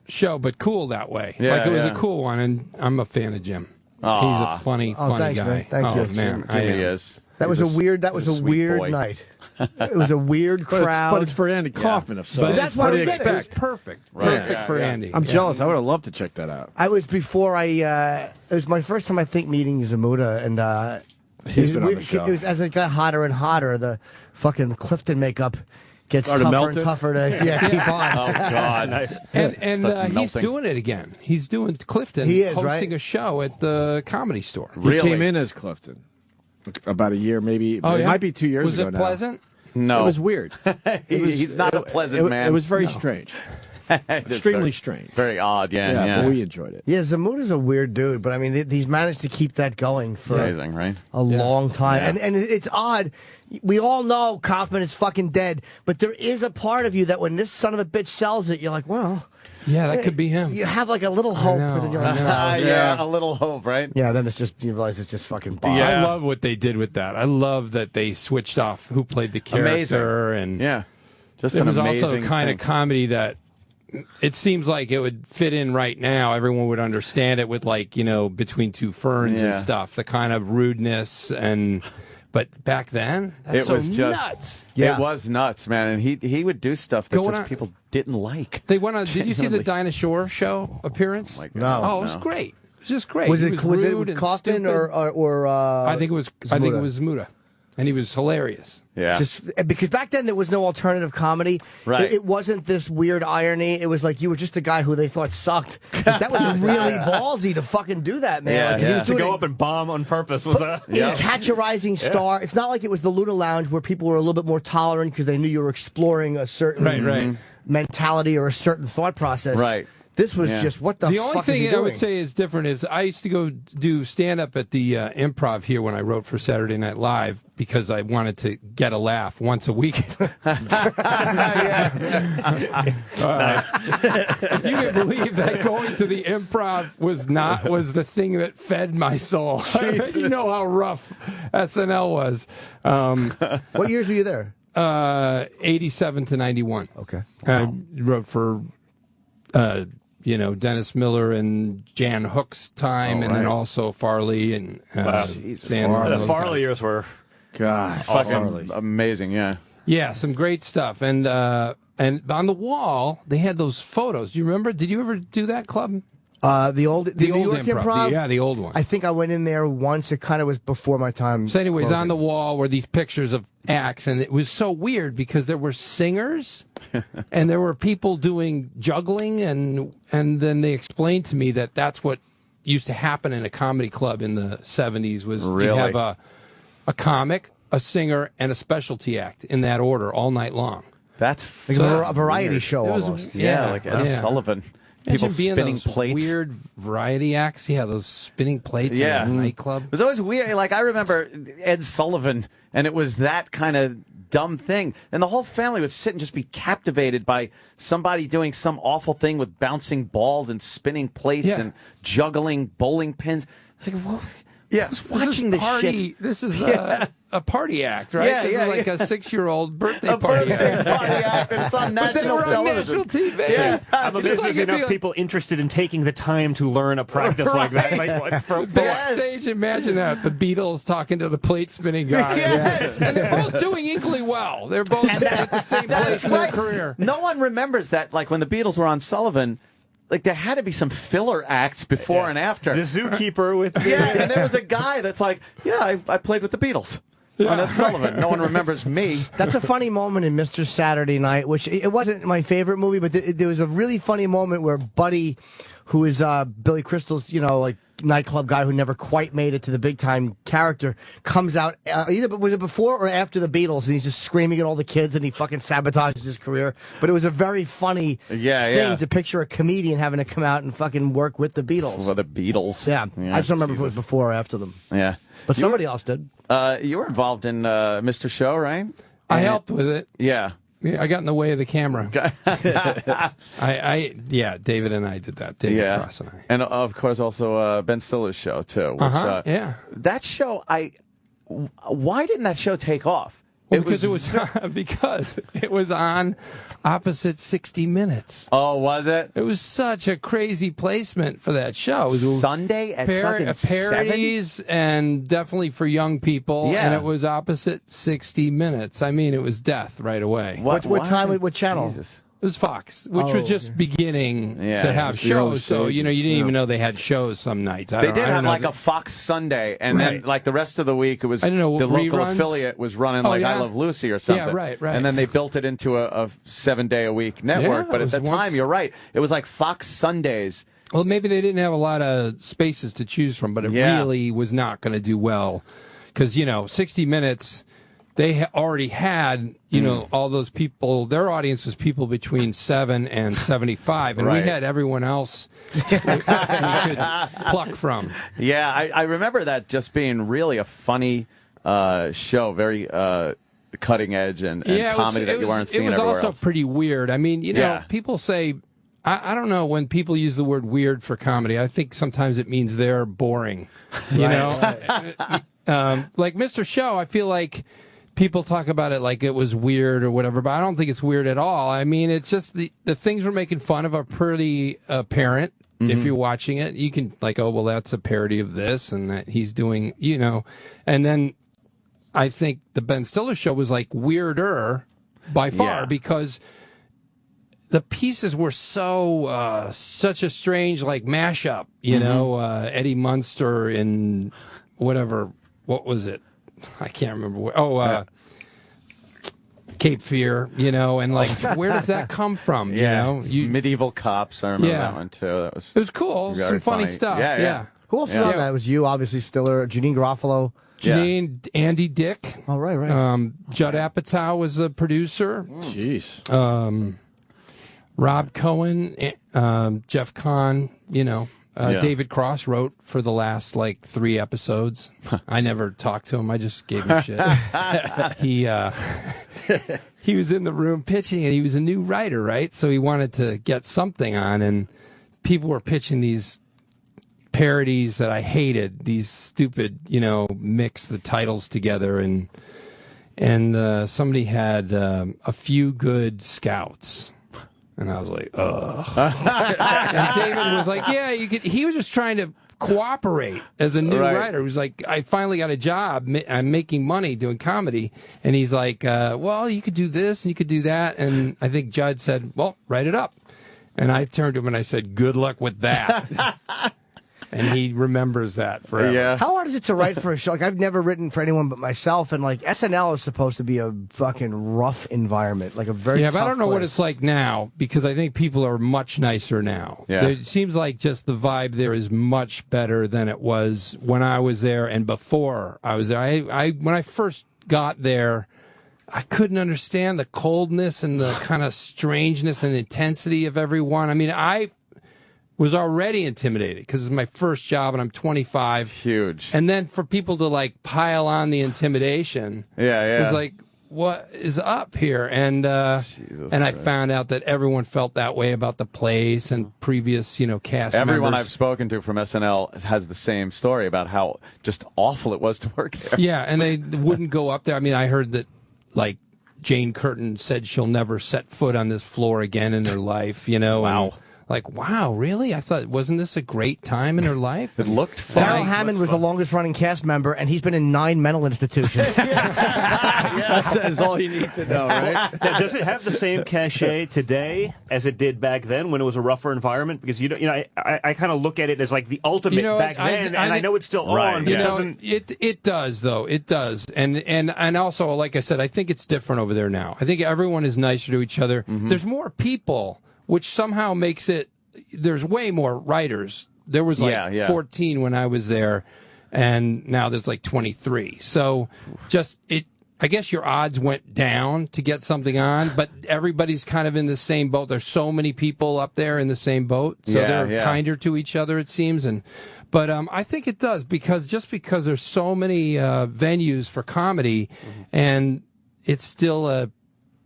show, but cool that way. Yeah, it was yeah. a cool one, and I'm a fan of Jim. Aw. He's a funny thanks, guy. man. Thank you. Man, Jimmy is. That was a weird sweet boy. night. It was a weird crowd. But it's for Andy Kaufman. So But that's what I was it was getting. perfect. Right. Perfect for Andy. I'm jealous. I would have loved to check that out. I was before it was my first time, I think, meeting Zamuda, and He's been on the show. It was as it got hotter and hotter, the fucking Clifton makeup gets Started tougher melting? and tougher to keep on. Oh God, Nice. And Starts he's melting. doing it again. He's doing Clifton. He is, hosting right? a show at the Comedy Store. He Really? came in as Clifton about a year, maybe. Oh, it yeah? might be 2 years Was ago it now. pleasant? No, It was weird. he's not a pleasant man. It was very strange. It's Extremely very- strange. Very odd. Yeah. But we enjoyed it. Yeah, Zamuda's a weird dude, but I mean, he's managed to keep that going for Amazing, right? a long time. And it's odd. We all know Kaufman is fucking dead, but there is a part of you that when this son of a bitch sells it, you're like, well, Yeah, that could be him. you have like a little hope. know, and then you're I like, know. no. Yeah, a little hope, right? Yeah, then it's just, you realize it's just fucking Bob. I love what they did with that. I love that they switched off who played the character. And Yeah, just it an was also amazing kind thing. of comedy that it seems like it would fit in right now. Everyone would understand it with, like, Between Two Ferns and Yeah. stuff, the kind of rudeness. But back then, that's It so was just nuts. Yeah. It was nuts, man, and he would do stuff that Going just on- people didn't like. They went on. Did you see the Dinah Shore show appearance? Oh, my No. God, Oh, it was great. It was just great. Was He it was was it rude with and Kaufman stupid. or I think it was. I think it Zamuda? was Muda, and he was hilarious. Yeah, Just because back then there was no alternative comedy. Right. It wasn't this weird irony. It was like you were just a guy who they thought sucked. Like, that was really ballsy to fucking do that, man. Yeah, Like, 'cause he yeah. was To doing go it up and bomb on purpose was a... in Catch a Rising Star. It's not like it was the Luna Lounge where people were a little bit more tolerant because they knew you were exploring a certain Right. mentality or a certain thought process. Right. This was Yeah. just what the The fuck only is he thing I doing? would say is different is I used to go do stand up at the Improv here when I wrote for Saturday Night Live because I wanted to get a laugh once a week. If you can believe that going to the Improv was the thing that fed my soul. You know how rough SNL was. What years were you there? 87 to 91. Okay. I wrote for Dennis Miller and Jan Hook's time, and then also Farley and Sandler. The those Farley guys. years were... God, fucking amazing. Yeah. Yeah, some great stuff. And on the wall, they had those photos. Do you remember? Did you ever do that, Club? The old New York Improv. Yeah, the old one. I think I went in there once. It kind of was before my time. So, anyways, closing. on the wall were these pictures of acts, and it was so weird because there were singers, and there were people doing juggling, and then they explained to me that that's what used to happen in a comedy club in the 70s. Was you have a comic, a singer, and a specialty act in that order all night long. That's like a variety show almost. Yeah, like Ed Sullivan. People spinning plates. Weird variety acts. Yeah, those spinning plates in a nightclub. It was always weird. Like, I remember Ed Sullivan, and it was that kind of dumb thing. And the whole family would sit and just be captivated by somebody doing some awful thing with bouncing balls and spinning plates and juggling bowling pins. It's like, what? Yeah, who's watching this shit? This is a party act, right? Yeah, this is like a 6-year-old birthday party act. And it's on national television. On national TV. Yeah. I'm amazed there's enough people interested in taking the time to learn a practice like that. Like, backstage, imagine that. The Beatles talking to the plate spinning guy. Yes. And they're both doing equally well. They're both at the same place in their career. No one remembers that, like, when the Beatles were on Sullivan, like, there had to be some filler acts before and after. The zookeeper with... and there was a guy that's like, I played with the Beatles. Oh, that's Sullivan. No one remembers me. That's a funny moment in Mr. Saturday Night, which it wasn't my favorite movie, but there was a really funny moment where Buddy, who is Billy Crystal's, like nightclub guy who never quite made it to the big time character, comes out was it before or after the Beatles, and he's just screaming at all the kids and he fucking sabotages his career. But it was a very funny thing to picture a comedian having to come out and fucking work with the Beatles. Well, the Beatles. Yeah. I just don't remember if it was before or after them. Yeah. But somebody else did. You were involved in Mr. Show, right? I helped with it. Yeah. Yeah, I got in the way of the camera. David and I did that. David Cross and I. And of course also Ben Stiller's show too. Which, that show, why didn't that show take off? Well, because it was on opposite 60 Minutes. Oh, was it? It was such a crazy placement for that show. It was Sunday at fucking parodies 7? and definitely for young people. Yeah. And it was opposite 60 Minutes. I mean, it was death right away. What time? What channel? Jesus. It was Fox, which was just beginning to have shows. So, you didn't even know they had shows some nights. They did have like a Fox Sunday, and then like the rest of the week, it was the local affiliate was running I Love Lucy or something. Yeah, right. And then they built it into a 7-day-a-week network. Yeah, but at the time, you're right, it was like Fox Sundays. Well, maybe they didn't have a lot of spaces to choose from, but it really was not going to do well. Because, 60 Minutes... They already had, all those people. Their audience was people between 7 and 75, and we had everyone else we could pluck from. Yeah, I remember that just being really a funny show, very cutting edge and comedy that you weren't seeing everywhere else. It was also pretty weird. I mean, people say, I don't know, when people use the word weird for comedy, I think sometimes it means they're boring. Like Mr. Show, I feel like people talk about it like it was weird or whatever, but I don't think it's weird at all. I mean, it's just the things we're making fun of are pretty apparent. If you're watching it, you can that's a parody of this and that he's doing, And then I think the Ben Stiller show was like weirder by far because the pieces were so such a strange mashup, Eddie Munster in whatever, what was it? I can't remember. Cape Fear, and where does that come from? Medieval Cops. I remember that one too. It was cool. Some funny stuff. Yeah. Who else was on that? It was you, obviously Stiller, Janine Garofalo. Janine, Andy Dick. Oh, right. Judd Apatow was the producer. Jeez. Rob Cohen, Jeff Kahn, David Cross wrote for the last 3 episodes. I never talked to him. I just gave him shit. He was in the room pitching, and he was a new writer, right? So he wanted to get something on, and people were pitching these parodies that I hated. These stupid, mix the titles together, and somebody had A Few Good Scouts. And I was like, ugh. And David was like, yeah, you could. He was just trying to cooperate as a new writer. He was like, I finally got a job. I'm making money doing comedy. And he's like, well, you could do this and you could do that. And I think Judd said, well, write it up. And I turned to him and I said, "Good luck with that." And he remembers that forever. Yeah. How hard is it to write for a show? Like, I've never written for anyone but myself, and like SNL is supposed to be a fucking rough environment, like a very but I tough don't know what place. it's like now because I think people are much nicer now. Yeah. It seems like just the vibe there is much better than it was when I was there and before I was there. I when I first got there, I couldn't understand the coldness and the kind of strangeness and intensity of everyone. I mean, I was already intimidated because it's my first job and I'm 25. Huge. And then for people to like pile on the intimidation, it was like, what is up here? And I found out that everyone felt that way about the place and previous, cast Everyone members. I've spoken to from SNL has the same story about how just awful it was to work there. Yeah, and they wouldn't go up there. I mean, I heard that like Jane Curtin said she'll never set foot on this floor again in her life, Wow. And, like, wow, really? I thought, wasn't this a great time in her life? It looked fun. Daryl Hammond was the longest running cast member, and he's been in 9 mental institutions. That says all you need to know, right? Now, does it have the same cachet today as it did back then when it was a rougher environment? Because I kind of look at it as like the ultimate back then, and I know it's still on. But it doesn't. It does though. It does, and also, like I said, I think it's different over there now. I think everyone is nicer to each other. Mm-hmm. There's more people, which somehow makes it. There's way more writers. There was like 14 when I was there, and now there's like 23. So I guess your odds went down to get something on, but everybody's kind of in the same boat. There's so many people up there in the same boat, so they're kinder to each other, it seems. But I think it does because there's so many venues for comedy, and it's still a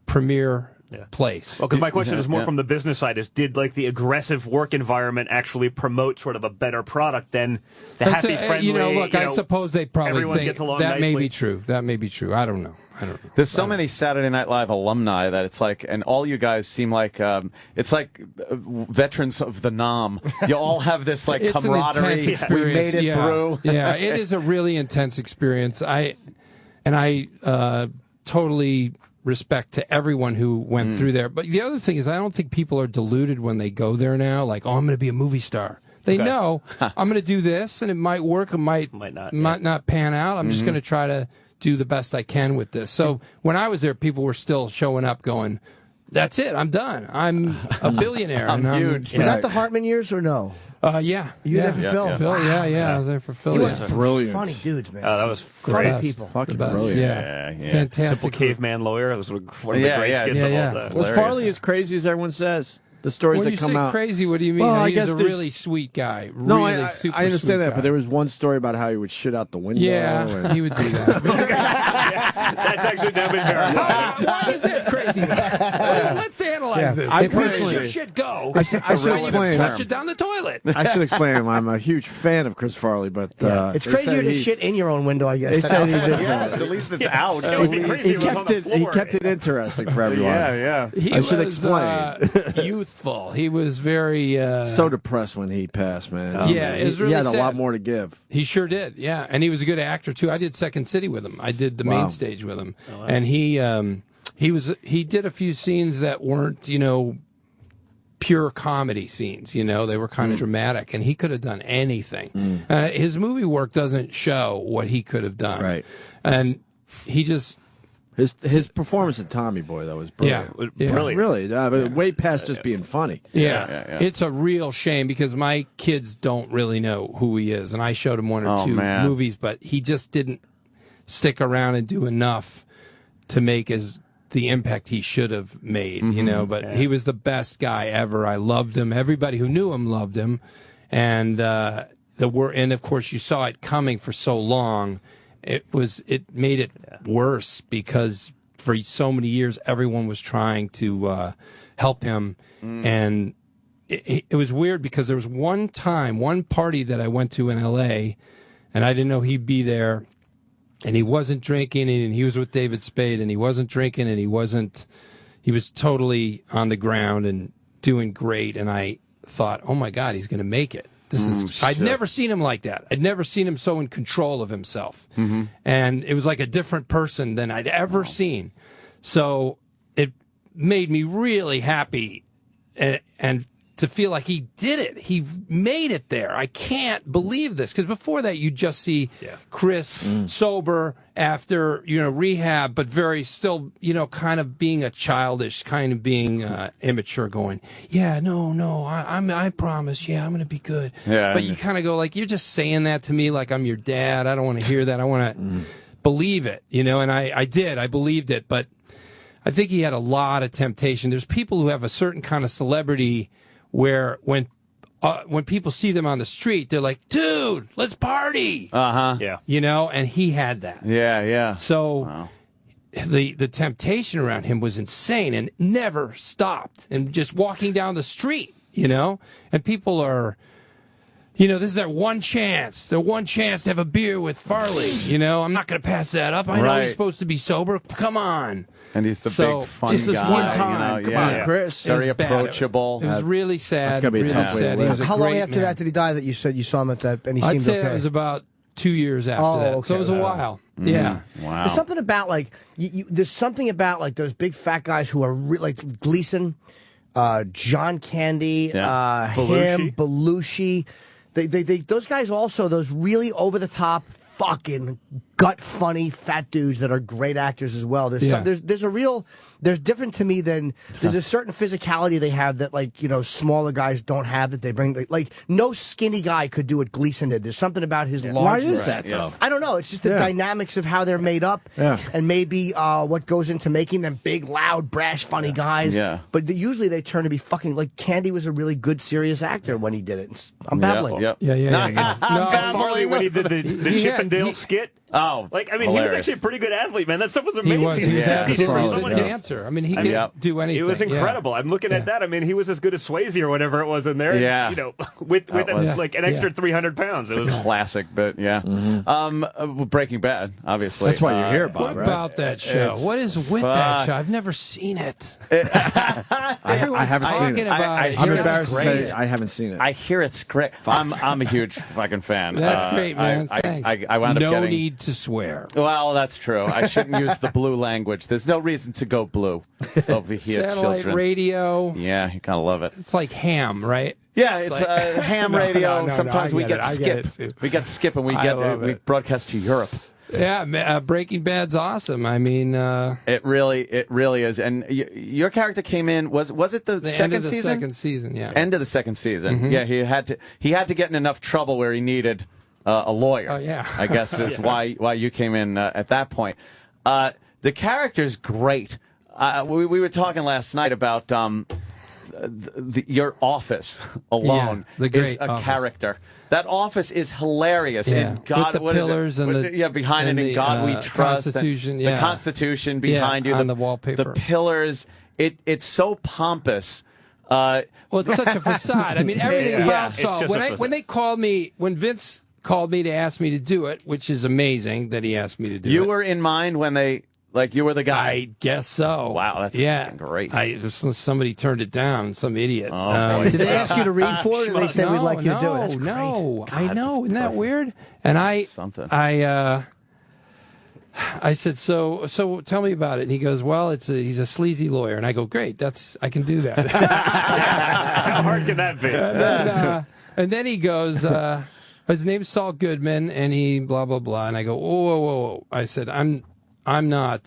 premier place. Well, because my question is more from the business side: did like the aggressive work environment actually promote sort of a better product than the happy, friendly? I suppose they probably everyone think gets along that nicely. may be true. That may be true. I don't know. There's so many Saturday Night Live alumni that it's like, and all you guys seem like, it's like veterans of the Nam. You all have this like It's camaraderie. an intense experience. We made it through. Yeah, it is a really intense experience. I totally respect to everyone who went through there. But the other thing is, I don't think people are deluded when they go there now. Like, oh, I'm going to be a movie star. They know I'm going to do this, and it might work, it might not pan out. I'm just going to try to do the best I can with this. So when I was there, people were still showing up going, that's it, I'm done. I'm a billionaire. I'm huge. Was that the Hartman years or no? Yeah. You were there for Phil? Phil, I was there for Phil. He was brilliant. Funny dudes, man. Oh, that was funny great. people. Fucking The best. brilliant. Yeah. Yeah. Fantastic. Simple caveman lawyer. That was one of the great skits of all time. Was Farley as crazy as everyone says? The stories When that you come say out. crazy, what do you mean? Well, I He's guess a there's- really sweet guy. No, really I super understand sweet that, guy. but there was one story about how he would shit out the window. Yeah, and- he would do that. That's actually never been verified. Why is that crazy? Let's analyze this. I Where does personally- your shit go? I should When you explain. Touch it down the toilet. I should explain. I'm a huge fan of Chris Farley, but It's they crazier said to he- shit in your own window, I guess. They said he did. Yes, at least it's out. It would be crazy He if it was on kept the it. He floor. kept it interesting for everyone. Yeah. He I should was, explain. Youthful. He was very. So depressed when he passed, man. Yeah, it was he really had a lot sad. more to give. He sure did, yeah, and he was a good actor too. I did Second City with him. I did the Wow. main stage with him, and he did a few scenes that weren't pure comedy scenes. They were kind of dramatic, and he could have done anything. His movie work doesn't show what he could have done, Right. And he just. His performance in Tommy Boy, that was brilliant. Yeah. Brilliant. Really, but way past just being funny. Yeah. It's a real shame because my kids don't really know who he is, and I showed him one or two movies, but he just didn't stick around and do enough to make the impact he should have made, But he was the best guy ever. I loved him. Everybody who knew him loved him, and and of course you saw it coming for so long. It made it worse because for so many years everyone was trying to help him, and it was weird because there was one party that I went to in L.A. and I didn't know he'd be there, and he wasn't drinking, and he was with David Spade, and he wasn't drinking, and he was totally on the ground and doing great, and I thought, oh my God, he's going to make it. I'd never seen him like that. I'd never seen him so in control of himself. And it was like a different person than I'd ever seen. So it made me really happy and to feel like he did it. He made it there. I can't believe this. Because before that, you just see Chris sober after, rehab, but very still, kind of being a childish, kind of being immature, going, I promise. Yeah, I'm going to be good. Yeah, but you kind of go like, you're just saying that to me like I'm your dad. I don't want to hear that. I want to believe it, and I did. I believed it. But I think he had a lot of temptation. There's people who have a certain kind of celebrity where when people see them on the street, they're like, dude, let's party. Yeah. And he had that. Yeah. So the temptation around him was insane and never stopped. And just walking down the street, and people are, this is their one chance to have a beer with Farley. I'm not going to pass that up. I know he's supposed to be sober. Come on. And he's the big fun just this guy. one time. Come on, Chris. Very approachable. It was really sad. That's gotta be a tough way to live. How long after that did he die that you said you saw him at that and he I'd seemed say okay? it was about 2 years after that. Okay. So it was a while. Yeah. Wow. There's something about there's something about like those big fat guys who are like Gleason, John Candy, him, Belushi. They those guys also, those really over the top fucking gut funny fat dudes that are great actors as well. There's different to me than there's a certain physicality they have that smaller guys don't have that they bring. Like no skinny guy could do what Gleason did. There's something about his largeness. Why is that though? I don't know. It's just the dynamics of how they're made up, and maybe what goes into making them big, loud, brash, funny guys. Yeah. But usually they turn to be fucking like Candy was a really good, serious actor when he did it. I'm babbling. Yep. Yeah. Farley when he did the Chippendale skit. Oh, he was actually a pretty good athlete, man. That stuff was He amazing. was absolutely so a much. dancer. I mean, he could do anything. It was incredible. I'm looking at that. I mean, he was as good as Swayze or whatever it was in there. Yeah. With an extra 300 pounds. It was a classic, but Breaking Bad, obviously. That's why you're here, Bob. What about that show? What is with that show? I've never seen it. I haven't seen it. I'm embarrassed to say I haven't seen it. I hear it's great. I'm a huge fucking fan. That's great, man. Thanks. I wound up no getting... need to swear. Well, that's true. I shouldn't use the blue language. There's no reason to go blue over here, Satellite children. Radio. Yeah, you kind of love it. It's like ham, right? Yeah, it's ham radio. No, Sometimes we get I skip. We get skip, and we broadcast to Europe. Yeah, Breaking Bad's awesome. I mean, it really is. And your character came in. Was it the second end of the season? Second season, yeah. End of the second season. Mm-hmm. Yeah, he had to get in enough trouble where he needed a lawyer. Oh yeah, I guess is why you came in at that point. The character's great. We were talking last night about your office alone is a character. That office is hilarious. Yeah. And God, with the what pillars is it? and behind it, in God we trust. Constitution, the Constitution behind you, on the wallpaper, the pillars. It's so pompous. Well, it's such a facade. I mean, everything about Saul. When Vince called me to ask me to do it, which is amazing that he asked me to do it. You were in mind when you were the guy. I guess so. Wow, that's great. Somebody turned it down, some idiot. Oh, did they ask you to read for it, or they said we'd like you to do it? That's great. I know. Isn't that weird? And I said, so tell me about it. And he goes, well, he's a sleazy lawyer. And I go, great, I can do that. How hard can that be? And then he goes, his name's Saul Goodman, and he blah blah blah. And I go, whoa. I said, I'm not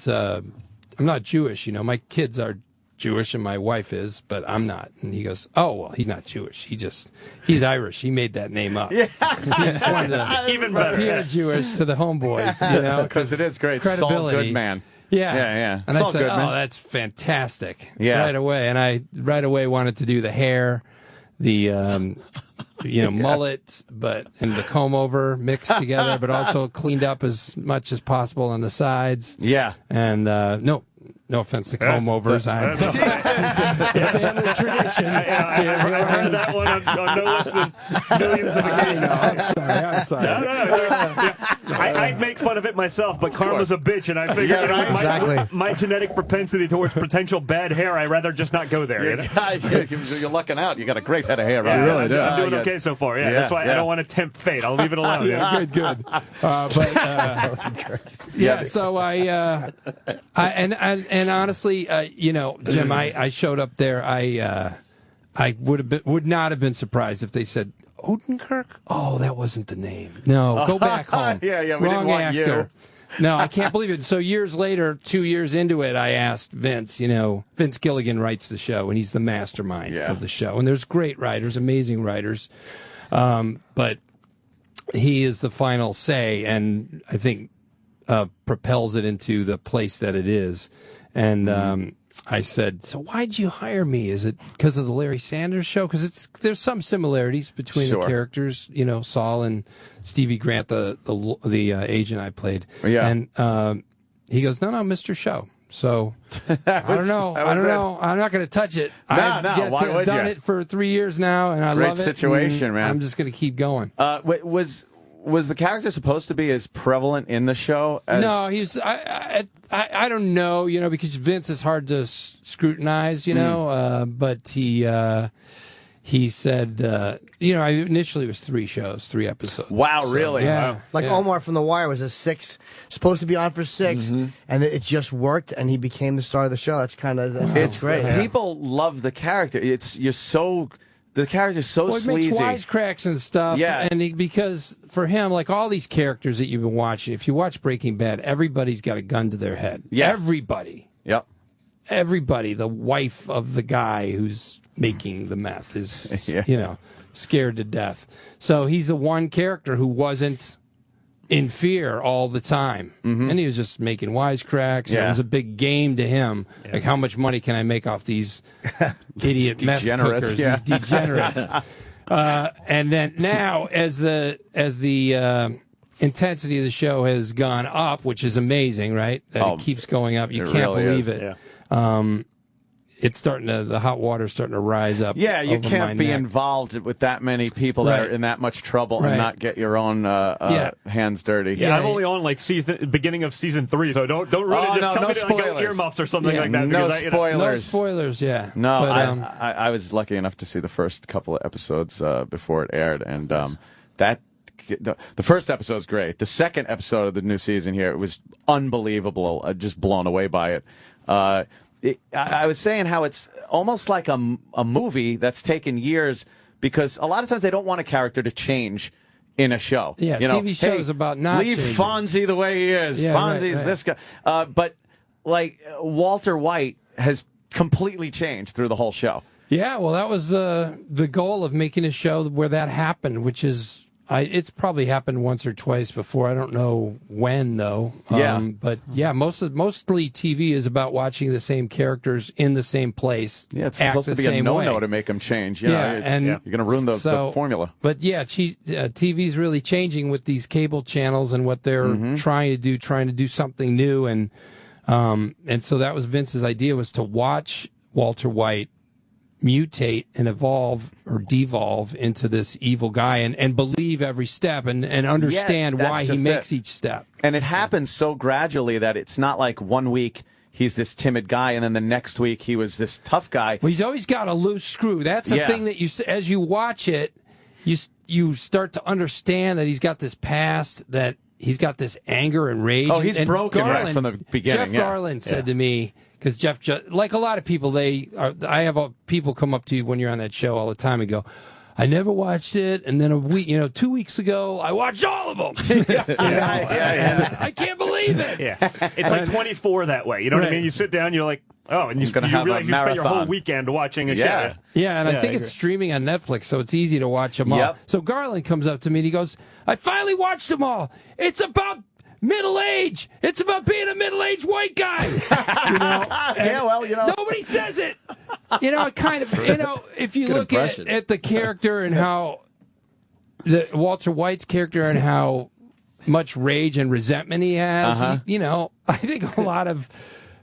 Jewish. My kids are Jewish and my wife is, but I'm not. And he goes, oh, well, he's not Jewish. He's Irish. He made that name up. Yeah. He just wanted to even better. appear Jewish to the homeboys, because it is great. Credibility. Saul Goodman. Yeah. And Saul I said, Goodman. oh, that's fantastic. Yeah. Right away. And I right away wanted to do the hair, the mullet, and the comb over mixed together, but also cleaned up as much as possible on the sides. Yeah. And no offense to comb overs. Family tradition. I heard that one on no less than millions of occasions. I'm sorry. No. I'd make fun of it myself, but karma's a bitch, and I figured my genetic propensity towards potential bad hair, I'd rather just not go there. You're lucking out. You got a great head of hair, right? You really do. I'm doing okay so far. Yeah, that's why I don't want to tempt fate. I'll leave it alone. Good. So and honestly, Jim, I showed up there. I would not have been surprised if they said Odenkirk. Oh, that wasn't the name. No, go back home. Yeah, we Wrong didn't want actor. you. No, I can't believe it. So years later, 2 years into it, I asked Vince. Vince Gilligan writes the show, and he's the mastermind of the show. And there's great writers, amazing writers, but he is the final say, and I think propels it into the place that it is. And I said, so why'd you hire me? Is it because of the Larry Sanders Show? Because there's some similarities between the characters, Saul and Stevie Grant, the agent I played. Yeah. And he goes, no, Mr. Show. So I don't know. I'm not going to touch it. I've done it for 3 years now, and I love it. Great situation, man. I'm just going to keep going. Was the character supposed to be as prevalent in the show? No, he's. I don't know, because Vince is hard to scrutinize, but he said, initially it was 3 episodes. Wow, really? Yeah. Wow. Like Omar from The Wire was supposed to be on for 6, and it just worked, and he became the star of the show. That's great. People love the character. The character's so sleazy. He makes wisecracks and stuff. Yeah. And because for him, like all these characters that you've been watching, if you watch Breaking Bad, everybody's got a gun to their head. Yeah. Everybody. Yep. Everybody. The wife of the guy who's making the meth is, scared to death. So he's the one character who wasn't in fear all the time. And he was just making wisecracks. Yeah. It was a big game to him. Yeah. Like, how much money can I make off these idiot meth cookers, these degenerates? And then now, as the intensity of the show has gone up, which is amazing, right? That it keeps going up. You can't really believe is. it. Yeah. It's the hot water's starting to rise up. Yeah, you over can't my be neck. involved with that many people that are in that much trouble and not get your own hands dirty. Yeah, I'm only on beginning of season 3, so don't really tell me to go earmuffs or something like that. No spoilers. No spoilers. Yeah. No, but, I was lucky enough to see the first couple of episodes before it aired, and the first episode was great. The second episode of the new season here, it was unbelievable. Just blown away by it. I was saying how it's almost like a movie that's taken years, because a lot of times they don't want a character to change in a show. Yeah, TV shows about not leave changing. Fonzie the way he is. Yeah, Fonzie's this guy. But like Walter White has completely changed through the whole show. Yeah, well, that was the goal of making a show where that happened, which is it's probably happened once or twice before. I don't know when, though. But yeah, mostly TV is about watching the same characters in the same place. Yeah, it's supposed to be a no-no to make them change. You're going to ruin the formula. But yeah, TV's really changing with these cable channels and what they're trying to do something new. And so that was Vince's idea, was to watch Walter White mutate and evolve or devolve into this evil guy and believe every step and understand why he makes each step. And it happens so gradually that it's not like 1 week he's this timid guy and then the next week he was this tough guy. Well, he's always got a loose screw. That's the thing that as you watch it, you start to understand that he's got this past, that he's got this anger and rage. Oh, he's broken Garland, right from the beginning. Jeff Garland said to me, because Jeff, like a lot of people, I have people come up to you when you're on that show all the time and go, I never watched it, and then 2 weeks ago, I watched all of them. I can't believe it. Yeah, it's like 24 that way. You know what I mean? You sit down, you're like, oh, and you realize you spent your whole weekend watching a show. Yeah, and I think it's streaming on Netflix, so it's easy to watch them all. So Garland comes up to me and he goes, I finally watched them all. It's about middle age. It's about being a middle-aged white guy. Nobody says it. It kind of, if you look at the character and how Walter White's character and how much rage and resentment he has, I think a lot of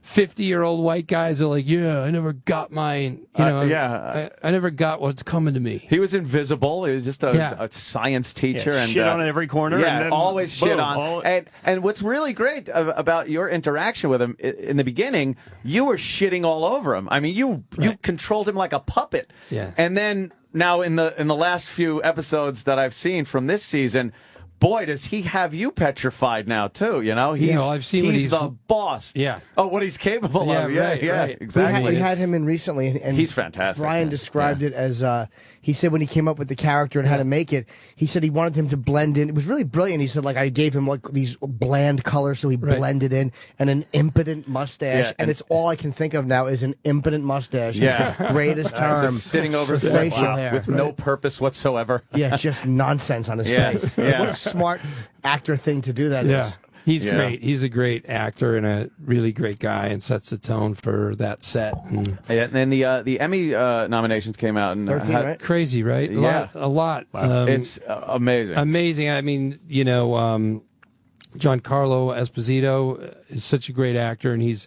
50-year-old white guys are like, I never got mine. I never got what's coming to me. He was invisible. He was just a science teacher. And shit on every corner. Yeah, and then always boom, shit on. And what's really great about your interaction with him, in the beginning, you were shitting all over him. I mean, you controlled him like a puppet. Yeah. And then now in the last few episodes that I've seen from this season, boy, does he have you petrified now too? You know, he's I've seen he's the boss. Yeah. Oh, what he's capable of. Right. Exactly. We had him in recently, and he's fantastic. Brian described it as he said when he came up with the character and how to make it. He said he wanted him to blend in. It was really brilliant. He said like I gave him like these bland colors, so he blended in, and an impotent mustache, and it's all I can think of now is an impotent mustache. Yeah, greatest term. Just sitting over for facial hair with no purpose whatsoever. Yeah, just nonsense on his face. Yeah. What a smart actor thing to do that is. He's great. He's a great actor and a really great guy, and sets the tone for that set. And then the Emmy nominations came out, and 13, right? Crazy, right? A lot. Wow. It's amazing. Amazing. I mean, Giancarlo Esposito is such a great actor, and he's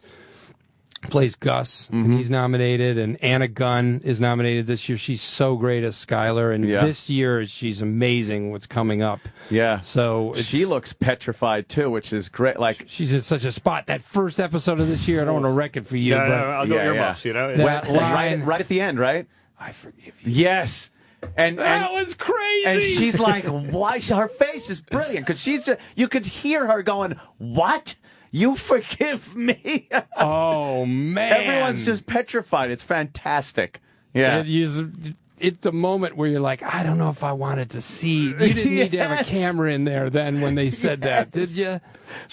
plays Gus, and he's nominated, and Anna Gunn is nominated this year. She's so great as Skylar, and this year she's amazing what's coming up. Yeah. So she looks petrified too, which is great. Like she's in such a spot. That first episode of this year, I don't want to wreck it for you. No, but I'll go earmuffs, you know. Right at the end, right? I forgive you. Yes. And that was crazy. And she's like, why? Her face is brilliant because she's just, you could hear her going, what? You forgive me? Oh, man. Everyone's just petrified. It's fantastic. Yeah. It's a moment where you're like, I don't know if I wanted to see. You didn't need to have a camera in there then when they said that, did you?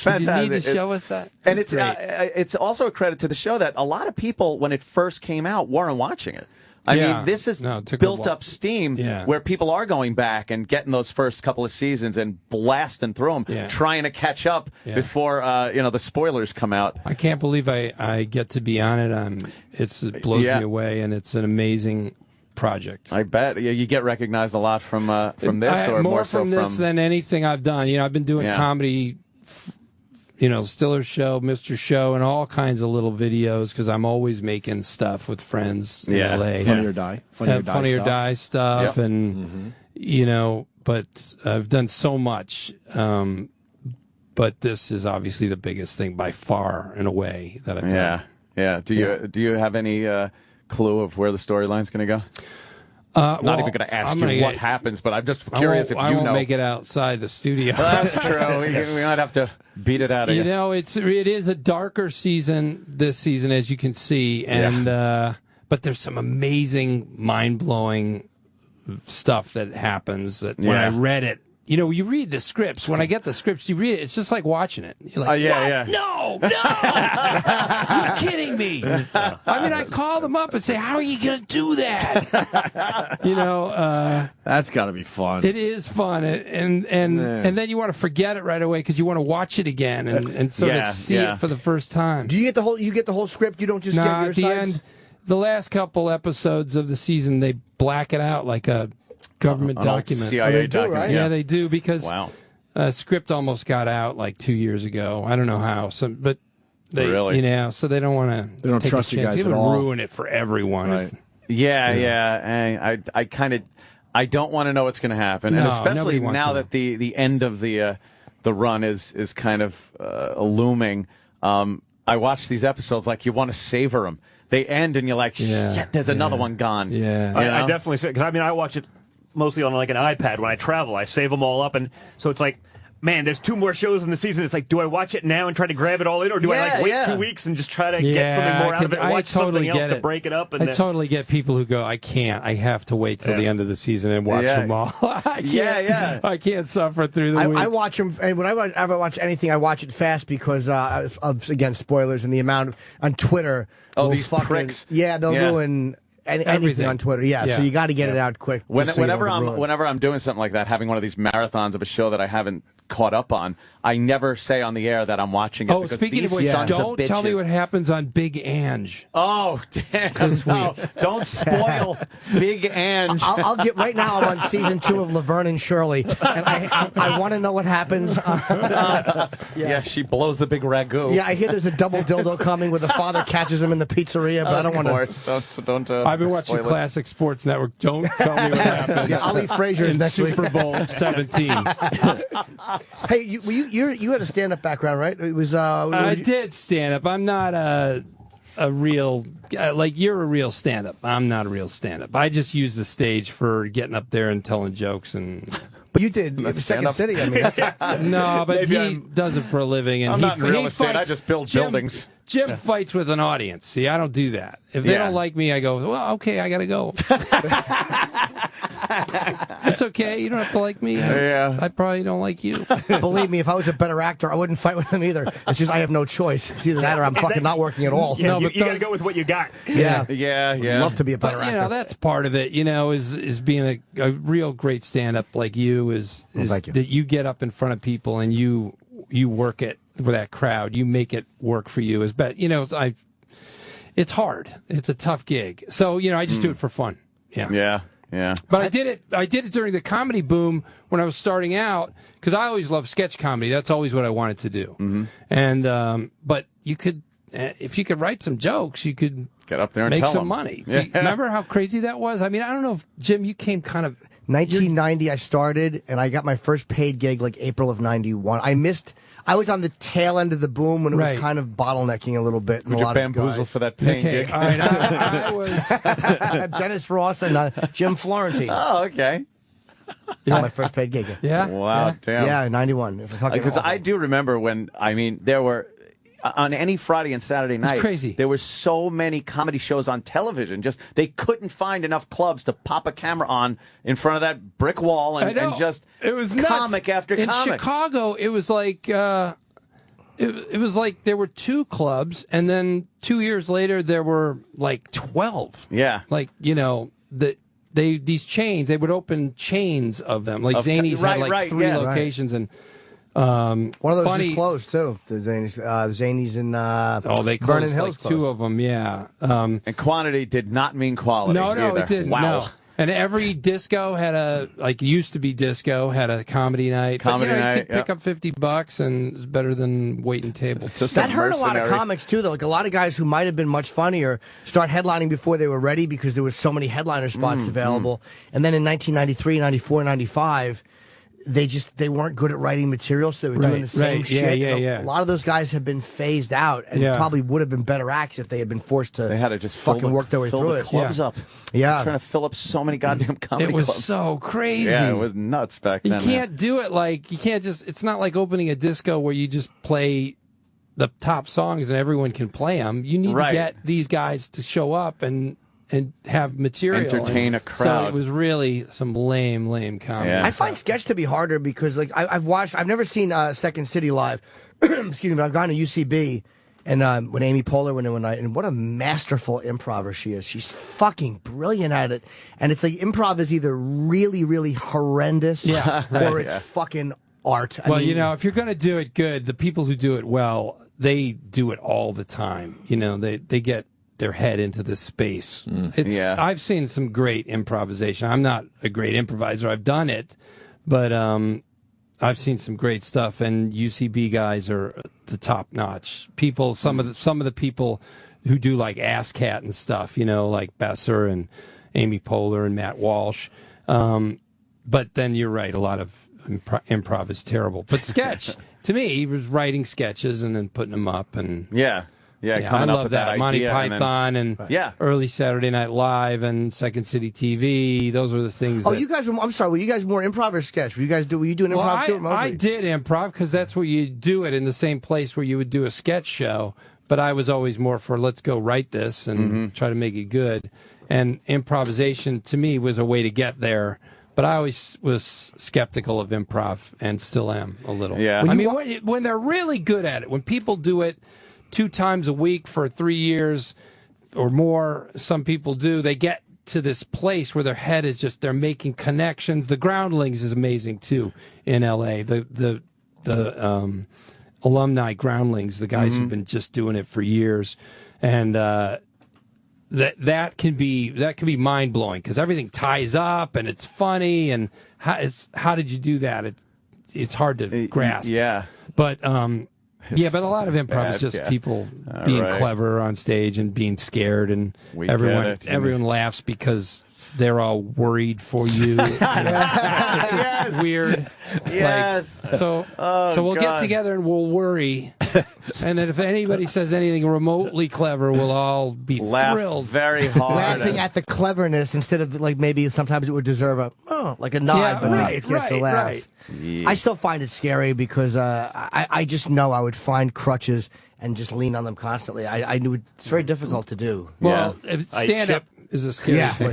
Did you need to show us that? And it's also a credit to the show that a lot of people, when it first came out, weren't watching it. I mean, this has built up steam where people are going back and getting those first couple of seasons and blasting through them, trying to catch up before the spoilers come out. I can't believe I get to be on it. It blows me away, and it's an amazing project. I bet you get recognized a lot from this, or more so from this than anything I've done. I've been doing comedy. Stiller Show, Mr. Show, and all kinds of little videos because I'm always making stuff with friends in LA. Funny or Die. Funny or Die stuff. And, but I've done so much. But this is obviously the biggest thing by far, in a way, that I've done. Yeah. Do you have any clue of where the storyline's going to go? I'm not even going to ask you what happens, but I'm just curious if you know. I won't make it outside the studio. That's true. We might have to beat it out of you. It is a darker season this season, as you can see, and but there's some amazing, mind-blowing stuff that happens. That when I read it, you read the scripts. When I get the scripts, you read it. It's just like watching it. You're like, no, you're kidding me. I mean, I call them up and say, how are you going to do that? That's got to be fun. It is fun, and then you want to forget it right away because you want to watch it again and sort of see it for the first time. Do you get the whole script? You don't just get your at the sides? end, the last couple episodes of the season, they black it out like a government document. CIA document. Right? Yeah, they do because script almost got out like 2 years ago. I don't know how, but they so they don't want to. They don't trust you guys at all. Ruin it for everyone. Right. I don't want to know what's going to happen, and especially now that the end of the run is kind of looming. I watch these episodes like you want to savor them. They end, and you're like, shit, there's another one gone. Yeah, I definitely say, because I watch it mostly on like an iPad when I travel. I save them all up, and so it's like, man, there's 2 more shows in the season. It's like, do I watch it now and try to grab it all in, or do I wait 2 weeks and just try to get something more out of it and watch something else to break it up? And I totally get people who go, I can't. I have to wait till the end of the season and watch them all. I can't, I can't suffer through the week. I watch them, and when I ever watch anything, I watch it fast because of again, spoilers and the amount on Twitter. Oh, these pricks. Yeah, they'll ruin anything on Twitter. So you got to get it out quick. Whenever I'm doing something like that, having one of these marathons of a show that I haven't caught up on, I never say on the air that I'm watching it. Oh, speaking of which, don't tell me what happens on Big Ange. Oh, damn! No, don't spoil Big Ange. I'll get right now. I'm on season 2 of Laverne and Shirley, and I want to know what happens. She blows the big ragu. Yeah, I hear there's a double dildo coming where the father catches him in the pizzeria, but I don't want to. Don't. I've been watching Classic Sports Network. Don't tell me what happens. Yeah, Ali Frazier's next Super week. Bowl 17. Hey, you had a stand-up background, right? It was. I did stand-up. I'm not a real like you're a real stand-up. I'm not a real stand-up. I just use the stage for getting up there and telling jokes and But you did Second City. I mean, no, but he does it for a living, and I'm not in real estate. Fights. I just build buildings. Jim fights with an audience. See, I don't do that. If they don't like me, I go, well, okay, I got to go. It's okay. You don't have to like me. I probably don't like you. Believe me, if I was a better actor, I wouldn't fight with him either. It's just I have no choice. It's either that or I'm fucking not working at all. Yeah, you got to go with what you got. Yeah. I'd love to be a better actor. You know, that's part of it. You know, is being a real great stand-up like you is that you get up in front of people and you work it with that crowd. You make it work for you. You know, it's hard. It's a tough gig. So you know, I just do it for fun. Yeah. But I did it during the comedy boom when I was starting out because I always loved sketch comedy. That's always what I wanted to do. Mm-hmm. And but you could, if you could write some jokes, you could get up there and make tell some them. money. Remember how crazy that was? I mean, I don't know if Jim, you came kind of 1990. I started, and I got my first paid gig like April of '91. I was on the tail end of the boom when it was kind of bottlenecking a little bit. And Would a you lot bamboozle of for that paying gig? All right, I was Dennis Ross and Jim Florentine. Oh, okay. My first paid gig. Wow, damn. Yeah, 91. Because I do remember when, there were, on any Friday and Saturday night, crazy. There were so many comedy shows on television. Just they couldn't find enough clubs to pop a camera on in front of that brick wall and just it was comic nuts. after in comic. In Chicago, it was like it was like there were 2 clubs, and then 2 years later there were like 12. Yeah, like you know these chains, they would open chains of them. Like Zanies had like 3 locations and. One of those just closed too. The Zanies in they closed Vernon Hills like 2 of them. Yeah, and quantity did not mean quality. No, either. it didn't. Wow. No. And every disco had used to be disco had a comedy night. You could pick up $50 and it's better than waiting tables. That hurt a lot of comics too, though. Like a lot of guys who might have been much funnier start headlining before they were ready because there was so many headliner spots available. And then in 1993, 94, 95. They weren't good at writing material, so they were doing the same shit. Yeah. A lot of those guys have been phased out, and probably would have been better acts if they had been forced to. They had to just fucking work their way through it. Clubs up. Yeah, trying to fill up so many goddamn comedy clubs. It was so crazy. Yeah, it was nuts back then. You can't do it like you can't just. It's not like opening a disco where you just play the top songs and everyone can play them. You need to get these guys to show up and have material. Entertain a crowd. So it was really some lame comedy. I find sketch to be harder because like I've never seen Second City live. Excuse me, but I've gone to UCB and when Amy Poehler went in one night, and what a masterful improver she is. She's fucking brilliant at it. And it's like improv is either really, really horrendous or it's fucking art. Well, you know, if you're going to do it good, the people who do it well, they do it all the time. You know, they get their head into this space. I've seen some great improvisation. I'm not a great improviser. I've done it, but I've seen some great stuff. And UCB guys are the top notch people. Some of the people who do like Ass Cat and stuff, you know, like Besser and Amy Poehler and Matt Walsh. But then you're right. A lot of improv is terrible. But sketch to me, he was writing sketches and then putting them up and I love that. Monty Python and early Saturday Night Live and Second City TV. Those were the things. Oh, you guys were. I'm sorry. Were you guys more improv or sketch? Were you doing improv too? Mostly? I did improv because that's where you do it in the same place where you would do a sketch show. But I was always more for let's go write this and try to make it good. And improvisation to me was a way to get there. But I always was skeptical of improv and still am a little. Yeah. I mean, when they're really good at it, when people do it 2 times a week for 3 years or more, some people do, they get to this place where their head is just, they're making connections. The Groundlings is amazing too in LA. The alumni Groundlings, the guys who've been just doing it for years. And that can be mind blowing because everything ties up and it's funny. And how did you do that? It's hard to grasp. Yeah. But but a lot of improv is just people being clever on stage and being scared, and everyone laughs because they're all worried for you. It's just weird. Yes. Like, so we'll get together and we'll worry. And then if anybody says anything remotely clever, we'll all be thrilled. Very hard. Laughing at the cleverness instead of like maybe sometimes it would deserve a nod, but it gets a laugh. Right. I still find it scary because I just know I would find crutches and just lean on them constantly. I knew it's very difficult to do. Well, stand-up is a scary thing.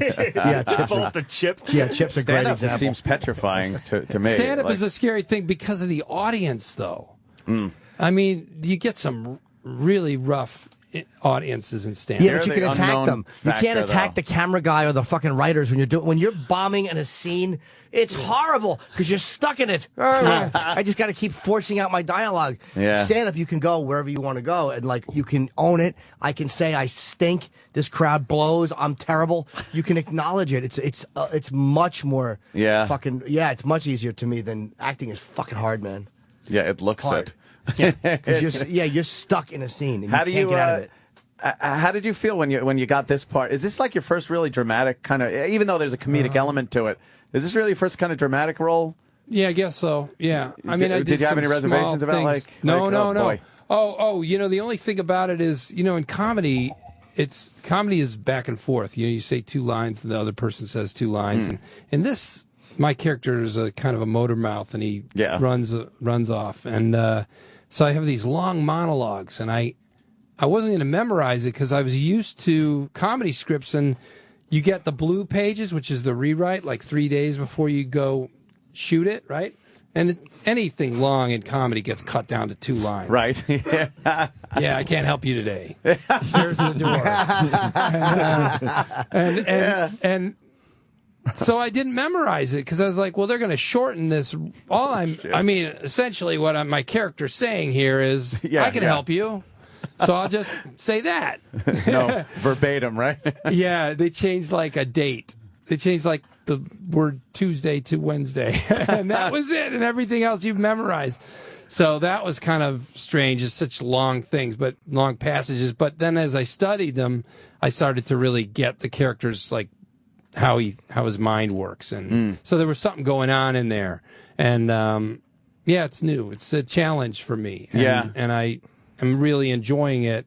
Chips are great Stand-up example. seems petrifying to me. Stand-up is a scary thing because of the audience, though. I mean, you get some really rough audiences in stand-up. Yeah, but you can attack them. You can't attack the camera guy or the fucking writers when you're bombing in a scene. It's horrible because you're stuck in it. I just got to keep forcing out my dialogue. Yeah. Stand-up, you can go wherever you want to go, and like you can own it. I can say I stink. This crowd blows. I'm terrible. You can acknowledge it. It's much more. It's much easier to me than acting is fucking hard, man. Yeah, it looks hard. You're stuck in a scene and you can't get out of it. How did you feel when you got this part? Is this like your first really dramatic kind of? Even though there's a comedic element to it, is this really your first kind of dramatic role? Yeah, I guess so. Yeah, I mean, did you have any reservations about things. No. The only thing about it is, in comedy, comedy is back and forth. You say two lines and the other person says two lines, and in this, my character is a kind of a motor mouth, and he runs off, and so I have these long monologues, and I wasn't going to memorize it because I was used to comedy scripts, and you get the blue pages, which is the rewrite, like 3 days before you go shoot it, right? And anything long in comedy gets cut down to 2 lines. Right. Yeah, I can't help you today. Here's the door. And so I didn't memorize it because I was like, well, they're going to shorten this. Essentially what my character's saying here is, I can help you. So I'll just say that. No, verbatim, right? Yeah, they changed like a date. They changed like the word Tuesday to Wednesday. And that was it. And everything else you've memorized. So that was kind of strange. It's such long things, but long passages. But then as I studied them, I started to really get the characters, like how his mind works. And so there was something going on in there. And it's new. It's a challenge for me. And I'm really enjoying it,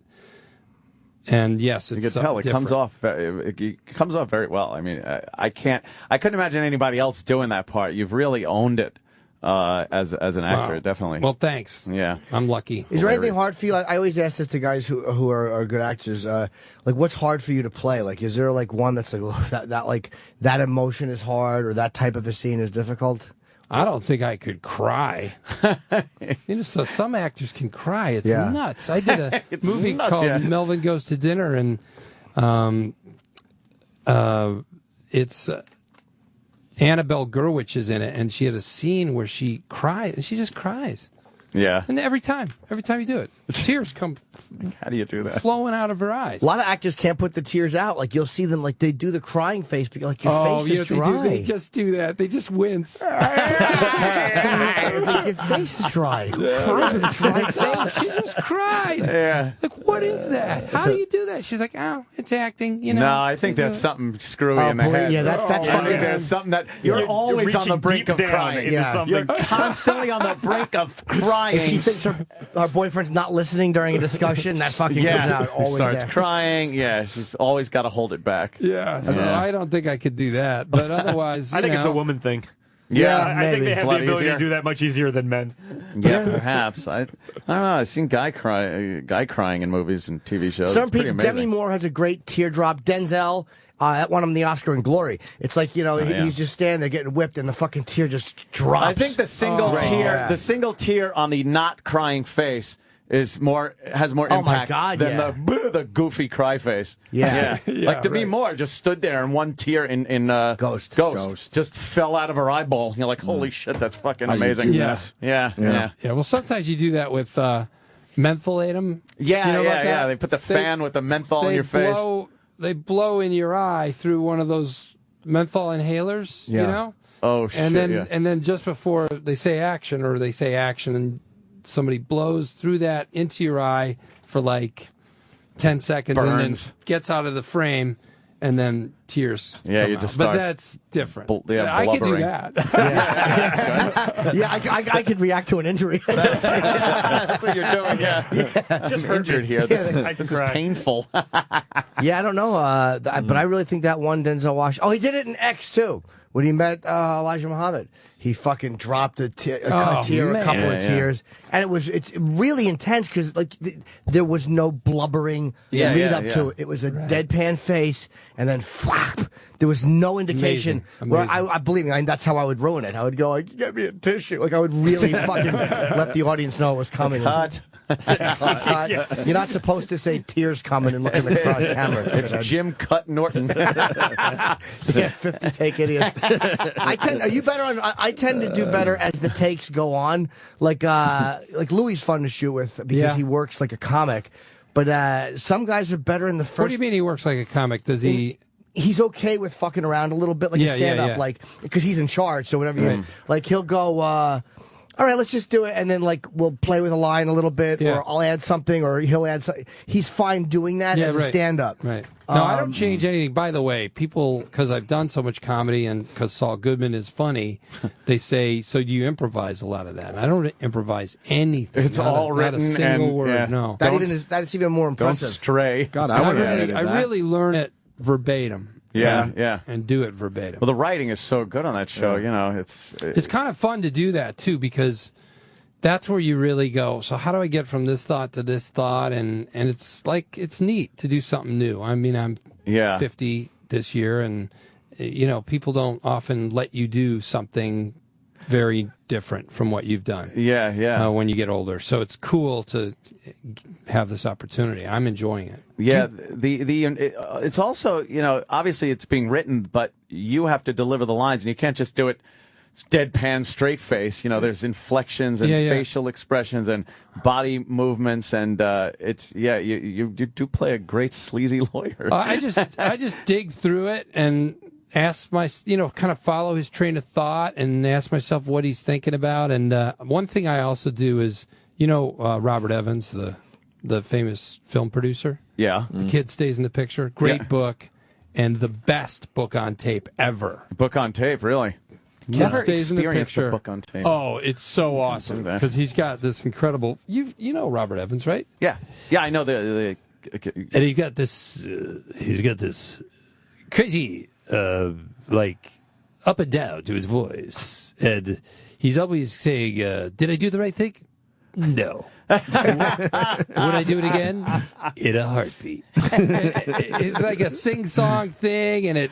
and yes, it's you can tell it different. comes off very well. I mean, I couldn't imagine anybody else doing that part. You've really owned it as an actor, definitely. Well, thanks. Yeah, I'm lucky. Is there anything hard for you? I always ask this to guys who are good actors. Like, what's hard for you to play? Like, is there like one that's like that emotion is hard, or that type of a scene is difficult? I don't think I could cry. So some actors can cry. It's nuts. I did a movie called Melvin Goes to Dinner, and it's Annabelle Gurwitch is in it, and she had a scene where she cried, and she just cries. Yeah. And every time you do it, tears come. How do you do that? Flowing out of her eyes. A lot of actors can't put the tears out. Like you'll see them, like they do the crying face, but like your face is dry. They just do that. They just wince. It's like your face is dry. Who cries with a dry face? She just cried. Yeah. Like, what is that? How do you do that? She's like, oh, it's acting. No, I think that's something screwy in the head. Yeah, that's I think there's something that you're always on the brink of crying. You're constantly on the brink of crying. If she thinks her boyfriend's not listening during a discussion, that fucking comes out. Always starts there. crying. Yeah, she's always got to hold it back. Yeah, so I don't think I could do that. But otherwise, I think it's a woman thing. Yeah, I think they have the ability to do that much easier than men. Yeah, perhaps. I don't know. I've seen guy crying in movies and TV shows. Some people. Demi Moore has a great teardrop. Denzel. That won him the Oscar in Glory. It's like, he's just standing there getting whipped and the fucking tear just drops. I think the single tear on the not crying face has more impact than the goofy cry face. Yeah. Like Demi Moore just stood there and one tear in Ghost just fell out of her eyeball. You're like, holy shit, that's fucking amazing. Yeah. Well, sometimes you do that with mentholatum. Yeah. They put the fan with the menthol in your face. They blow in your eye through one of those menthol inhalers, Oh, shit, and then just before they say action, and somebody blows through that into your eye for like 10 seconds and then gets out of the frame, and then tears. Yeah, come you out. just But start that's different. yeah, I can do blubbering. that. Yeah, I could react to an injury. That's what you're doing. Yeah, just injured here. This is painful. Yeah, I don't know, but I really think that one Denzel Washington. Oh, he did it in X too. When he met Elijah Muhammad, he fucking dropped a tear, a couple of tears, and it's really intense because like there was no blubbering lead up to it. It was a deadpan face, and then flap. There was no indication. Amazing. Well, I believe me, that's how I would ruin it. I would go like, "Get me a tissue." Like I would really fucking let the audience know it was coming. Cut. You're not supposed to say tears coming and look at the front camera. It's Jim Cut Norton. Yeah, 50 take idiot. I tend to do better as the takes go on. Like Louis is fun to shoot with because he works like a comic. But some guys are better in the first. What do you mean he works like a comic? Does he? He's okay with fucking around a little bit, like a stand-up, like because he's in charge. So whatever you like, he'll go. All right, let's just do it, and then like we'll play with a line a little bit, or I'll add something, or he'll add something. He's fine doing that as a stand-up. Right. No, I don't change anything. By the way, people, because I've done so much comedy and because Saul Goodman is funny, they say, so do you improvise a lot of that? And I don't improvise anything. It's all written. Not a single and, word, no. That's even more impressive. Don't stray. God, I really learn it verbatim. Yeah. And do it verbatim. Well, the writing is so good on that show. You know, it's kind of fun to do that too because that's where you really go. So how do I get from this thought to this thought? And it's like it's neat to do something new. I mean, I'm 50 this year, and people don't often let you do something very different from what you've done. When you get older, so it's cool to have this opportunity. I'm enjoying it. Yeah, it's also obviously it's being written, but you have to deliver the lines, and you can't just do it deadpan straight face. There's inflections and facial expressions and body movements, and you do play a great sleazy lawyer. I just dig through it and ask kind of follow his train of thought and ask myself what he's thinking about. And one thing I also do is, Robert Evans, the famous film producer. Yeah. The Kid Stays in the Picture. Great book, and the best book on tape ever. Book on tape, really? Kid Stays in the Experienced Picture. The book on tape. Oh, it's so awesome because he's got this incredible. You know Robert Evans, right? Yeah, I know the and he's got this. He's got this crazy, like up and down to his voice, and he's always saying, "Did I do the right thing? No." Would I do it again? In a heartbeat. It's like a sing-song thing, and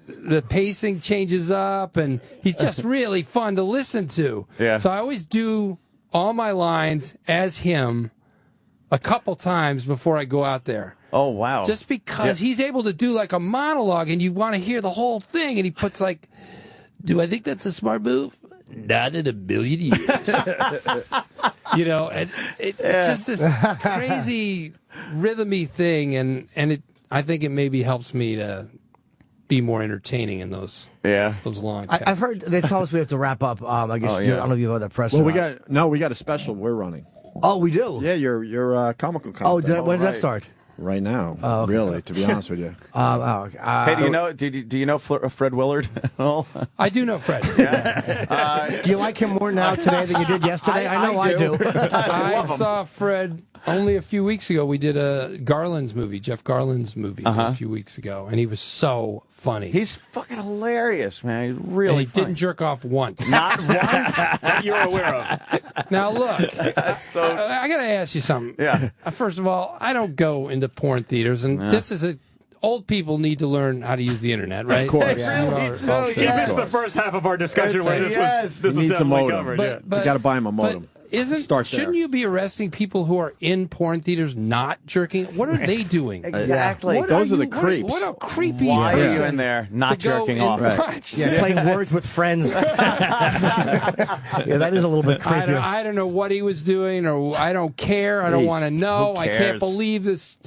the pacing changes up, and he's just really fun to listen to. Yeah. So I always do all my lines as him a couple times before I go out there. Oh, wow. Just because he's able to do like a monologue, and you want to hear the whole thing, and he puts like, do I think that's a smart move? Not in a million years. It's just this crazy rhythmy thing, and I think it maybe helps me to be more entertaining in those long texts. I've heard they tell us we have to wrap up. I guess I don't know if you have other press. Well, we got a special we're running. Oh, we do. Yeah, your comical content. Oh, when does that start? Right now, okay. Really, to be honest with you. Hey, do you know Fred Willard at all? I do know Fred. Do you like him more now today than you did yesterday? I know I do. I saw Fred only a few weeks ago. We did a Jeff Garland's movie a few weeks ago, and he was so funny. He's fucking hilarious, man. He's really he didn't jerk off once. Not once that you're aware of. Now, look, so... I got to ask you something. Yeah. First of all, I don't go into porn theaters, and this is old people need to learn how to use the internet, right? Of course. You missed the first half of our discussion where this was definitely covered. But you got to buy him a modem. Shouldn't you be arresting people who are in porn theaters not jerking? What are they doing? Exactly. Those are the creeps. What a creepy Why are person you in there not jerking off? Playing Words with Friends. That is a little bit creepy. I don't know what he was doing, or I don't care. I don't want to know. I can't believe this.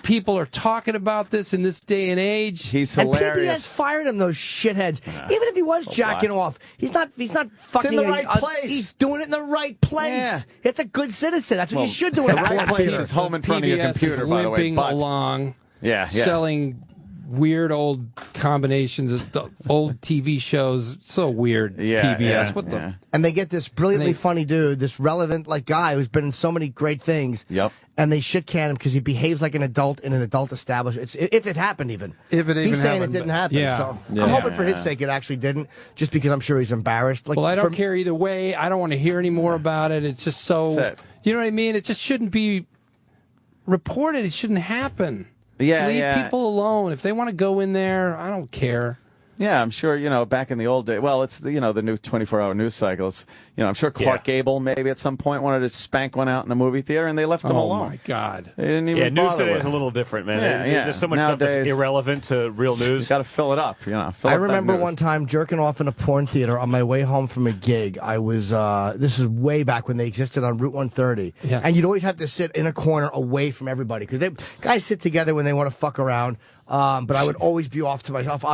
People are talking about this in this day and age. He's hilarious. And PBS fired him, those shitheads. Even if he was jacking off, he's not fucking in the right place. He's doing it in the right place. Yeah. It's a good citizen. That's what you should do in the the right place is home in front of your PBS computer, is by the way. limping along, Yeah. selling weird old combinations of the old TV shows. So weird. PBS. What the? And they get this brilliantly funny dude, this relevant guy who's been in so many great things. Yep. And they shit can him because he behaves like an adult in an adult establishment. If it happened, even. If it even He's saying happened, it didn't happen. yeah. So I'm hoping for his sake it actually didn't, just because I'm sure he's embarrassed. Well, I don't care either way. I don't want to hear any more about it. It's just so. You know what I mean? It just shouldn't be reported. It shouldn't happen. Leave people alone. If they want to go in there, I don't care. Yeah, I'm sure, back in the old day, well, it's, the new 24-hour news cycle. It's, I'm sure Clark Gable maybe at some point wanted to spank one out in a movie theater, and they left him alone. Oh, my God. They didn't even news bother today with is a little different, man. There's so much Nowadays, stuff that's irrelevant to real news. You got to fill it up, Fill I up that remember news. one time jerking off in a porn theater on my way home from a gig. I was, this is way back when they existed on Route 130. Yeah. And you'd always have to sit in a corner away from everybody because guys sit together when they want to fuck around. But I would always be off to myself.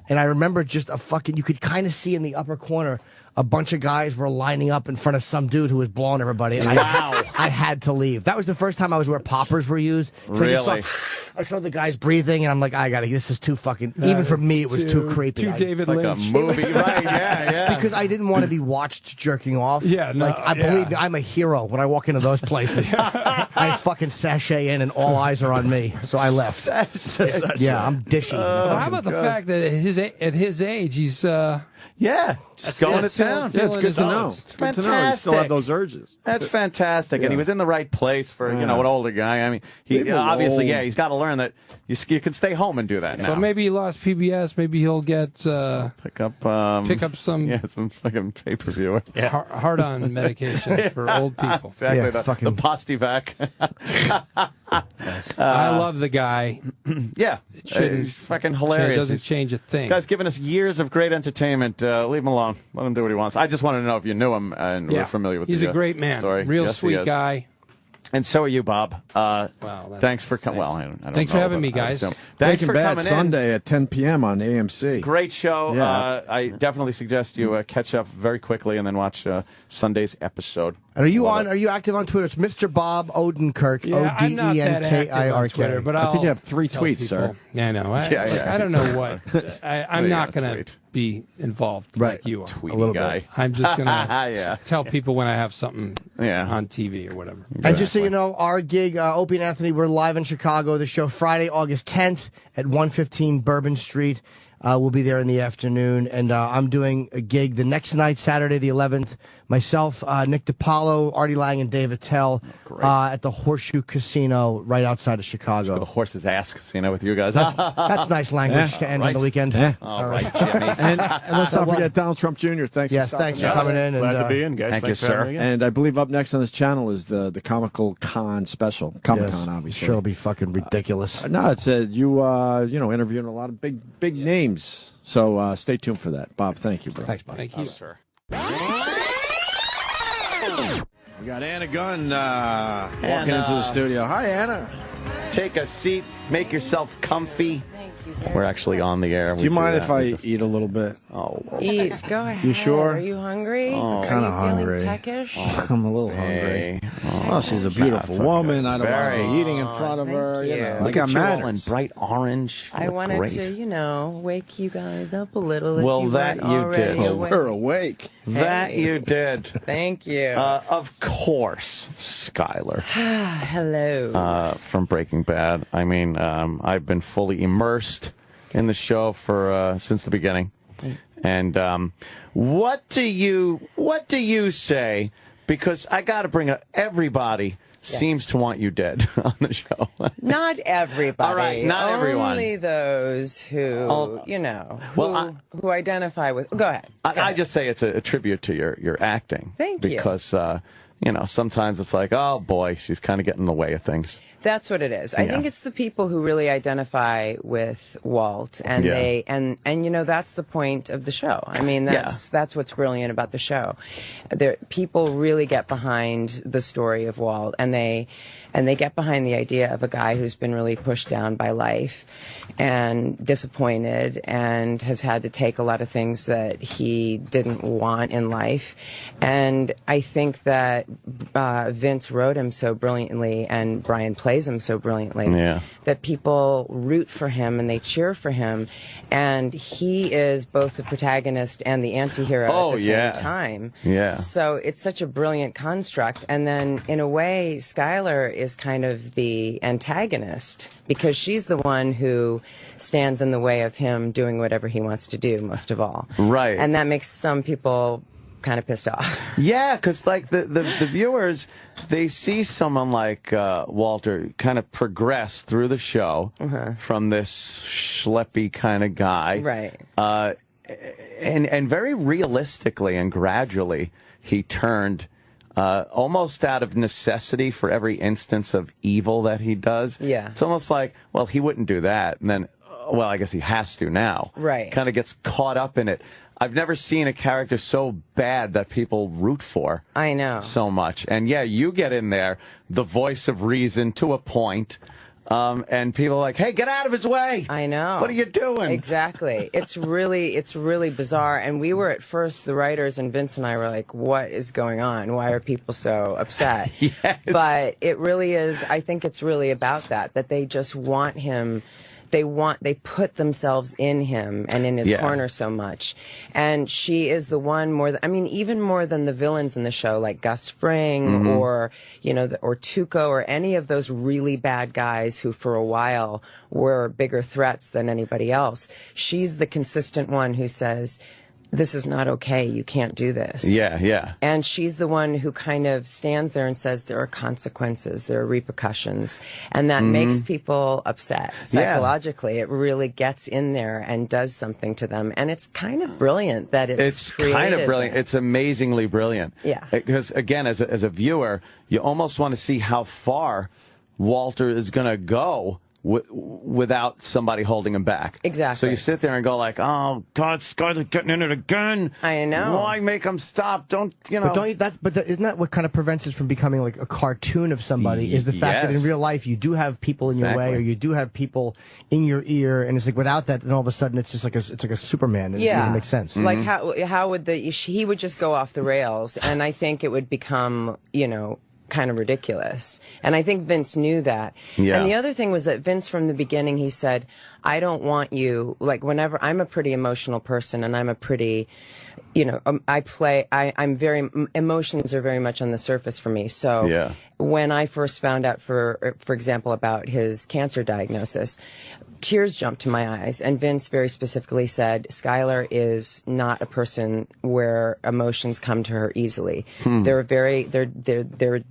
And I remember just you could kind of see in the upper corner a bunch of guys were lining up in front of some dude who was blowing everybody. And I had to leave. That was the first time I was where poppers were used. So Really? I saw the guys breathing, and I'm like, this is too fucking, even for me, it was too creepy. Too David Like Lynch. a movie, right? Yeah. Because I didn't want to be watched jerking off. Yeah, no, believe me, I'm a hero when I walk into those places. I fucking sachey in, and all eyes are on me. So I left. I'm dishing. Well, how about the fact that at his age, he's just going to town. Yeah, it's good to know. It's good to know. You fantastic. still have those urges. That's fantastic, and he was in the right place for an older guy. I mean, he Leave him obviously, alone. he's got to learn that you can stay home and do that. So now. maybe he lost PBS. Maybe he'll get pick up some some fucking pay-per-view. hard-on medication for old people. Exactly, the Postivac. I love the guy. Yeah, it shouldn't. He's fucking hilarious. It doesn't change a thing. Guy's given us years of great entertainment. Leave him alone. Let him do what he wants. I just wanted to know if you knew him and were familiar with he's the a great man. story. Real Yes, he sweet is. guy. And so are you, Bob. Wow, thanks for coming. Well, I don't thanks know, for having but me, I guys. assume. Thanks Breaking for Bad coming Sunday at 10 p.m. on AMC. Great show. Yeah. I definitely suggest you catch up very quickly and then watch Sunday's episode. And are you Are you active on Twitter? It's Mr. Bob Odenkirk. Yeah, I'm not that active on Odenkirk. Twitter, but I think you have I'll 3 tell tweets, people. sir. Yeah, I know. I don't know what. I'm not going to be involved like you are. A little guy. I'm just going to tell people when I have something on TV or whatever. And just so you know, our gig, Opie and Anthony, we're live in Chicago. The show Friday, August 10th at 115 Bourbon Street. We'll be there in the afternoon. And I'm doing a gig the next night, Saturday the 11th. Myself, Nick DiPaolo, Artie Lang, and Dave Attell at the Horseshoe Casino right outside of Chicago. The Horse's Ass Casino with you guys. That's nice language to end on the weekend. All right, Jimmy. And let's not forget Donald Trump Jr. Thanks for coming in. Glad to be in, guys. Thank you, Thanks for having sir. me again. And I believe up next on this channel is the Comical Con special. Comic Con, obviously. Sure, it'll be fucking ridiculous. No, it's you interviewing a lot of big names. So stay tuned for that. Bob, thank you, bro. Thanks, Bob. Thank you. Sir. We got Anna Gunn walking into the studio. Hi, Anna. Take a seat. Make yourself comfy. We're actually on the air. Do you mind if I eat a little bit? Oh, Eat. Go ahead. You sure? Are you hungry? I'm Are kind of you feeling hungry. peckish? I'm a little hungry. Oh, she's a beautiful woman. I don't want to be eating in front of her. thank You you. know, Look I got at you all in manners. bright orange. I Look wanted great. to, wake you guys up a little. Well, if you that weren't you already did. awake. We're awake. That you did. Thank you. Of course, Skyler. Hello. From Breaking Bad. I mean, I've been fully immersed in the show for since the beginning. And what do you say? Because I got to bring up everybody. Seems to want you dead on the show. Not everybody. All right, not everyone. Only those who, who identify with. Go ahead. I just say it's a tribute to your acting. Thank you. Because, sometimes it's like, oh, boy, she's kind of getting in the way of things. That's what it is. I think it's the people who really identify with Walt, and that's the point of the show. I mean, that's what's brilliant about the show. People really get behind the story of Walt, and and they get behind the idea of a guy who's been really pushed down by life and disappointed and has had to take a lot of things that he didn't want in life. And I think that Vince wrote him so brilliantly and Bryan plays him so brilliantly that people root for him and they cheer for him. And he is both the protagonist and the anti-hero at the same time. Yeah. So it's such a brilliant construct. And then in a way, Skylar is kind of the antagonist because she's the one who stands in the way of him doing whatever he wants to do most of all. Right. And that makes some people kind of pissed off. Yeah, because like the viewers, they see someone like Walter kind of progress through the show from this schleppy kind of guy. Right. And very realistically and gradually, he turned almost out of necessity for every instance of evil that he does. Yeah. It's almost like, well, he wouldn't do that. And then, well, I guess he has to now. Right. Kind of gets caught up in it. I've never seen a character so bad that people root for. I know. So much. And yeah, you get in there, the voice of reason to a point. And people are like, hey, get out of his way. I know. What are you doing? Exactly. It's really bizarre. And we were at first, the writers and Vince and I were like, what is going on? Why are people so upset? Yes. But it really is, I think it's really about that they just want him. They put themselves in him and in his corner so much. And she is the one even more than the villains in the show, like Gus Fring or, or Tuco or any of those really bad guys who for a while were bigger threats than anybody else. She's the consistent one who says, this is not okay. You can't do this. Yeah, yeah. And she's the one who kind of stands there and says there are consequences, there are repercussions. And that makes people upset psychologically. It really gets in there and does something to them. And it's kind of brilliant that it's kind of brilliant. That. It's amazingly brilliant. Yeah. Because, again, as a viewer, you almost want to see how far Walter is going to go without somebody holding him back. Exactly. So you sit there and go like, oh, God, Scarlett's getting into the gun. I know. Why make him stop? Don't, But isn't that what kind of prevents us from becoming like a cartoon of somebody? Is the fact that in real life you do have people in your way, or you do have people in your ear, and it's like without that, then all of a sudden it's just like it's like a Superman. And it doesn't make sense. Like how would he would just go off the rails, and I think it would become kind of ridiculous. And I think Vince knew that. Yeah. And the other thing was that Vince, from the beginning, he said, I don't want you, like, whenever I'm a pretty emotional person and I'm a pretty, I'm very, emotions are very much on the surface for me. So when I first found out, for example, about his cancer diagnosis, tears jumped to my eyes, and Vince very specifically said, Skylar is not a person where emotions come to her easily. They're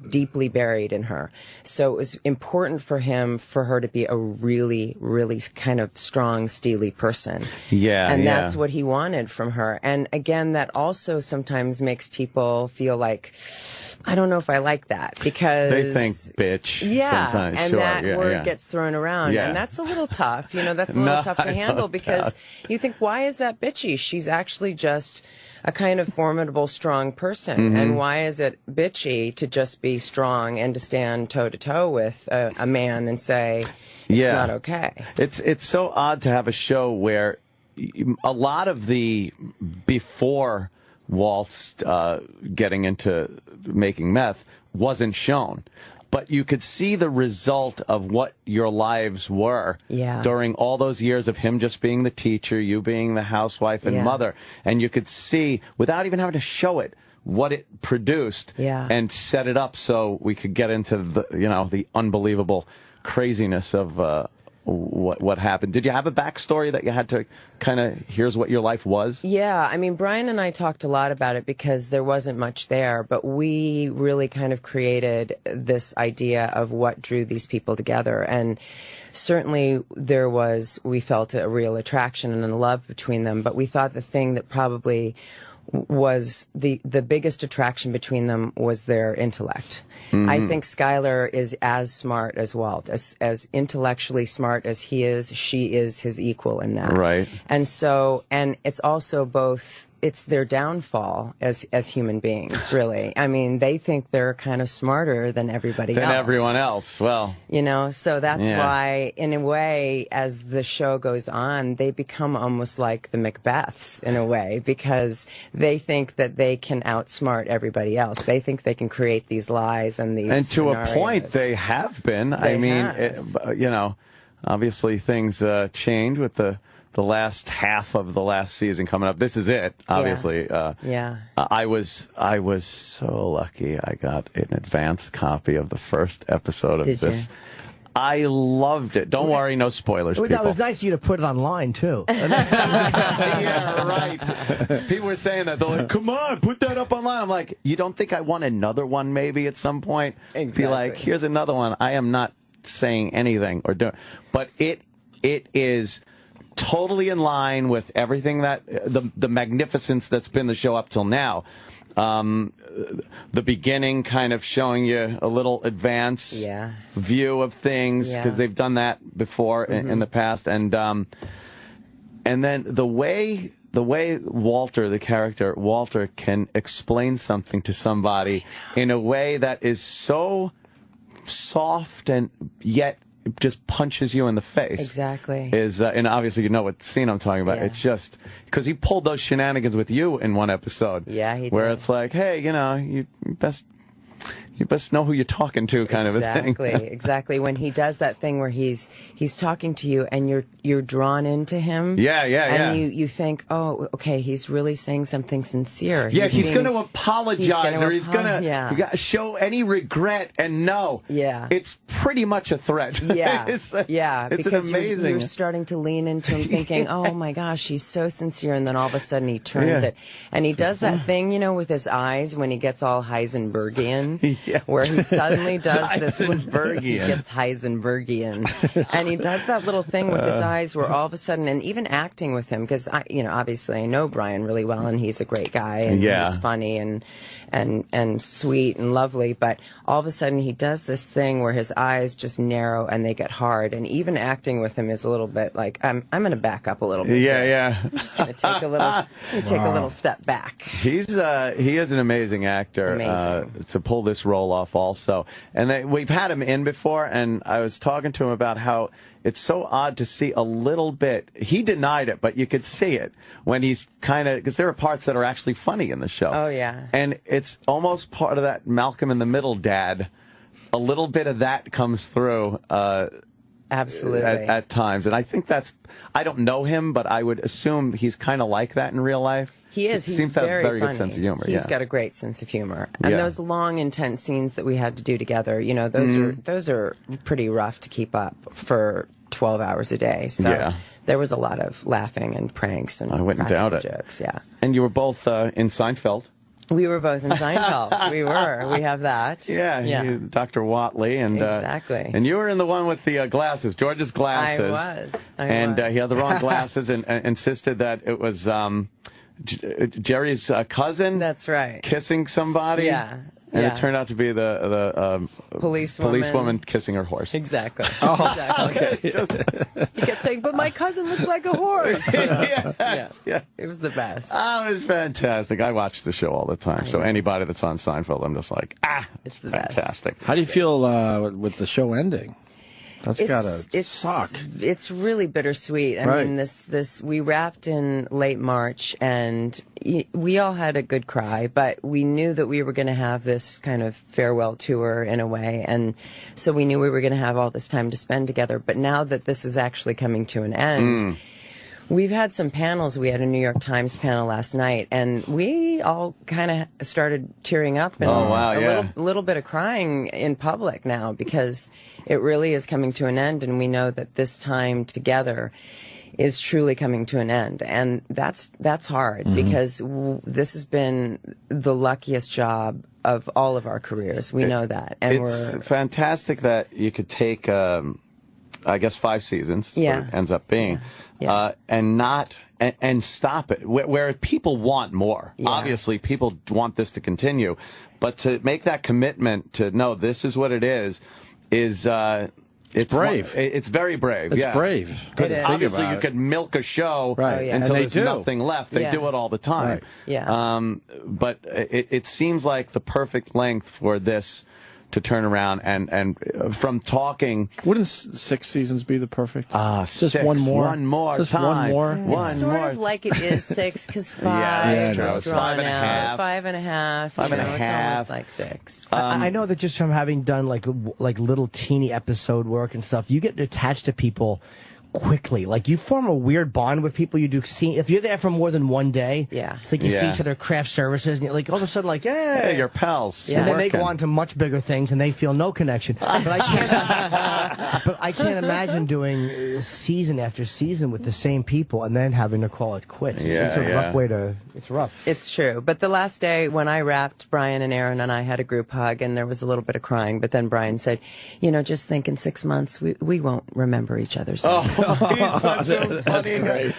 deeply buried in her. So it was important for her to be a really, really kind of strong, steely person. Yeah. And that's what he wanted from her. And again, that also sometimes makes people feel like, I don't know if I like that, because they think bitch. Sometimes. And that word gets thrown around, and that's a little tough. That's a little tough to handle, because you think, why is that bitchy? She's actually just a kind of formidable, strong person. And why is it bitchy to just be strong and to stand toe to toe with a man and say it's not okay? It's so odd to have a show where a lot of the before Walt's getting into making meth wasn't shown, but you could see the result of what your lives were during all those years of him just being the teacher, you being the housewife and mother, and you could see, without even having to show it, what it produced and set it up so we could get into the unbelievable craziness of what happened. Did you have a backstory that you had to kind of, here's what your life was? Yeah, I mean, Bryan and I talked a lot about it because there wasn't much there, but we really kind of created this idea of what drew these people together. And certainly we felt a real attraction and a love between them, but we thought the thing that probably was the biggest attraction between them was their intellect. I think Skylar is as smart as Walt, as intellectually smart as he is. She is his equal in that. Right. And so, and it's also both, it's their downfall as human beings, really. I mean, they think they're kind of smarter than everybody else. Than everyone else. Well, you know, so that's why, in a way, as the show goes on, they become almost like the Macbeths in a way, because they think that they can outsmart everybody else. They think they can create these lies and these and to scenarios. a point, they have been. You know, obviously things change with the last half of the last season coming up. This is it, obviously. I was so lucky. I got an advanced copy of the first episode of this. I loved it. Don't worry, no spoilers, people. It was nice of you to put it online, too. Yeah, right. People were saying that. They're like, come on, put that up online. I'm like, you don't think I want another one maybe at some point? Exactly. Be like, here's another one. I am not saying anything or doing. But it is totally in line with everything that the magnificence that's been the show up till now. The beginning kind of showing you a little advance view of things, because they've done that before in the past, and then the way Walter, the character Walter, can explain something to somebody in a way that is so soft and yet just punches you in the face. Exactly. And obviously you know what scene I'm talking about. It's just because he pulled those shenanigans with you in one episode. Yeah, he did. Where it's like, hey, you know, you best know who you're talking to, kind of a thing. Exactly. When he does that thing where he's talking to you and you're drawn into him. And you think, oh, okay, he's really saying something sincere. Yeah, he's going to apologize, or he's going to show any regret, and it's pretty much a threat. It's because amazing. You're starting to lean into him thinking, oh my gosh, he's so sincere, and then all of a sudden he turns it. And he does that thing, you know, with his eyes when he gets all Heisenbergian. Where he suddenly does this. He gets Heisenbergian. And he does that little thing with his eyes where all of a sudden, and even acting with him, because obviously I know Bryan really well, and he's a great guy, and he's funny and sweet and lovely, but all of a sudden he does this thing where his eyes just narrow and they get hard, and even acting with him is a little bit like, I'm going to back up a little bit. I'm just going to take a little step back. He is an amazing actor. To pull this role off also. And we've had him in before, and I was talking to him about how it's so odd to see a little bit. He denied it, but you could see it when he's kind of, because there are parts that are actually funny in the show. Oh, yeah. And it's almost part of that Malcolm in the Middle dad. A little bit of that comes through. Absolutely. At times. And I think I don't know him, but I would assume he's kind of like that in real life. He is. He's Seems to have very a very funny. good sense of humor. He's got a great sense of humor. And those long, intense scenes that we had to do together, you know, those are pretty rough to keep up for 12 hours a day. So there was a lot of laughing and pranks and I wouldn't doubt it. jokes. And you were both in Seinfeld. We were both in Seinfeld. We were. We have that. Yeah. Dr. Watley. And, exactly. And you were in the one with the glasses, George's glasses. I was. He had the wrong glasses and insisted that it was Jerry's cousin. That's right. Kissing somebody. And it turned out to be the policewoman kissing her horse. Exactly. Exactly. He kept saying, but my cousin looks like a horse. It was the best. Oh, it was fantastic. I watch the show all the time. So anybody that's on Seinfeld, I'm just like, it's the fantastic. best. How do you feel with the show ending? That's gotta suck. It's really bittersweet. I mean, this we wrapped in late March, and we all had a good cry, but we knew that we were going to have this kind of farewell tour in a way, and so we knew we were going to have all this time to spend together. But now that this is actually coming to an end. We've had some panels. We had a New York Times panel last night, and we all kind of started tearing up and a little bit of crying in public now, because it really is coming to an end, and we know that this time together is truly coming to an end, and that's hard because this has been the luckiest job of all of our careers. We know that, and it's fantastic that you could take. I guess 5 seasons. What it ends up being. And stop it where people want more. Obviously, people want this to continue, but to make that commitment to no, this is what it is It's brave. It's very brave. It's yeah. brave. Because obviously you could milk a show right. until and there's nothing left. They do it all the time. Right. Yeah. But it seems like the perfect length for this to turn around and from talking. Wouldn't 6 seasons be the perfect? Just 6, one more. One more Just time. one more. It's sort of like it is 6 because 5 is drawn out. 5.5. 5.5. It's almost like 6. I know that just from having done like little teeny episode work and stuff, you get attached to people quickly. Like you form a weird bond with people you do see. If you're there for more than one day, it's like you see each other craft services, and you're like all of a sudden like, hey, you're pals. And then they go on to much bigger things, and they feel no connection. But I can't imagine doing season after season with the same people and then having to call it quits. It's a rough way to. It's rough. It's true. But the last day when I wrapped, Bryan and Aaron and I had a group hug, and there was a little bit of crying. But then Bryan said, just think in 6 months we won't remember each other's names. He's such a funny guy.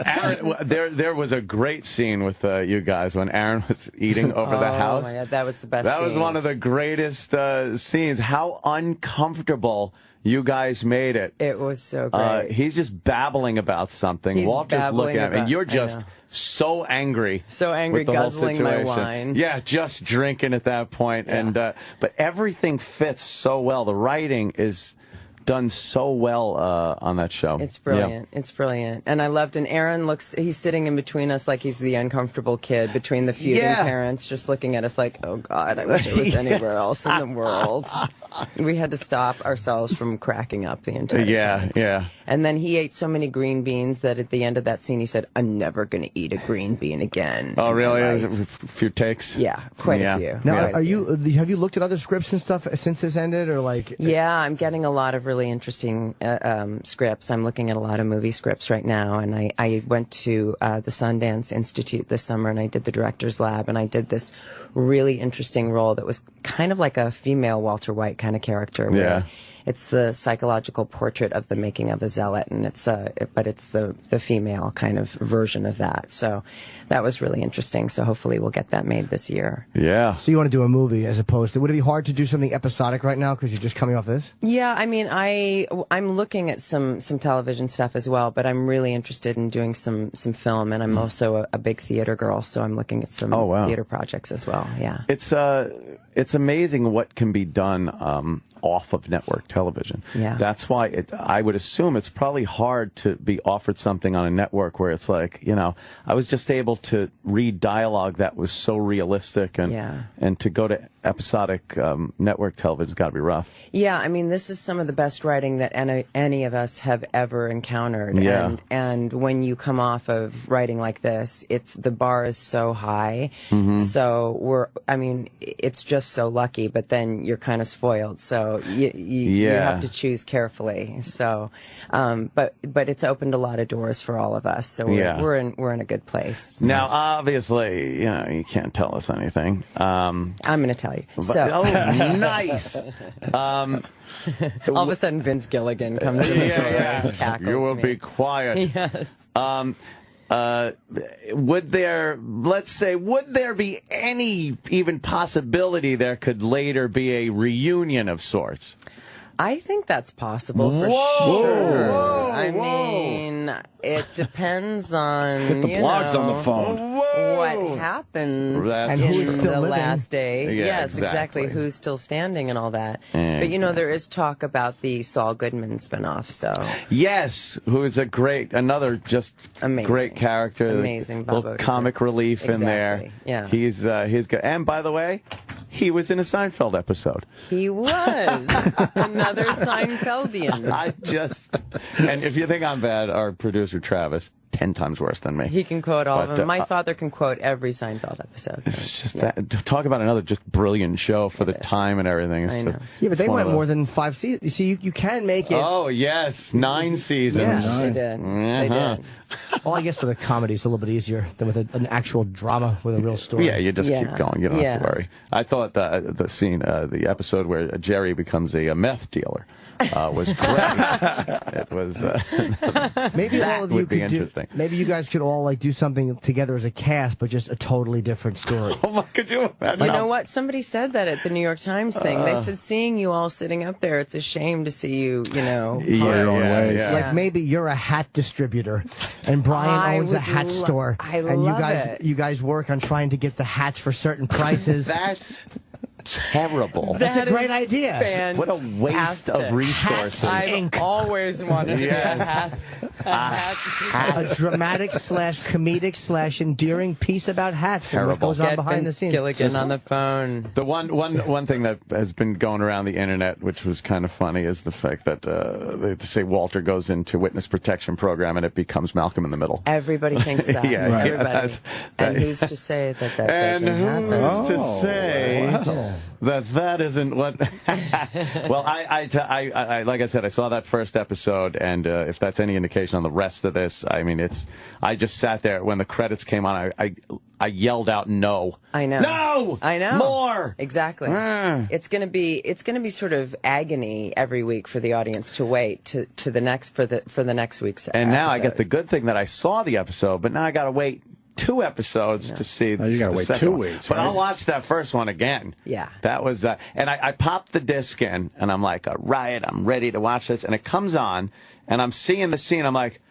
Aaron, there was a great scene with you guys when Aaron was eating over the house. Oh my God, that was the best. That scene. was one of the greatest scenes. How uncomfortable you guys made it. It was so great. He's just babbling about something. He's Walter's looking at him, and you're just so angry. So angry, with the guzzling whole my situation. wine. Yeah, just drinking at that point. And but everything fits so well. The writing is done so well on that show. It's brilliant. Yeah. It's brilliant. And I loved, and Aaron he's sitting in between us like he's the uncomfortable kid between the feuding parents, just looking at us like, oh God, I wish it was anywhere else in the world. We had to stop ourselves from cracking up the entire time. Yeah. And then he ate so many green beans that at the end of that scene he said, I'm never going to eat a green bean again. Oh, really? A few takes? Yeah, quite a few. Now, have you looked at other scripts and stuff since this ended, or like? Yeah, I'm getting a lot of really interesting scripts. I'm looking at a lot of movie scripts right now, and I went to the Sundance Institute this summer, and I did the Director's Lab, and I did this really interesting role that was kind of like a female Walter White kind of character. Where it's the psychological portrait of the making of a zealot, and but it's the female kind of version of that. So that was really interesting. So hopefully we'll get that made this year. Yeah. So you want to do a movie as opposed to? Would it be hard to do something episodic right now because you're just coming off this? Yeah, I mean, I'm looking at some television stuff as well, but I'm really interested in doing some film, and I'm also a big theater girl, so I'm looking at some theater projects as well. Yeah. It's amazing what can be done off of network television. Yeah. That's why I would assume it's probably hard to be offered something on a network where it's like, I was just able to read dialogue that was so realistic, and to go to episodic network television's got to be rough. Yeah, I mean, this is some of the best writing that any of us have ever encountered. Yeah. And when you come off of writing like this, the bar is so high. Mm-hmm. So it's just so lucky, but then you're kind of spoiled. So you have to choose carefully. So, but it's opened a lot of doors for all of us. So we're in a good place. Now, obviously, you can't tell us anything. I'm going to tell you. Nice. All of a sudden, Vince Gilligan comes in the door and tackles me. You will be quiet. Yes. Would there be any even possibility there could later be a reunion of sorts? I think that's possible for sure. I mean, it depends on Get the blogs on the phone. What happens And in who's still the living. last day. Yeah, Yes, exactly. Who's still standing and all that. Exactly. But there is talk about the Saul Goodman spinoff. So yes, who is another just amazing, great character, amazing, little comic relief in there. Yeah, he's good. And by the way, he was in a Seinfeld episode. He was another Seinfeldian. And if you think I'm bad, our producer Travis, 10 times worse than me. He can quote all of them. My father can quote every Seinfeld episode. So, it's just that. Talk about another just brilliant show for the time and everything. I know. Yeah, but they went more than 5 seasons. You see, you can make it. Oh, yes. 9 seasons. Yeah, they did. They did. Well, I guess with a comedy, it's a little bit easier than with an actual drama with a real story. Yeah, you just keep going. You don't have to worry. I thought the scene, the episode where Jerry becomes a meth dealer was great. It was. Maybe all of you would be could interesting. Maybe you guys could all do something together as a cast, but just a totally different story. Oh my! Could you imagine? You know what? Somebody said that at the New York Times thing. They said, seeing you all sitting up there, it's a shame to see you, Like maybe you're a hat distributor, and Brian owns a hat store, and you guys work on trying to get the hats for certain prices. That's terrible. That's a great idea. Fantastic. What a waste of resources. I've always wanted to be a hat. A dramatic / comedic / endearing piece about hats and what goes on behind the scenes. Gilligan on the phone. The one thing that has been going around the internet, which was kind of funny, is the fact that they say Walter goes into witness protection program and it becomes Malcolm in the Middle. Everybody thinks that. Everybody. And who's to say that doesn't happen? And who's to say that isn't what? Well, I like I said, I saw that first episode, and if that's any indication on the rest of this, I mean, I just sat there when the credits came on. I yelled out, "No!" I know. No! I know. More! Exactly. It's gonna be sort of agony every week for the audience to wait to the next for the next week's. And now I episode. get the good thing that I saw the episode, but now I got to wait 2 episodes to see. You got to wait 2 weeks, but right? I'll watch that first one again. Yeah, that was and I popped the disc in, and I'm like, all right, I'm ready to watch this, and it comes on, and I'm seeing the scene, I'm like,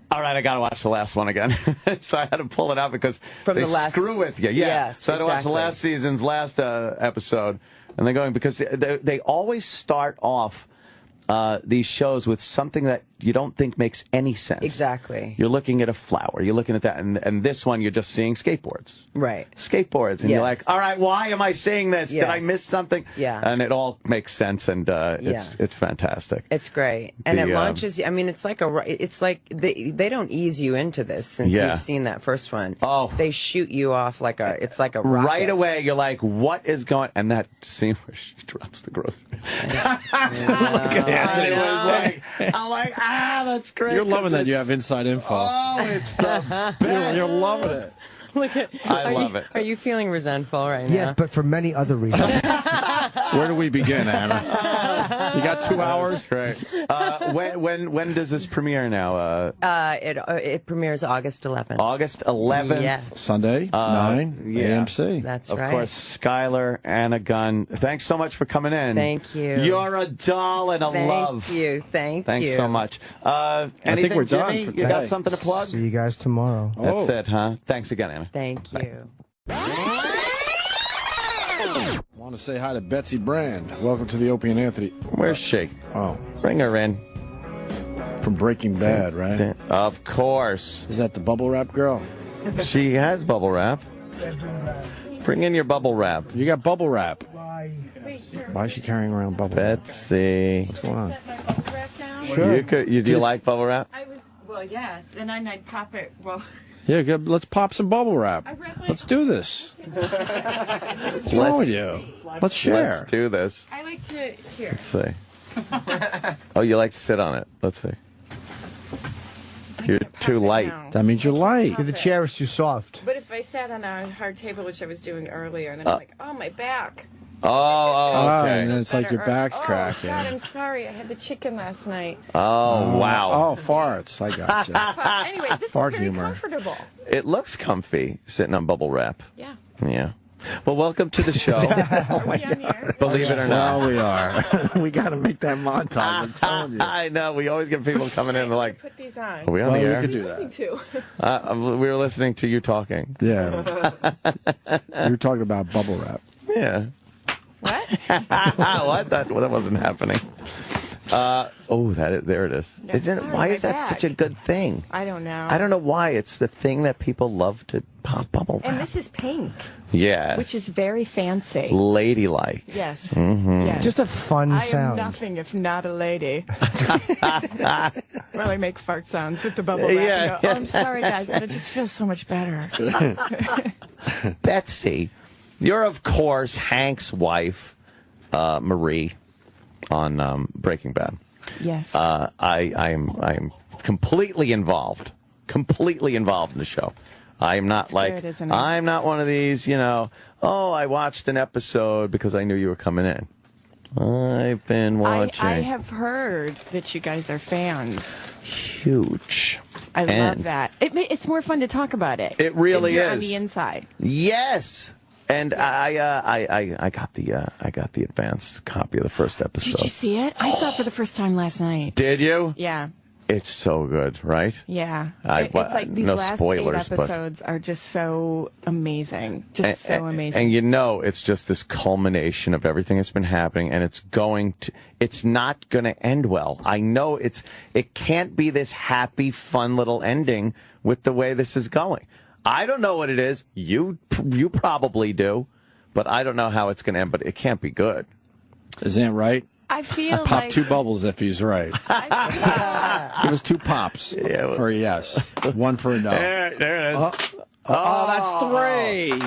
all right, I got to watch the last one again. So I had to pull it out because they screw with you. Yeah. Yes, So I had to watch the last season's last episode, and they're going because they always start off these shows with something that you don't think makes any sense. Exactly. You're looking at a flower. You're looking at that. And this one, you're just seeing skateboards. Right. Skateboards. And you're like, all right, why am I seeing this? Did I miss something? Yeah. And it all makes sense. And it's fantastic. It's great. And it launches, I mean, it's like they don't ease you into this since you've seen that first one. Oh. They shoot you off like a rocket. Right away, you're like, what is going? And that scene where she drops the grocery. I'm like, that's great. You're loving that you have inside info. Oh, it's the best. You're loving it. I love it. Are you feeling resentful right now? Yes, but for many other reasons. Where do we begin, Anna? You got 2 hours? Great. When does this premiere now? It premieres August 11th. August 11th. Yes. Sunday, 9 AMC. That's of right. Of course, Skylar, Anna Gunn. Thanks so much for coming in. Thank you. You're a doll and a love. Thank you. Thanks so much. I think we're done Jimmy? for You today. got something to plug? See you guys tomorrow. That's it, huh? Thanks again, Anna. Thank you. I want to say hi to Betsy Brandt. Welcome to the Opie and Anthony. Where's she? Oh, bring her in. From Breaking Bad, right? Of course. Is that the bubble wrap girl? She has bubble wrap. Bring in your bubble wrap. You got bubble wrap. Why is she carrying around bubble wrap? Betsy. What's going on? Sure. Do you like bubble wrap? Well, yes, and then I'd pop it. Well, Yeah, good. Let's pop some bubble wrap. Let's do this. What's wrong with you? Let's share. Let's do this. I like to here. Let's see. Oh, you like to sit on it. Let's see. You're too light. That means you're light. The chair is too soft. But if I sat on a hard table, which I was doing earlier, and then I'm like, oh, my back. Okay. And then it's like your back's cracking. God, I'm sorry. I had the chicken last night. Oh, wow. Oh, farts. I got you. But anyway, this Fart is very humor. comfortable. It looks comfy sitting on bubble wrap. Yeah. Yeah. Well, welcome to the show. Believe it or not. Well, we are. We got to make that montage. I'm telling you. I know. We always get people coming in and they're like, Put these on. are we on the air? We could do Listening that. to. We were listening to you talking. Yeah. You were talking about bubble wrap. Yeah. What? What? That wasn't happening. There it is. Yeah, sorry, why is my that back. such a good thing? I don't know. I don't know why. It's the thing that people love to pop bubble wrap. And this is pink, Yes. which is very fancy. Ladylike. Yes. Mm-hmm. Yes. Just a fun I sound. am nothing if not a lady. Well, I make fart sounds with the bubble wrap. Yeah. And go, oh, I'm sorry, guys, but it just feels so much better. Betsy, you're, of course, Hank's wife, Marie, on Breaking Bad. Yes. I am completely involved completely involved in the show. I am not I'm not one of these, I watched an episode because I knew you were coming in. I've been watching. I have heard that you guys are fans. Huge. I love that. It's more fun to talk about it. It really you're is. On the inside. Yes. And I got the advance copy of the first episode. Did you see it? I saw it for the first time last night. Did you? Yeah. It's so good, right? Yeah. It's like these last spoilers, 8 episodes are just so amazing. So amazing. And it's just this culmination of everything that's been happening, and it's not going to end well. I know it can't be this happy, fun little ending with the way this is going. I don't know what it is. You probably do, but I don't know how it's going to end, but it can't be good. Isn't it right? I feel Pop 2 bubbles if he's right. Give us 2 pops for a yes, 1 for a no. There it is. That's 3.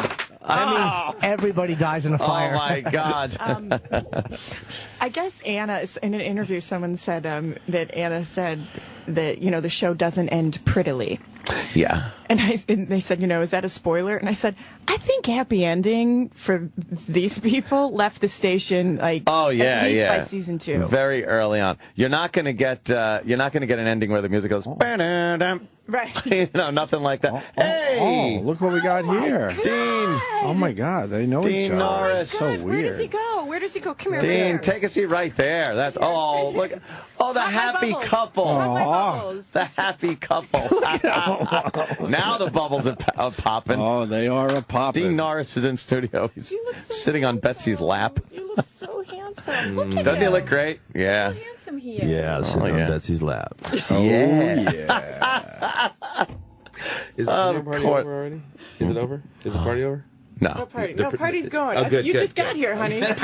That means everybody dies in a fire. Oh, my God. I guess Anna, in an interview, someone said that Anna said that, the show doesn't end prettily. Yeah. And they said, is that a spoiler? And I said, I think happy ending for these people left the station at least by season 2. Very early on. You're not going to get an ending where the music goes right. Nothing like that. Hey, look what we got here. Dean. Oh my God, they know each other. Dean Norris. So weird. Where does he go? Come here. Dean, take a seat right there. That's look. Oh, the happy couple. The happy couple. Now the bubbles are popping. Oh, they are popping. Dean Norris is in studio. He's sitting on Betsy's lap. You look so handsome. Look at Doesn't he him. look great? Yeah. How handsome he is. Yeah, sitting on Betsy's lap. Oh, yeah. Is the party over already? Is it over? Is the party over? No. No party's going. Oh, good, you good, just got here, honey. Now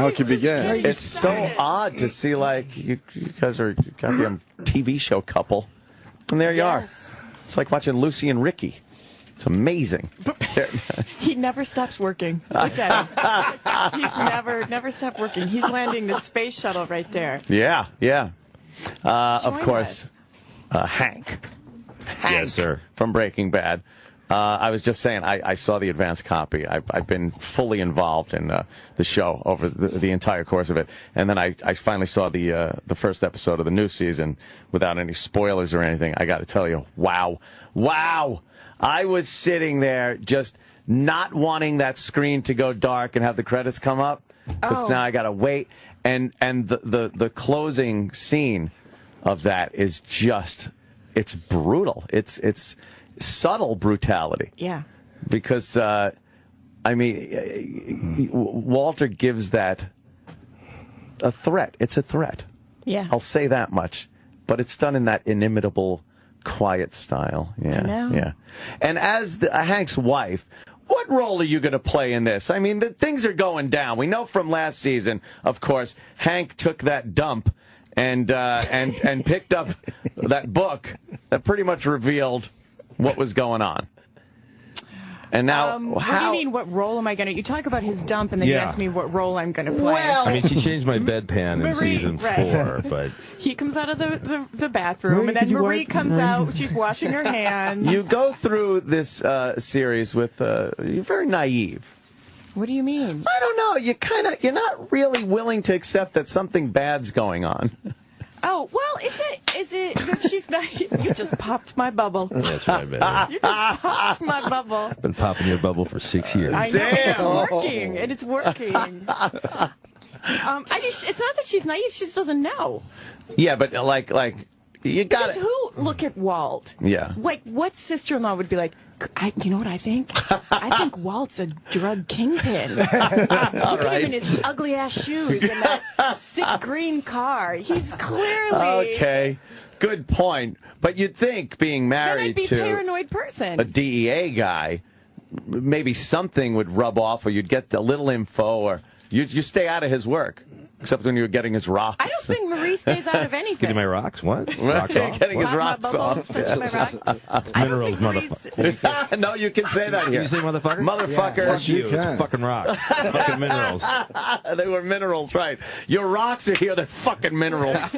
it can begin. It's so odd to see you guys are goddamn TV show couple, and there you are. It's like watching Lucy and Ricky. It's amazing. He never stops working. Look at him. He's never stopped working. He's landing the space shuttle right there. Yeah. Of course, Hank. Yes, sir. From Breaking Bad. I was just saying, I saw the advance copy. I've been fully involved in the show over the entire course of it, and then I finally saw the first episode of the new season without any spoilers or anything. I got to tell you, wow! I was sitting there just not wanting that screen to go dark and have the credits come up, because now I got to wait. And the closing scene of that is it's brutal. It's subtle brutality. Yeah. Because, Walter gives that a threat. It's a threat. Yeah. I'll say that much. But it's done in that inimitable, quiet style. Yeah. I know. Yeah. And as Hank's wife, what role are you going to play in this? I mean, things are going down. We know from last season, of course, Hank took that dump and picked up that book that pretty much revealed what was going on. And now, what do you mean, what role am I going to... You talk about his dump, and then you ask me what role I'm going to play. Well, she changed my bedpan in season 4, but... He comes out of the bathroom, and then Marie comes out. She's washing her hands. You go through this series with... you're very naive. What do you mean? I don't know. You're not really willing to accept that something bad's going on. Oh, well, is it that she's not... You just popped my bubble. That's right, baby. You just popped my bubble. Been popping your bubble for 6 years. I know. It's working. It's not that she's naive. She just doesn't know. Yeah, but like you got it. Look at Walt. Yeah. What sister-in-law would be like, you know what I think? I think Walt's a drug kingpin. Look at him in his ugly-ass shoes and that sick green car. He's clearly... Okay, good point. But you'd think being married to... to paranoid person. A DEA guy, maybe something would rub off, or you'd get a little info, or you stay out of his work. Except when you were getting his rocks. I don't think Marie stays out of anything. Getting my rocks? What? Rocks off? Getting his rocks off. My rocks. It's minerals, motherfucker. No, you can say that here. You say motherfucker? Motherfucker. Yeah, fuck you. It's fucking rocks. Fucking minerals. They were minerals, right. Your rocks are here. They're fucking minerals.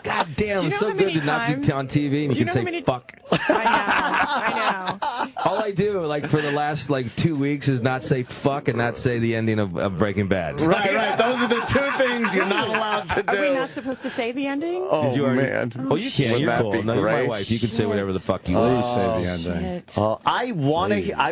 God damn, Do you it's know so how good many to not be times- on TV and Do you you can know say how many- fuck. I know. All I do, like for the last 2 weeks, is not say fuck and not say the ending of Breaking Bad. Right. Those are the two things you're not allowed to do. Are we not supposed to say the ending? Oh, Did you already- man. Oh, you can. Would You're that cool. be No, you're my great? wife. You can say whatever the fuck you Please want. say the ending. Shit. I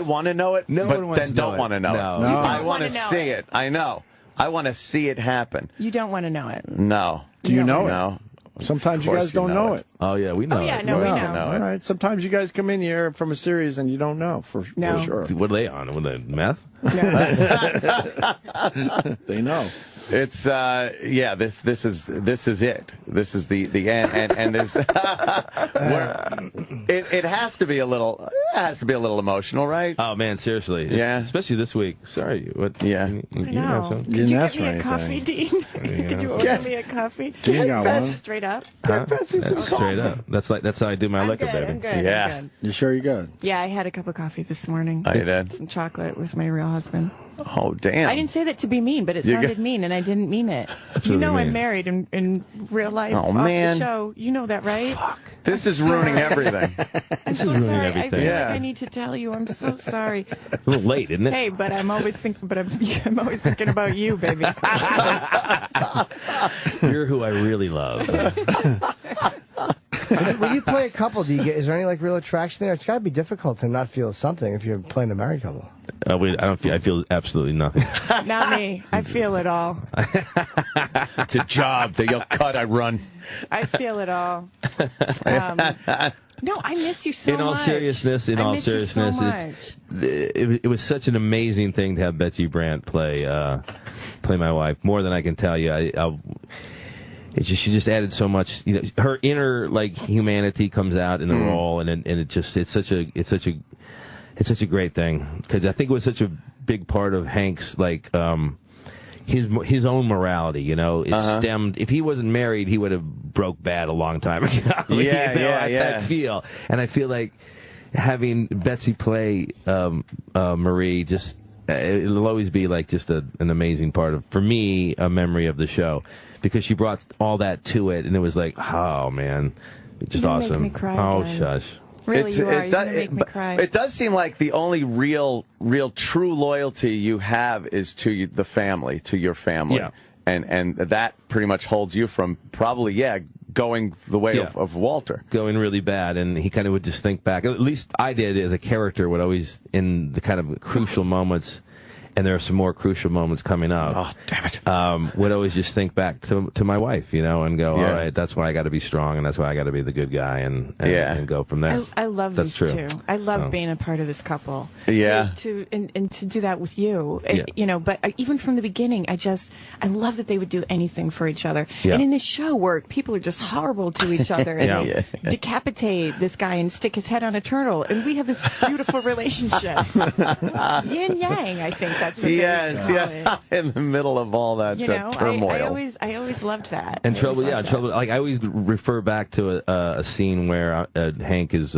want to know it, No but one wants then to know don't it. want to know No. it. No. I want wanna to know see it. it. I know. I want to see it happen. You don't want to know it. No. Do you know it? No. Sometimes Of you course guys don't know know it. it. Oh, yeah, we know. Oh, yeah, it. no, we No. know. No. All right. Sometimes you guys come in here from a series and you don't know for No. sure. What are they on? What are they, meth? They know. It's this is it. This is the end, and this it has to be a little emotional, right? Oh, man, seriously. Yeah. Especially this week. Sorry. What? Yeah. You I have know. something? Could you didn't ask get me for a coffee, anything. Dean? Could you order me a coffee? Dean got one. Straight up. Huh? That's straight up. That's how I do my I'm liquor, good, baby. I'm good. Yeah. I'm good. You sure you're good? Yeah, I had a cup of coffee this morning. Oh, you did? Some chocolate with my real husband. Oh, damn. I didn't say that to be mean, but it You sounded got- mean, and I didn't mean it. That's You really know I'm mean. married in real life. Oh, off man. the show. You know that, right? This is ruining everything. I'm so ruining sorry. everything. I feel Yeah. like I need to tell you. I'm so sorry. It's a little late, isn't it? Hey, but I'm always thinking. But I'm always thinking about you, baby. You're who I really love. When you play a couple, is there any real attraction there? It's got to be difficult to not feel something if you're playing a married couple. I feel absolutely nothing. Not me. I feel it all. It's a job. They go, cut, I run. I feel it all. No, I miss you so much. In all seriousness, I miss you so much. it was such an amazing thing to have Betsy Brandt play my wife. More than I can tell you. She just added so much. Her inner humanity comes out in the role, and it's such a great thing, because I think it was such a big part of Hank's his own morality. It stemmed. If he wasn't married, he would have broke bad a long time ago. I feel, and I feel like having Betsy play Marie just. It'll always be just an amazing part of, for me, a memory of the show, because she brought all that to it, and it was oh man, just You're awesome. making me cry Oh again. shush. Really, you are. You're gonna make me cry. It does seem like the only real true loyalty you have is to the family, to your family. Yeah. And that pretty much holds you from probably, going the way of Walter. Going really bad, and he kind of would just think back. At least I did, as a character, would always, in the kind of crucial moments, and there are some more crucial moments coming up. Oh, damn it. Would always just think back to my wife, and go, all right, that's why I got to be strong, and that's why I got to be the good guy, and go from there. I love that's these true. two. I love being a part of this couple. Yeah. And to do that with you, Yeah. But even from the beginning, I love that they would do anything for each other. Yeah. And in this show where people are just horrible to each other, and they decapitate this guy and stick his head on a turtle, and we have this beautiful relationship. Yin yang, I think that's what they call it. In the middle of all that turmoil. I always loved that. And I trouble, always loved trouble. I always refer back to a scene where Hank is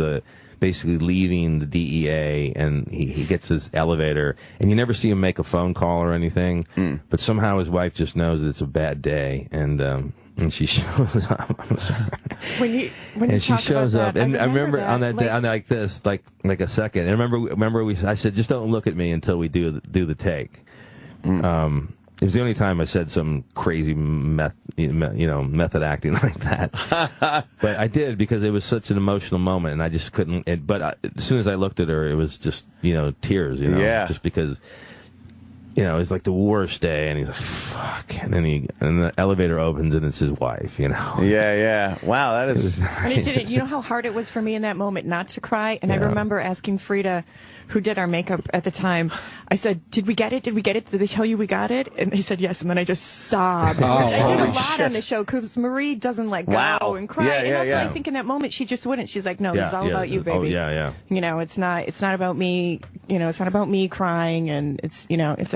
basically leaving the DEA, and he gets this elevator, and you never see him make a phone call or anything, but somehow his wife just knows that it's a bad day, and she shows up. I'm sorry. When And she talk shows about up, that, and I remember that, on that day, on like a second. And remember, I said, just don't look at me until we do the take. It was the only time I said some crazy method acting like that. But I did, because it was such an emotional moment, and I just couldn't. But as soon as I looked at her, it was just tears. Just because. It was like the worst day, and he's like, "Fuck!" And then the elevator opens, and it's his wife. Yeah. Wow, that is. And it didn't. You know how hard it was for me in that moment not to cry? And I remember asking Frida, who did our makeup at the time, I said, "Did we get it? Did we get it? Did they tell you we got it?" And they said yes. And then I just sobbed. Which I did a lot on the show, because Marie doesn't go and cry. And also, I think in that moment she just wouldn't. She's like, "No, this is all about you, baby." Oh yeah. It's not about me. It's not about me crying, and it's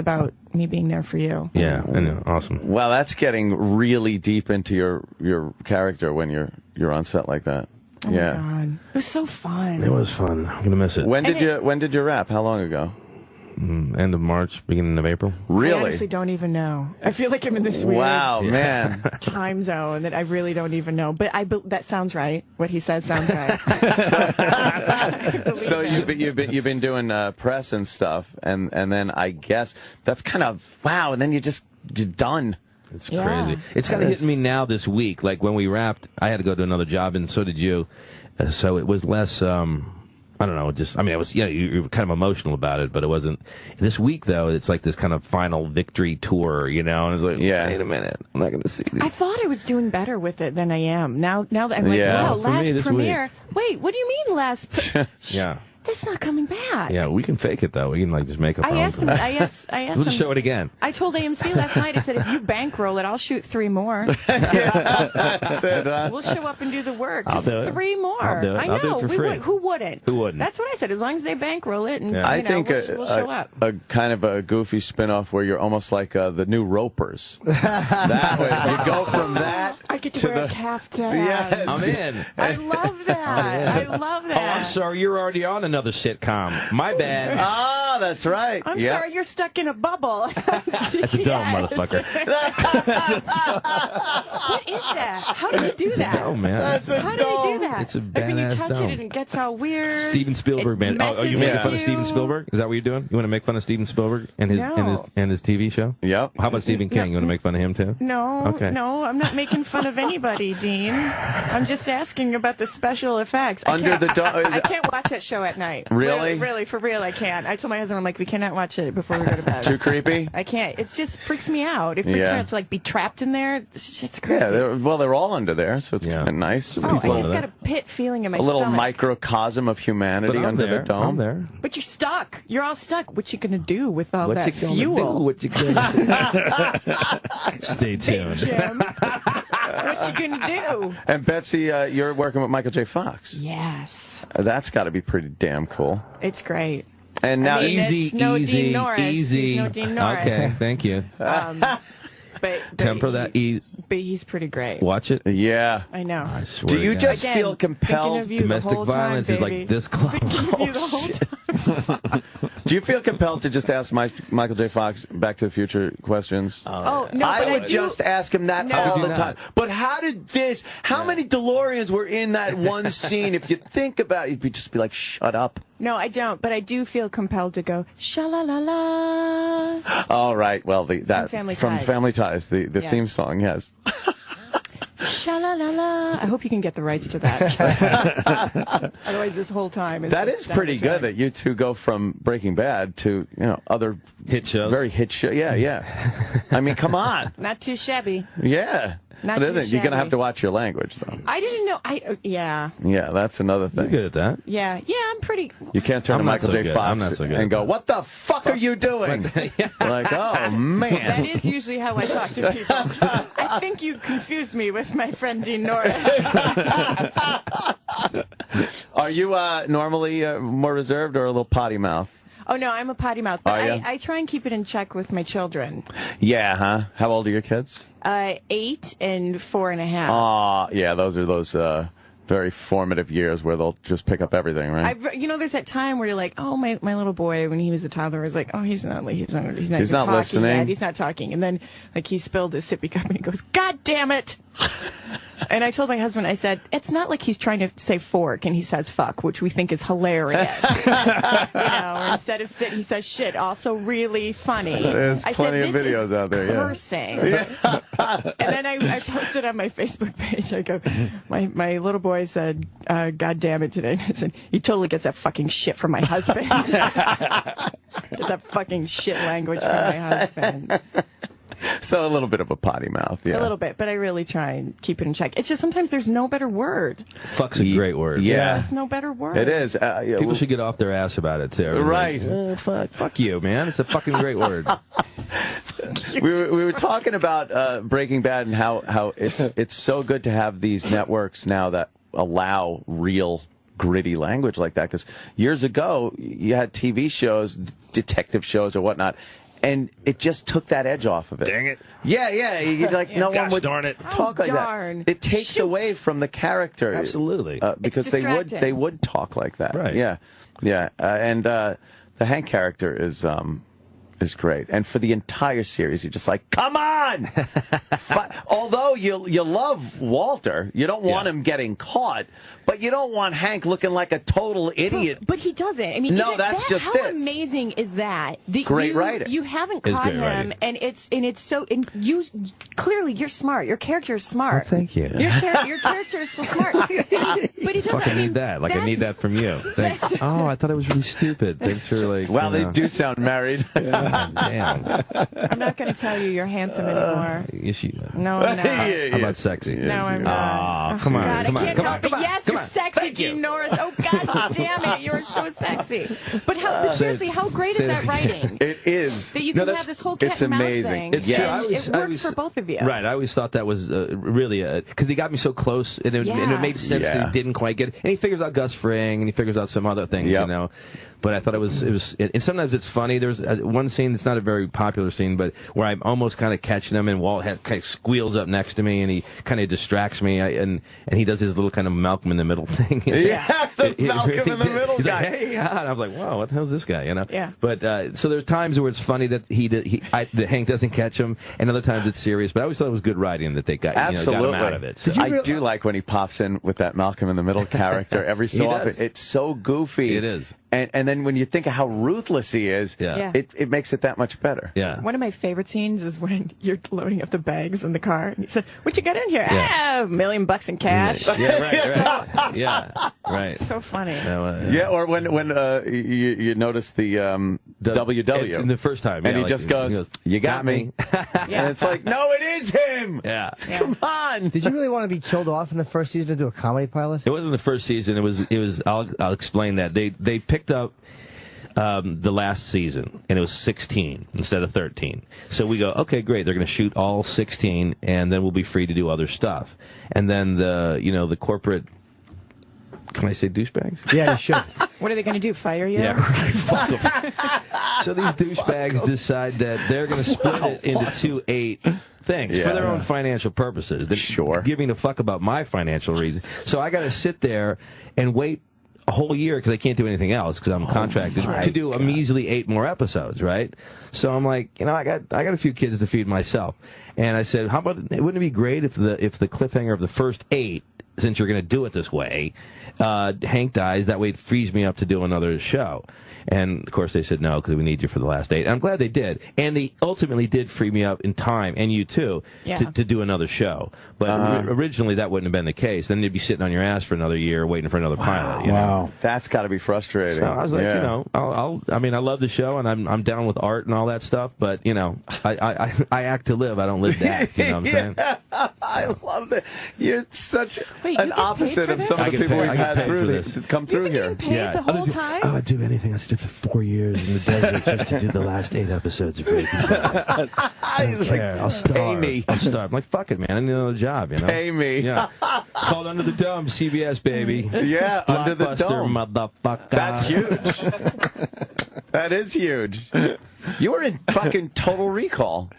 about me being there for you. Yeah, I know. Awesome. Wow, that's getting really deep into your character when you're on set like that. Oh my God. It was so fun. It was fun. I'm gonna miss it. When did you wrap? How long ago? End of March, beginning of April. I honestly don't even know. I feel like I'm in this weird man. time zone that I really don't even know. But that sounds right. What he says sounds right. So you've been doing press and stuff, and then I guess that's kind of wow. And then you're done. It's crazy. It's kind of hitting me now this week. Like when we wrapped, I had to go to another job, and so did you. So it was less. I don't know. It was. Yeah, you were kind of emotional about it, but it wasn't. This week though, it's like this kind of final victory tour, and it's like, wait a minute, I'm not going to see these. I thought I was doing better with it than I am. Now that I'm like, wow, last premiere. Wait, what do you mean last? Yeah. That's not coming back. Yeah, we can fake it though. We can just make up. I asked him. We'll him. just show it again. I told AMC last night. I said, if you bankroll it, I'll shoot 3 more. That's it. We'll show up and do the work. I'll Just do it. 3 more. I'll do it. I I'll do know. it for free. Who wouldn't? Who wouldn't? That's what I said. As long as they bankroll it, and I think we'll show up. A kind of a goofy spin-off where you're almost like the new Ropers. That way, you go from that. I get to wear a caftan. Yes. I'm in. I love that. I love that. Oh, I'm sorry. You're already on another sitcom. My bad. Ah, that's right. I'm sorry, you're stuck in a bubble. That's a dumb motherfucker. What is that? How do you do that? Oh man. How do you do that? It's a Like when you badass touch dome. it and it gets all weird. Steven Spielberg, man. Oh, you making fun of Steven Spielberg? Is that what you're doing? You want to make fun of Steven Spielberg and his TV show? Yep. How about Stephen King? You want to make fun of him too? No, Okay. no, I'm not making fun of anybody, Dean. I'm just asking about the special effects. I can't watch that show at night. Really? Really, for real, I can't. I told my husband, I'm like, we cannot watch it before we go to bed. Too creepy? I can't. It just freaks me out. It freaks me out to like be trapped in there. It's crazy. Yeah, they're all under there, so it's kind of nice. Oh, I just got a pit feeling in my stomach. A little stomach. microcosm of humanity under the dome. I'm there. But you're stuck. You're all stuck. What you gonna do with all that gonna fuel? Do? What you gonna do? Stay tuned. Jim, what you gonna do? And Betsy, you're working with Michael J. Fox. Yes. That's got to be pretty damn cool. It's great. And now it's no Dean Norris. Easy. He's no Dean Norris. Okay, thank you. But Temper that. But he's pretty great. Watch it. Yeah. I know. I swear. Do you just Again, feel compelled? Domestic violence is like this close. Do you feel compelled to just ask Michael J. Fox Back to the Future questions? Oh, no, I but would just ask him that all the time. But how many DeLoreans were in that one scene? If you think about it, you'd just be like, shut up. No, I don't. But I do feel compelled to go, sha-la-la-la. All right. Well, from Family Ties, the theme song, yes. Sha-la-la-la. I hope you can get the rights to that. Otherwise, this whole time that is pretty good that you two go from Breaking Bad to other hit shows. Very hit show. Yeah. I mean, come on. Not too shabby. Yeah. Not but too you're going to have shabby. to watch your language, though. I didn't know. Yeah. Yeah, that's another thing. You're good at that. Yeah, I'm pretty. You can't turn to Michael J. Fox and go, "What the fuck are you doing?" Like, oh man. That is usually how I talk to people. I think you confused me with my friend Dean Norris. Are you normally more reserved or a little potty mouth? Oh no, I'm a potty mouth, but I try and keep it in check with my children. Yeah, huh? How old are your kids? 8 and 4.5. Aw, yeah, those are very formative years where they'll just pick up everything, right? There's that time where you're like, oh, my little boy, when he was a toddler, was like, oh, he's not talking listening. yet. He's not talking. And then, like, he spilled his sippy cup and he goes, God damn it! And I told my husband, I said, it's not like he's trying to say fork and he says fuck, which we think is hilarious. Instead of sit, he says shit. Also really funny. There's plenty of videos out there, cursing. Yeah. And then I posted on my Facebook page, I go, my little boy said, God damn it today. And I said, he totally gets that fucking shit from my husband. Gets that fucking shit language from my husband. So a little bit of a potty mouth, yeah. A little bit, but I really try and keep it in check. It's just sometimes there's no better word. Fuck's a great word. Yeah. There's no better word. It is. People should get off their ass about it, too. Right. Like, fuck you, man. It's a fucking great word. We were talking about Breaking Bad and how it's so good to have these networks now that allow real gritty language like that. Because years ago, you had TV shows, detective shows or whatnot, and it just took that edge off of it. Dang it. Yeah. No one would darn it. talk like that. It takes away from the character. Absolutely. Because they would talk like that. Right. Yeah. And Hank character is great, and for the entire series, you're just like, come on. Although you love Walter, you don't want him getting caught, but you don't want Hank looking like a total idiot. But he doesn't. I mean, no, that's just how amazing is that? Great writing. You haven't caught him, and it's so. And you clearly you're smart. Your character is smart. Oh, thank you. Your character is so smart. But he doesn't. Fucking need that. Like I need that from you. Thanks. Oh, I thought it was really stupid. Thanks for like. Wow, they do sound married. Damn. I'm not going to tell you you're handsome anymore. Yes, you. No, I'm not. How about sexy? No, I'm not. Oh, come on. God, come I on. can't Come on. help it. Yes, you're sexy, Gene Norris. Oh, God damn it. You're so sexy. But seriously, how great is that writing? It is. That you can have this whole cat and mouse thing. It's true. It works for both of you. Right. I always thought that was really because he got me so close, and it made sense that he didn't quite get it. And he figures out Gus Fring, and he figures out some other things, you know. But I thought it was, and sometimes it's funny. There's one scene that's not a very popular scene, but where I'm almost kind of catching him, and Walt kind of squeals up next to me, and he kind of distracts me, and he does his little kind of Malcolm in the Middle thing. The Malcolm in the Middle He's guy. Like, hey, and I was like, wow, what the hell's this guy? You know? Yeah. But so there are times where it's funny that that Hank doesn't catch him, and other times it's serious. But I always thought it was good writing that they got got him out of it. So. I do like when he pops in with that Malcolm in the Middle character every so often. It's so goofy. It is. And then when you think of how ruthless he is, it makes it that much better. Yeah. One of my favorite scenes is when you're loading up the bags in the car, and he said, "What you got in here? $1 million in cash." Yeah, right. Yeah, right. So funny. Or when you notice the WW in the first time, and he just goes, "You got me," and it's like, no, it is him. Yeah. Come on. Did you really want to be killed off in the first season to do a comedy pilot? It wasn't the first season. It was. I'll explain that. They picked up the last season, and it was 16 instead of 13. So we go, okay, great. They're going to shoot all 16, and then we'll be free to do other stuff. And then the corporate. Can I say douchebags? Yeah, you should. What are they going to do? Fire you? Yeah, right. Fuck them. So these douchebags decide that they're going to split it into 2 8 things for their own financial purposes. They're giving a fuck about my financial reasons. So I got to sit there and wait a whole year because I can't do anything else because I'm contracted to do a measly 8 more episodes, right? So I'm like, I got a few kids to feed myself, and I said, how about wouldn't it be great if the cliffhanger of the first 8, since you're going to do it this way, Hank dies, that way it frees me up to do another show. And, of course, they said no because we need you for the last 8. And I'm glad they did. And they ultimately did free me up in time, and you too, to do another show. But originally that wouldn't have been the case. Then you'd be sitting on your ass for another year waiting for another pilot. You know? That's got to be frustrating. So I was like, I love the show, and I'm down with art and all that stuff. But, I act to live. I don't live to act. You know what I'm saying? I love that. You're such an opposite of some of the people we've had come through here. Paid the whole time? Oh, I'd do anything. I stood for 4 years in the desert just to do the last 8 episodes of Breaking Bad. I don't care. I'll starve. Pay me. I'll starve. I'm like, fuck it, man. I need another job, Pay me. Yeah. It's called Under the Dome, CBS, baby. Yeah, Under the Dome. Motherfucker. That's huge. That is huge. You were in fucking Total Recall.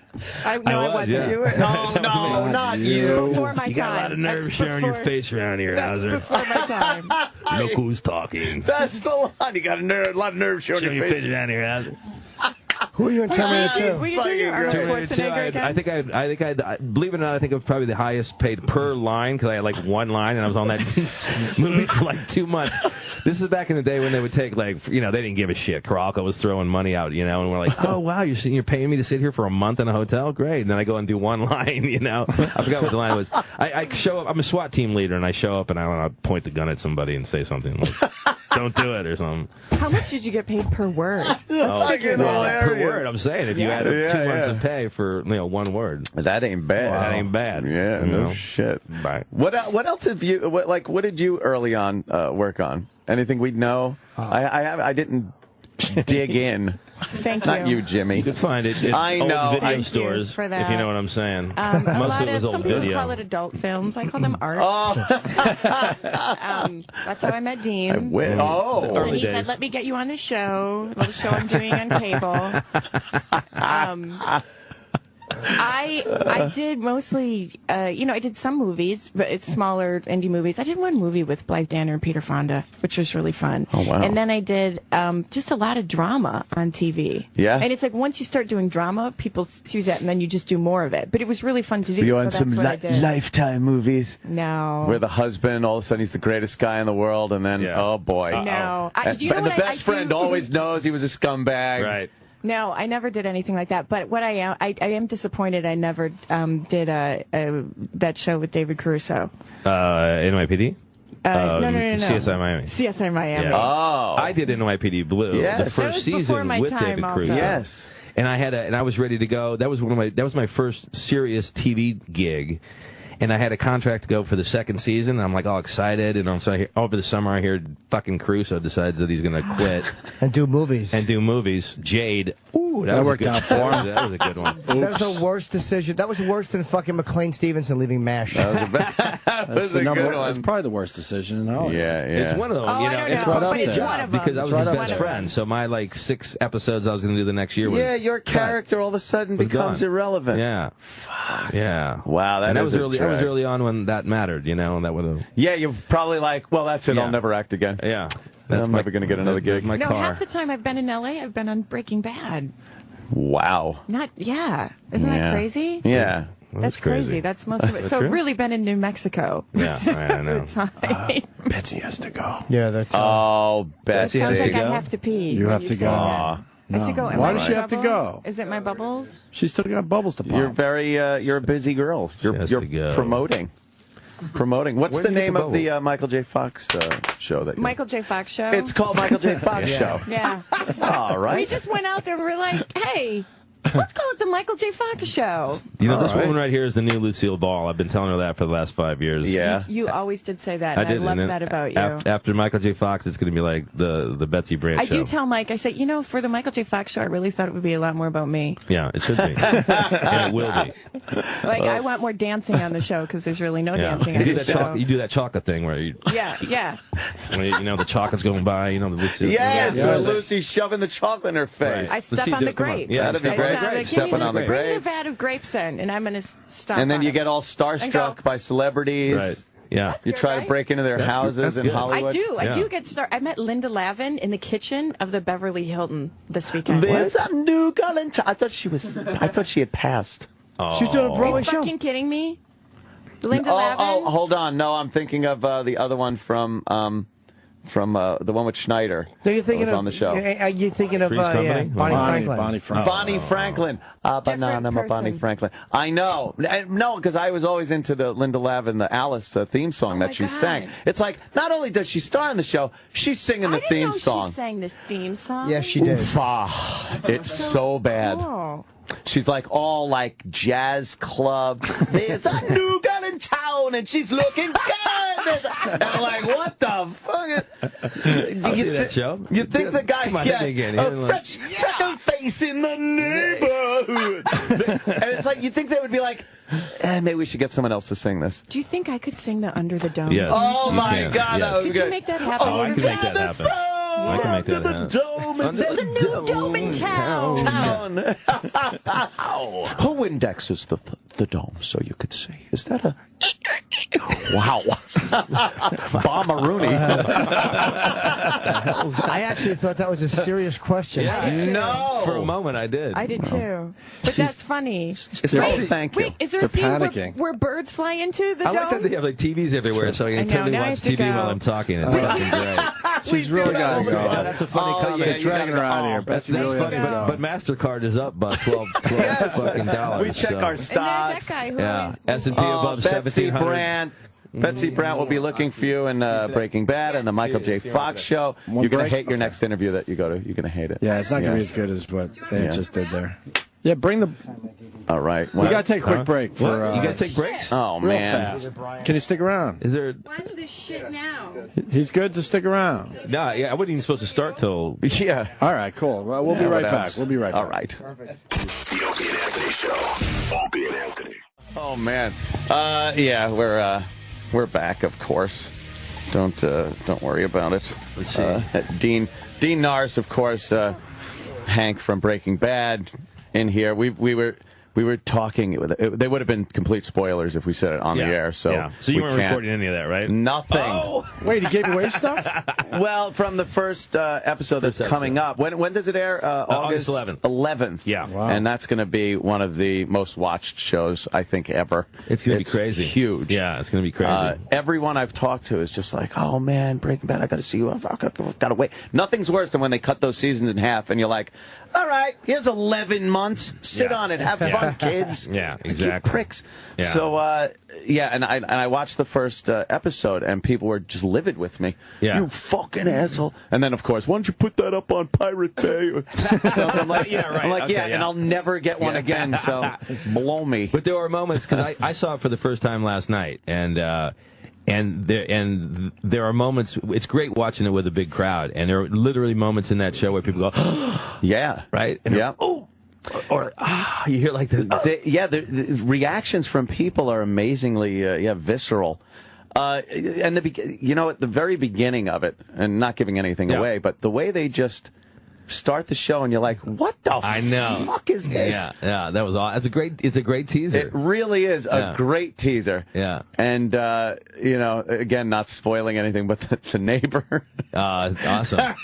I wasn't. Yeah. No, not you. Before my time. You got a lot of nerve sharing your face around here, Hauser. Before my time. Look who's talking. That's the line. You got a lot of nerve showing your face around here, Hauser. Who are you in Terminator 2? Will you do your Arnold Schwarzenegger again? I think I believe it or not, I think it was probably the highest paid per line because I had like one line and I was on that movie for like 2 months. This is back in the day when they would take they didn't give a shit. Caracol was throwing money out, and we're like, oh wow, you're paying me to sit here for a month in a hotel? Great. And then I go and do one line, I forgot what the line was. I show up, I'm a SWAT team leader, and I show up and I point the gun at somebody and say something like, don't do it or something. How much did you get paid per word? Per word, I'm saying. If you add up 2 months of pay for one word. That ain't bad. Wow. That ain't bad. Yeah, no shit. Right. What else have you, what did you early on work on? Anything we'd know? I didn't dig in. Thank Not you, Jimmy. You could find it in I old know. video Thank stores, you for that. if you know what I'm saying. A Most lot of it was some old people video. call it adult films. I call them art. That's how I met Dean. And he said, let me get you on the show. The show I'm doing on cable. I did mostly, I did some movies, but it's smaller indie movies. I did one movie with Blythe Danner and Peter Fonda, which was really fun. Oh, wow. And then I did just a lot of drama on TV. Yeah. And it's like once you start doing drama, people see that, and then you just do more of it. But it was really fun to do. You so on that's some what I did. Lifetime movies? No. Where the husband, all of a sudden, he's the greatest guy in the world, and then, oh boy. No. And, You know and the what best friend always knows he was a scumbag. Right. No, I never did anything like that. But what I am disappointed I never did that show with David Caruso. NYPD? No. CSI Miami. CSI Miami. Yeah. Oh. I did NYPD Blue. Yes. The That first was before season my with time David also. Caruso. Yes. And I was ready to go. That was my first serious TV gig. And I had a contract to go for the second season. I'm like all excited, and over the summer I hear fucking Caruso decides that he's going to quit and do movies. Jade. Ooh, That was a worked good- out for him. That was a good one. That was the worst decision. That was worse than fucking McLean Stevenson leaving MASH. That's the number one. That's probably the worst decision in Hollywood. Yeah. It's one of them. It's right up there. Because I was his best friend. So my 6 episodes I was going to do the next year was your character all of a sudden was becomes gone. irrelevant. Yeah. Yeah. Wow, that was a early. I was drag. early on when that mattered, and that would have. Yeah, you're probably like, well, that's it. Yeah. I'll never act again. Yeah. I'm never going to get another gig. My No, car. half the time I've been in LA, I've been on Breaking Bad. Wow. Isn't that crazy? Yeah. That's crazy. That's most of it. So really been in New Mexico. Yeah, I know. Betsy has to go. Yeah, that's. Oh, Betsy It sounds has like to I go. have to pee. You when have to say go. that. Aw. I have to go. Am Why I does my she have to bubble? go? Is it my bubbles? She's still got bubbles to pop. You're very, you're a busy girl. You're has to go. promoting. What's Where the do you get name the of the Michael J. Fox show that? Michael J. Fox show. It's called Michael J. Fox Show. Yeah. All right. We just went out there and we're like, hey, let's call it the Michael J. Fox show. This woman right here is the new Lucille Ball. I've been telling her that for the last 5 years. Yeah. You always did say that, and I did, love and then that about you. After Michael J. Fox, it's going to be like the Betsy Brandt I show. do tell Mike, I say, for the Michael J. Fox show, I really thought it would be a lot more about me. Yeah, it should be. And it will be. I want more dancing on the show because there's really no dancing on You the do that show. you do that chocolate thing where you, Yeah. when the chocolate's going by, the Lucille. Yes, Yes. Lucy's shoving the chocolate in her face. I step on the grapes. Yeah, that'd be I great. sound like, Stepping on the Bring a grapes. vat of grapes in, and I'm going to stop. And then on you it. get all starstruck by celebrities. Right. Yeah. You try to break into their That's good. houses That's in good. Hollywood. I do get started. I met Linda Lavin in the kitchen of the Beverly Hilton this weekend. There's a new girl in town. I thought she had passed. Oh. She's doing a Are Broadway you show. fucking kidding me? Linda Oh, Lavin? hold on. No, I'm thinking of the other one from the one with Schneider. So you're thinking was of on the show. Are you thinking of Three's Company? Bonnie Franklin? Bonnie Franklin. Bonnie Franklin. Banana, person. Bonnie Franklin. I know. No, because I was always into the Linda Lavin, the Alice theme song that she sang. It's like, not only does she star in the show, she's singing the I didn't theme know song. She sang this theme song. Yes, she did. It's so bad. Cool. She's like all like jazz club. There's a new girl in town and she's looking good. And I'm like, what the fuck? I'll see that show. You think the guy Come on, hit me again. Hit a me like- fresh second face in the neighborhood? And it's like, you think they would be like, maybe we should get someone else to sing this. Do you think I could sing the Under the Dome? Yes. Oh You my can. God, that was Could good. you make that happen? Oh, I can make that happen. I can make that happen. There's a new dome in town. Who indexes the dome so you could see? Is that a... Wow. Bomb-a-rooney. I actually thought that was a serious question. Yeah. I did too. No. For a moment, I did. I did too. But that's funny. Thank you. Wait, is there a They're scene panicking. where birds fly into the I like dome? that they have like TVs everywhere, so I I can know, totally now I watch have to TV go. while I'm talking. It's fucking great. She's really got to go. That's a funny comment. yeah, They're dragging her out of here. That's Betsy really has funny, to go. but MasterCard is up by 12 fucking dollars. We check so. our and there's stocks. that guy who Yeah, always... S&P above Betsy 1700. Brandt. Betsy Brandt will be looking for you in Breaking Bad and the Michael J. Fox show. You're going to hate your next interview that you go to. You're going to hate it. Yeah, it's not going to be as good as what they just did there. Yeah, bring the. All right. We got to take a quick break for. You guys take breaks? Oh, real man. fast. Can you stick around? Is there? Why do this shit now? He's good to stick around. No, yeah, I wasn't even supposed to start till. Yeah. All right, cool. Well, we'll be right what back. else? We'll be right back. All right. The Opie and Anthony Show. Opie and Anthony. Oh, man. Yeah, we're back, of course. Don't worry about it. Let's see. Dean Norris, of course. Hank from Breaking Bad in here. We we were talking. They would have been complete spoilers if we said it on the air. So, so you weren't recording any of that, right? Nothing. Oh, wait, he gave away stuff? Well, from the first episode that's coming up. When does it air? August 11th. 11th. Yeah. Wow. And that's going to be one of the most watched shows, I think, ever. It's going to be crazy. Huge. Yeah, it's going to be crazy. Everyone I've talked to is just like, oh, man, Breaking Bad, I got to see you. I've got to wait. Nothing's worse than when they cut those seasons in half and you're like, all right, here's 11 months. Sit on it. Have fun, kids. Yeah, You exactly. pricks. Yeah. So, and I watched the first episode, and people were just livid with me. Yeah. You fucking asshole. And then, of course, why don't you put that up on Pirate Bay? So I'm like, right. I'm like, Okay, and I'll never get one again, so blow me. But there are moments, because I saw it for the first time last night, and there are moments. It's great watching it with a big crowd, and there are literally moments in that show where people go, yeah, right, and yeah, you hear like the reactions from people are amazingly visceral. And at the very beginning of it, and not giving anything away, but the way they just start the show, and you're like, what the fuck is this? Yeah, that was all. It's a great teaser. It really is a great teaser. Yeah. And, again, not spoiling anything, but the neighbor. Awesome.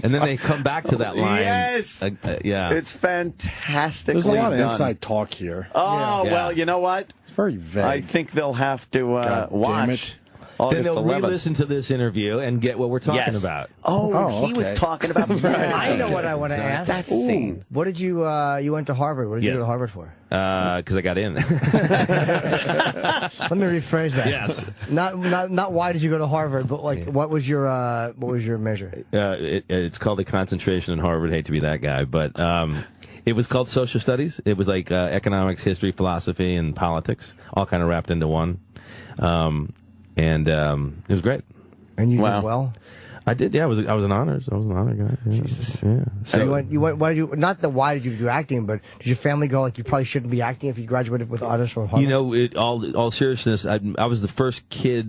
And then they come back to that line. Yes. Yeah. It's fantastic. There's a lot of inside talk here. Oh, well, you know what? It's very vague. I think they'll have to watch. Then they'll re-listen to this interview and get what we're talking about. He was talking about. I know what I want to ask. That scene. What did you? You went to Harvard. What did you go to Harvard for? Because I got in. Let me rephrase that. Yes. Not why did you go to Harvard, but like what was your measure? It's called a concentration in Harvard. Hate to be that guy, but it was called social studies. It was like economics, history, philosophy, and politics, all kind of wrapped into one. And it was great. And you did well? I did, yeah. I was an honors. I was an honor guy. Yeah. Jesus. Yeah. So you went. Why did you? Not the why did you do acting, but did your family go like you probably shouldn't be acting if you graduated with honors from Harvard? You know, all seriousness, I was the first guy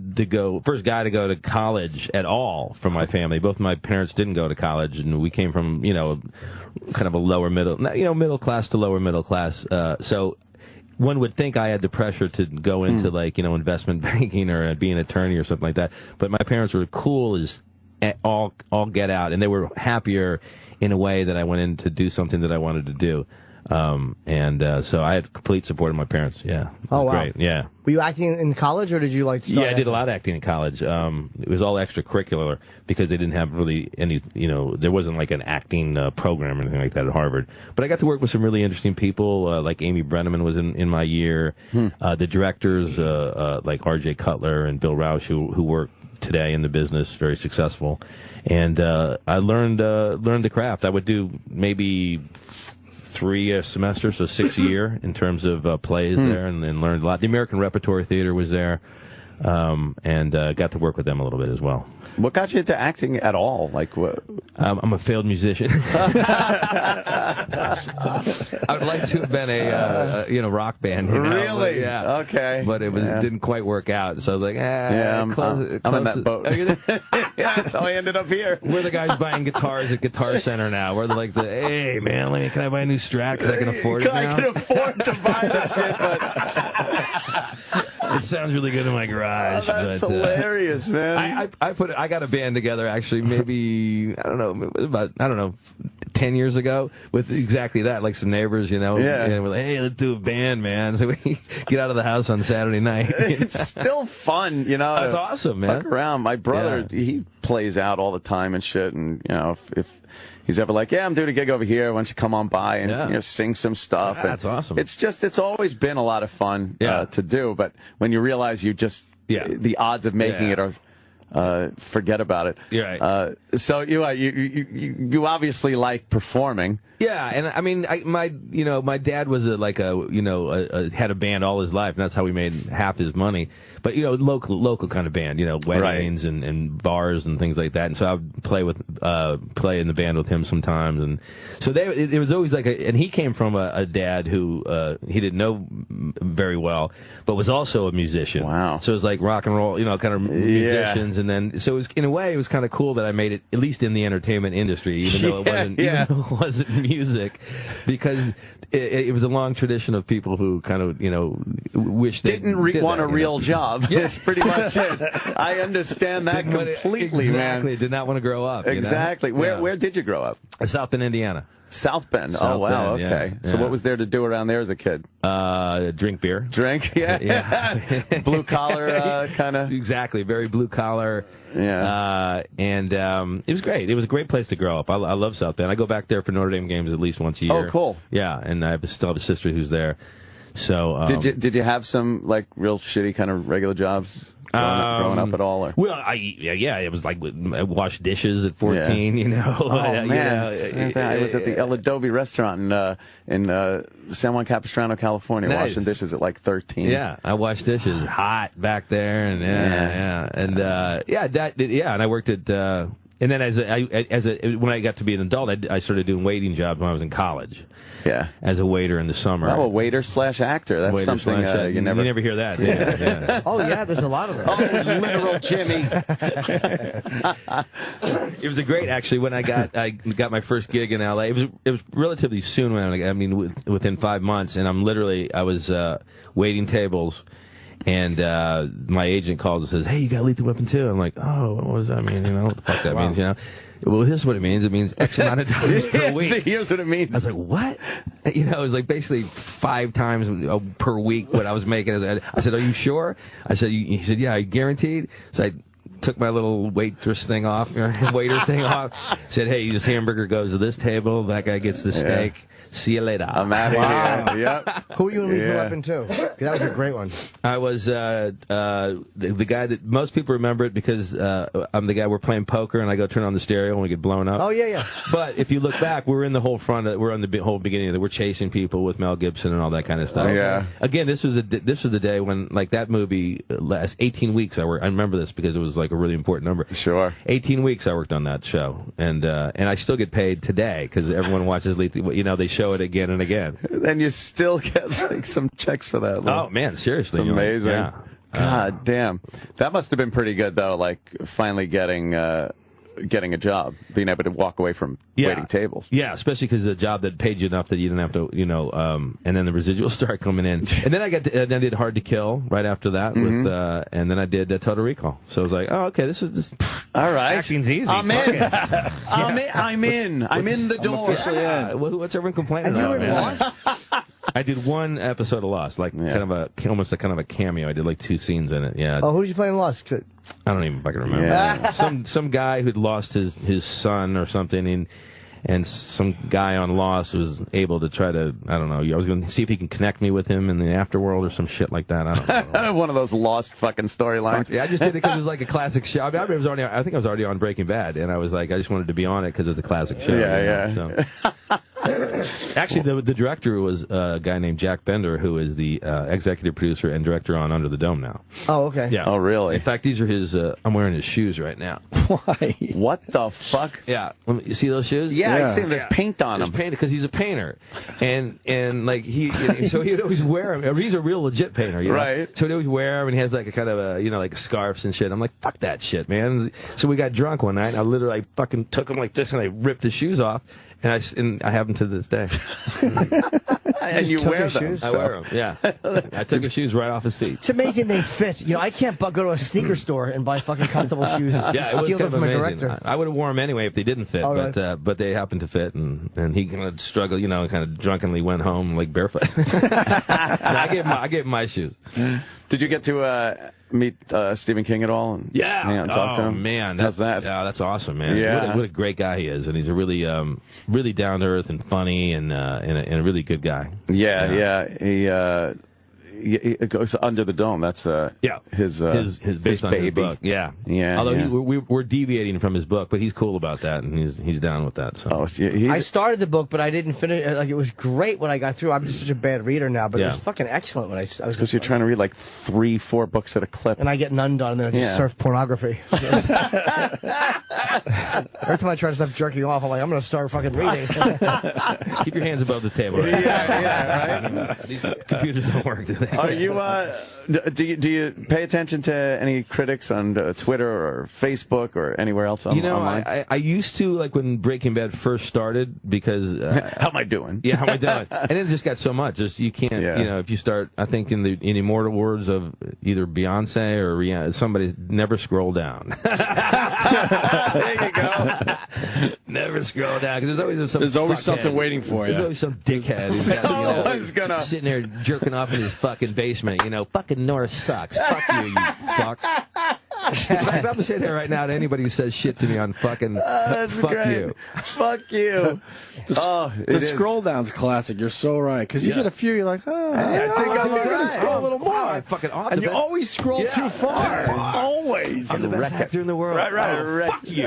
to go to college at all from my family. Both my parents didn't go to college, and we came from kind of a lower middle class to lower middle class. So. One would think I had the pressure to go into investment banking or be an attorney or something like that. But my parents were cool as all get out, and they were happier in a way that I went in to do something that I wanted to do. So I had complete support of my parents. Yeah. Oh, wow. Great. Yeah. Were you acting in college, or did you start? Yeah, I did a lot of acting in college. It was all extracurricular because they didn't have really any, there wasn't like an acting program or anything like that at Harvard. But I got to work with some really interesting people, like Amy Brenneman was in my year. The directors, like R.J. Cutler and Bill Rausch, who work today in the business, very successful. And I learned the craft. I would do maybe 3 semesters, so 6 a year in terms of plays there, and then learned a lot. The American Repertory Theater was there, and got to work with them a little bit as well. What got you into acting at all? Like, what? I'm a failed musician. I would like to have been a rock band. Really? But, yeah. Okay. But it didn't quite work out. So I was like, I'm in that boat. Yeah, that's how I ended up here. We're the guys buying guitars at Guitar Center now. We're like hey man, can I buy a new Strat because I can afford it now? I can afford to buy this shit, but it sounds really good in my garage. That's hilarious, man. I got a band together actually maybe about 10 years ago with exactly that, like some neighbors, Yeah. And we're like, hey, let's do a band, man. So we get out of the house on Saturday night. It's still fun, That's awesome, man. Fuck around. My brother, he plays out all the time and shit, and if he's ever like, I'm doing a gig over here, why don't you come on by and sing some stuff? Yeah, that's awesome. It's always been a lot of fun to do, but when you realize the odds of making it are forget about it. You're right. So you obviously like performing. Yeah, and I mean, my dad was had a band all his life, and that's how we made half his money. But local kind of band, weddings and bars and things like that. And so I would play in the band with him sometimes. And so it was always and he came from a dad who he didn't know very well, but was also a musician. Wow. So it was like rock and roll, kind of musicians. and then so it was in a way it was kind of cool that I made it at least in the entertainment industry, even though it wasn't music, because it was a long tradition of people who kind of wish they didn't want a real job. Yes, pretty much it. I understand that completely, man. Exactly. Did not want to grow up. Exactly. Where did you grow up? South Bend, Indiana. South Bend. South wow. Bend, Okay. yeah. So what was there to do around there as a kid? Drink beer. Drink. Yeah. Blue collar kind of. Exactly. Very blue collar. Yeah. And it was great. It was a great place to grow up. I love South Bend. I go back there for Notre Dame games at least once a year. Oh, cool. Yeah, and I still have a sister who's there. So did you have some like real shitty kind of regular jobs growing up at all? Or? Well, it was like I washed dishes at 14. Yeah. Oh man, I was at the El Adobe restaurant in San Juan Capistrano, California, washing dishes at like 13. Yeah, I washed dishes hot back there, and and I worked at. And then when I got to be an adult, I started doing waiting jobs when I was in college. Yeah, as a waiter in the summer. Oh, a waiter / actor. That's something you never hear that. Yeah. Oh yeah, there's a lot of them. Oh, literal Jimmy. It was a great actually when I got my first gig in LA. It was relatively soon within 5 months, and I was waiting tables. And my agent calls and says, "Hey, you got Lethal Weapon 2?" I'm like, "Oh, what does that mean? What the fuck that means? Well, here's what it means. It means X amount of times per week." Here's what it means. I was like, "What?" It was like basically 5 times per week what I was making. I said, "Are you sure?" I said, "He said, yeah, I guaranteed." So I took my little waitress thing off, waiter thing off. Said, "Hey, this hamburger goes to this table. That guy gets the steak. See you later." I'm out of here. Yep. Who were you in Lethal Weapon 2? That was a great one. I was the guy that most people remember it because I'm the guy we're playing poker and I go turn on the stereo and we get blown up. Oh yeah. But if you look back, we're in the whole front. We're on the whole beginning of it. We're chasing people with Mel Gibson and all that kind of stuff. Yeah. Again, this was the day when like that movie last 18 weeks. I remember this because it was like a really important number. Sure. 18 weeks I worked on that show, and I still get paid today because everyone watches Lethal. They show it again and again. Then you still get like some checks for that. Oh man, seriously, it's amazing. Yeah. God damn, that must have been pretty good though. Like finally getting a job, being able to walk away from waiting tables. Yeah, especially because the job that paid you enough that you didn't have to, and then the residuals start coming in. And then I did Hard to Kill right after that with, and then I did Total Recall. So I was like, oh, okay, this is just all right. Acting's easy. I'm in. I'm in. I'm in the door. What's everyone complaining about, man? I did one episode of Lost, like almost a cameo. I did like 2 scenes in it. Yeah. Oh, who did you play in Lost? I don't even fucking remember. Yeah. Some guy who'd lost his son or something, and some guy on Lost was able to try to, I don't know, I was going to see if he can connect me with him in the afterworld or some shit like that. I don't know. One of those Lost fucking storylines. Yeah, I just did it because it was like a classic show. I think I was already on Breaking Bad, and I was like, I just wanted to be on it because it's a classic show. Yeah. Actually, the director was a guy named Jack Bender, who is the executive producer and director on Under the Dome now. Oh, okay. Yeah. Oh, really? In fact, these are his. I'm wearing his shoes right now. Why? What the fuck? Yeah. You see those shoes? Yeah, I see there's paint on them. Painted because he's a painter, and like so he'd always wear them. He's a real legit painter, right? So he'd always wear them, and he has like a kind of a like scarves and shit. I'm like, fuck that shit, man. So we got drunk one night. And I literally fucking took him like this, and I ripped his shoes off. And I have them to this day. And you wear them. I wear them, yeah. I took his shoes right off his feet. It's amazing they fit. I can't go to a sneaker store and buy fucking comfortable shoes. Yeah, it was kind of amazing. I would have worn them anyway if they didn't fit, but they happened to fit, and he kind of struggled, kind of drunkenly went home like barefoot. I gave him my shoes. Did you get to meet Stephen King at all? And, talk to him? Man, how's that? Yeah, that's awesome, man. Yeah. What a great guy he is, and he's a really, really down to earth and funny, and a really good guy. Yeah. He goes Under the Dome. That's his based on baby. his book. Yeah. Although we're deviating from his book, but he's cool about that, and he's down with that. So. I started the book, but I didn't finish. Like it was great when I got through. I'm just such a bad reader now, but it was fucking excellent when I was. Because you're trying to read like 3-4 books at a clip, and I get none done, and then I just surf pornography. Every time I try to stop jerking off, I'm like, I'm going to start fucking reading. Keep your hands above the table. Right? Yeah, right. These computers don't work today. Are you? Do you pay attention to any critics on Twitter or Facebook or anywhere else online? I used to, like when Breaking Bad first started, because how am I doing? Yeah, how am I doing? And it just got so much. Just you can't, if you start, I think in immortal words of either Beyonce or Rihanna, somebody never scroll down. There you go. Never scroll down, because there's always something waiting for you. There's always some dickhead who's sitting there jerking off in his fucking basement. Fucking Norris sucks. Fuck you, you fuck. In fact, I'm saying that right now to anybody who says shit to me on fucking fuck great. you. Fuck you. The scroll down's classic. You're so right. Because you get a few, you're like, I think I'm going to scroll a little more. And you always scroll too far. Always. I'm the best actor in the world. Right. Fuck you.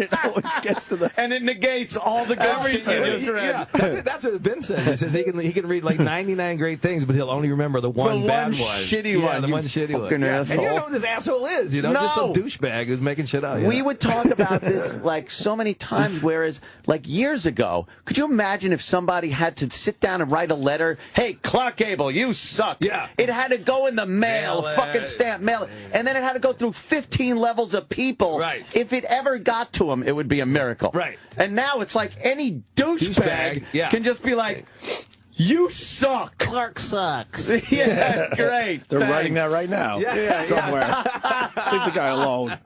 It always gets to the... And it negates all the good shit you just read. That's what Ben said. He says he can read like 99 great things, but he'll only remember the one bad one. Shitty one. The one shitty one. Asshole. And you know what this asshole is, Just some douchebag who's making shit up. We would talk about this like so many times, whereas like years ago, could you imagine if somebody had to sit down and write a letter? Hey, Clark Gable, you suck. Yeah. It had to go in the mail, fucking stamp mail, and then it had to go through 15 levels of people. Right. If it ever got to him, it would be a miracle. Right. And now it's like any douchebag can just be like, you suck. Clark sucks. Yeah, great. They're writing that right now. Somewhere. Leave the guy alone.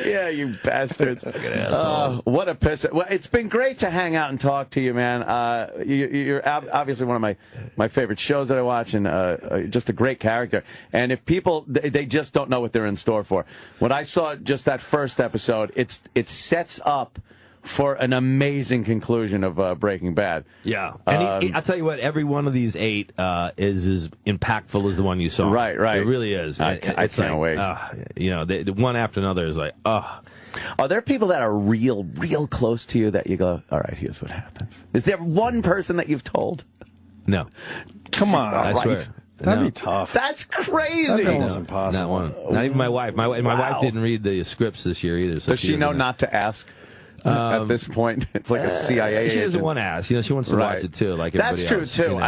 Yeah, you bastards. What a piss. Well, it's been great to hang out and talk to you, man. You're obviously one of my favorite shows that I watch, and just a great character. And if people, they just don't know what they're in store for. When I saw just that first episode, it sets up for an amazing conclusion of Breaking Bad. Yeah. And I'll tell you what, every one of these 8 is as impactful as the one you saw. Right. It really is. I can't wait. The one after another is like, Are there people that are real close to you that you go, all right, here's what happens? Is there one person that you've told? No. Come on. I swear. That'd be tough. That's crazy. That'd be almost impossible. Not one. Not even my wife. My wife didn't read the scripts this year either. So Does she know not to ask? At this point, it's like a CIA agent. She doesn't want to ask. She wants to watch it too, like everybody That's true else, too.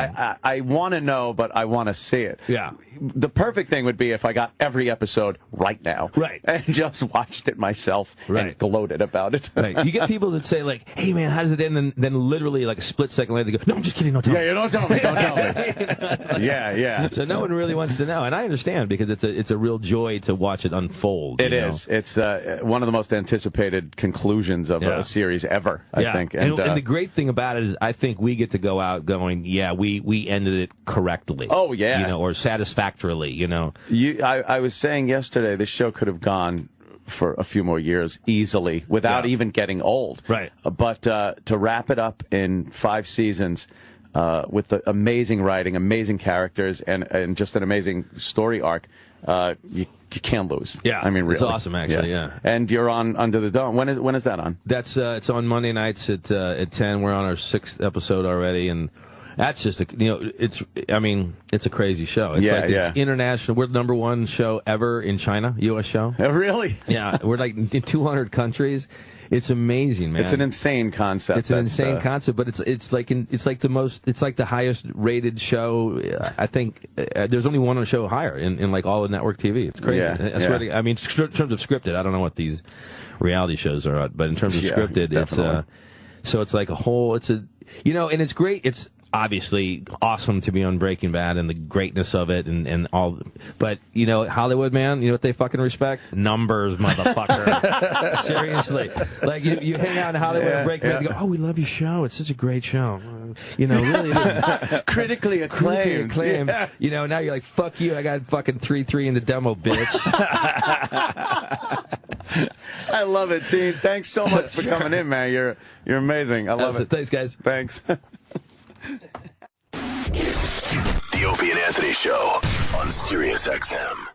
I want to know, but I want to see it. Yeah. The perfect thing would be if I got every episode right now, and just watched it myself and gloated about it. Right. You get people that say like, "Hey man, how does it end?" And then literally like a split second later, they go, "No, I'm just kidding. Don't tell me." Yeah, don't tell me. Don't tell me. Yeah. So no one really wants to know, and I understand because it's a real joy to watch it unfold. It is. It's one of the most anticipated conclusions of a series ever. I think. And the great thing about it is, I think we get to go out going, "Yeah, we ended it correctly." Oh yeah. Or satisfactorily. I was saying yesterday, this show could have gone for a few more years easily without even getting old. Right. But to wrap it up in 5 seasons with the amazing writing, amazing characters, and just an amazing story arc, you can't lose. Yeah. I mean, really. It's awesome, actually, yeah. And you're on Under the Dome. When is that on? That's it's on Monday nights at 10. We're on our 6th episode already, and that's just it's a crazy show. It's it's international. We're the #1 show ever in China, U.S. show. Oh, really? Yeah, we're like in 200 countries. It's amazing, man. It's an insane concept. It's an insane concept, but it's like the highest rated show. I think there's only one show higher in like all of network TV. It's crazy. I swear to, I mean, in terms of scripted, I don't know what these reality shows are, but in terms of scripted, definitely. So it's like a whole. And it's great. It's obviously awesome to be on Breaking Bad and the greatness of it and all, but Hollywood, man, you know what they fucking respect? Numbers, motherfucker. Seriously, like you hang out in Hollywood and Breaking Bad, they go, "Oh, we love your show. It's such a great show." Really critically acclaimed. Yeah. Now you're like, "Fuck you! I got fucking 3-3 in the demo, bitch." I love it, Dean. Thanks so much for coming in, man. You're amazing. I love it. Thanks, guys. Thanks. The Opie and Anthony Show on Sirius XM.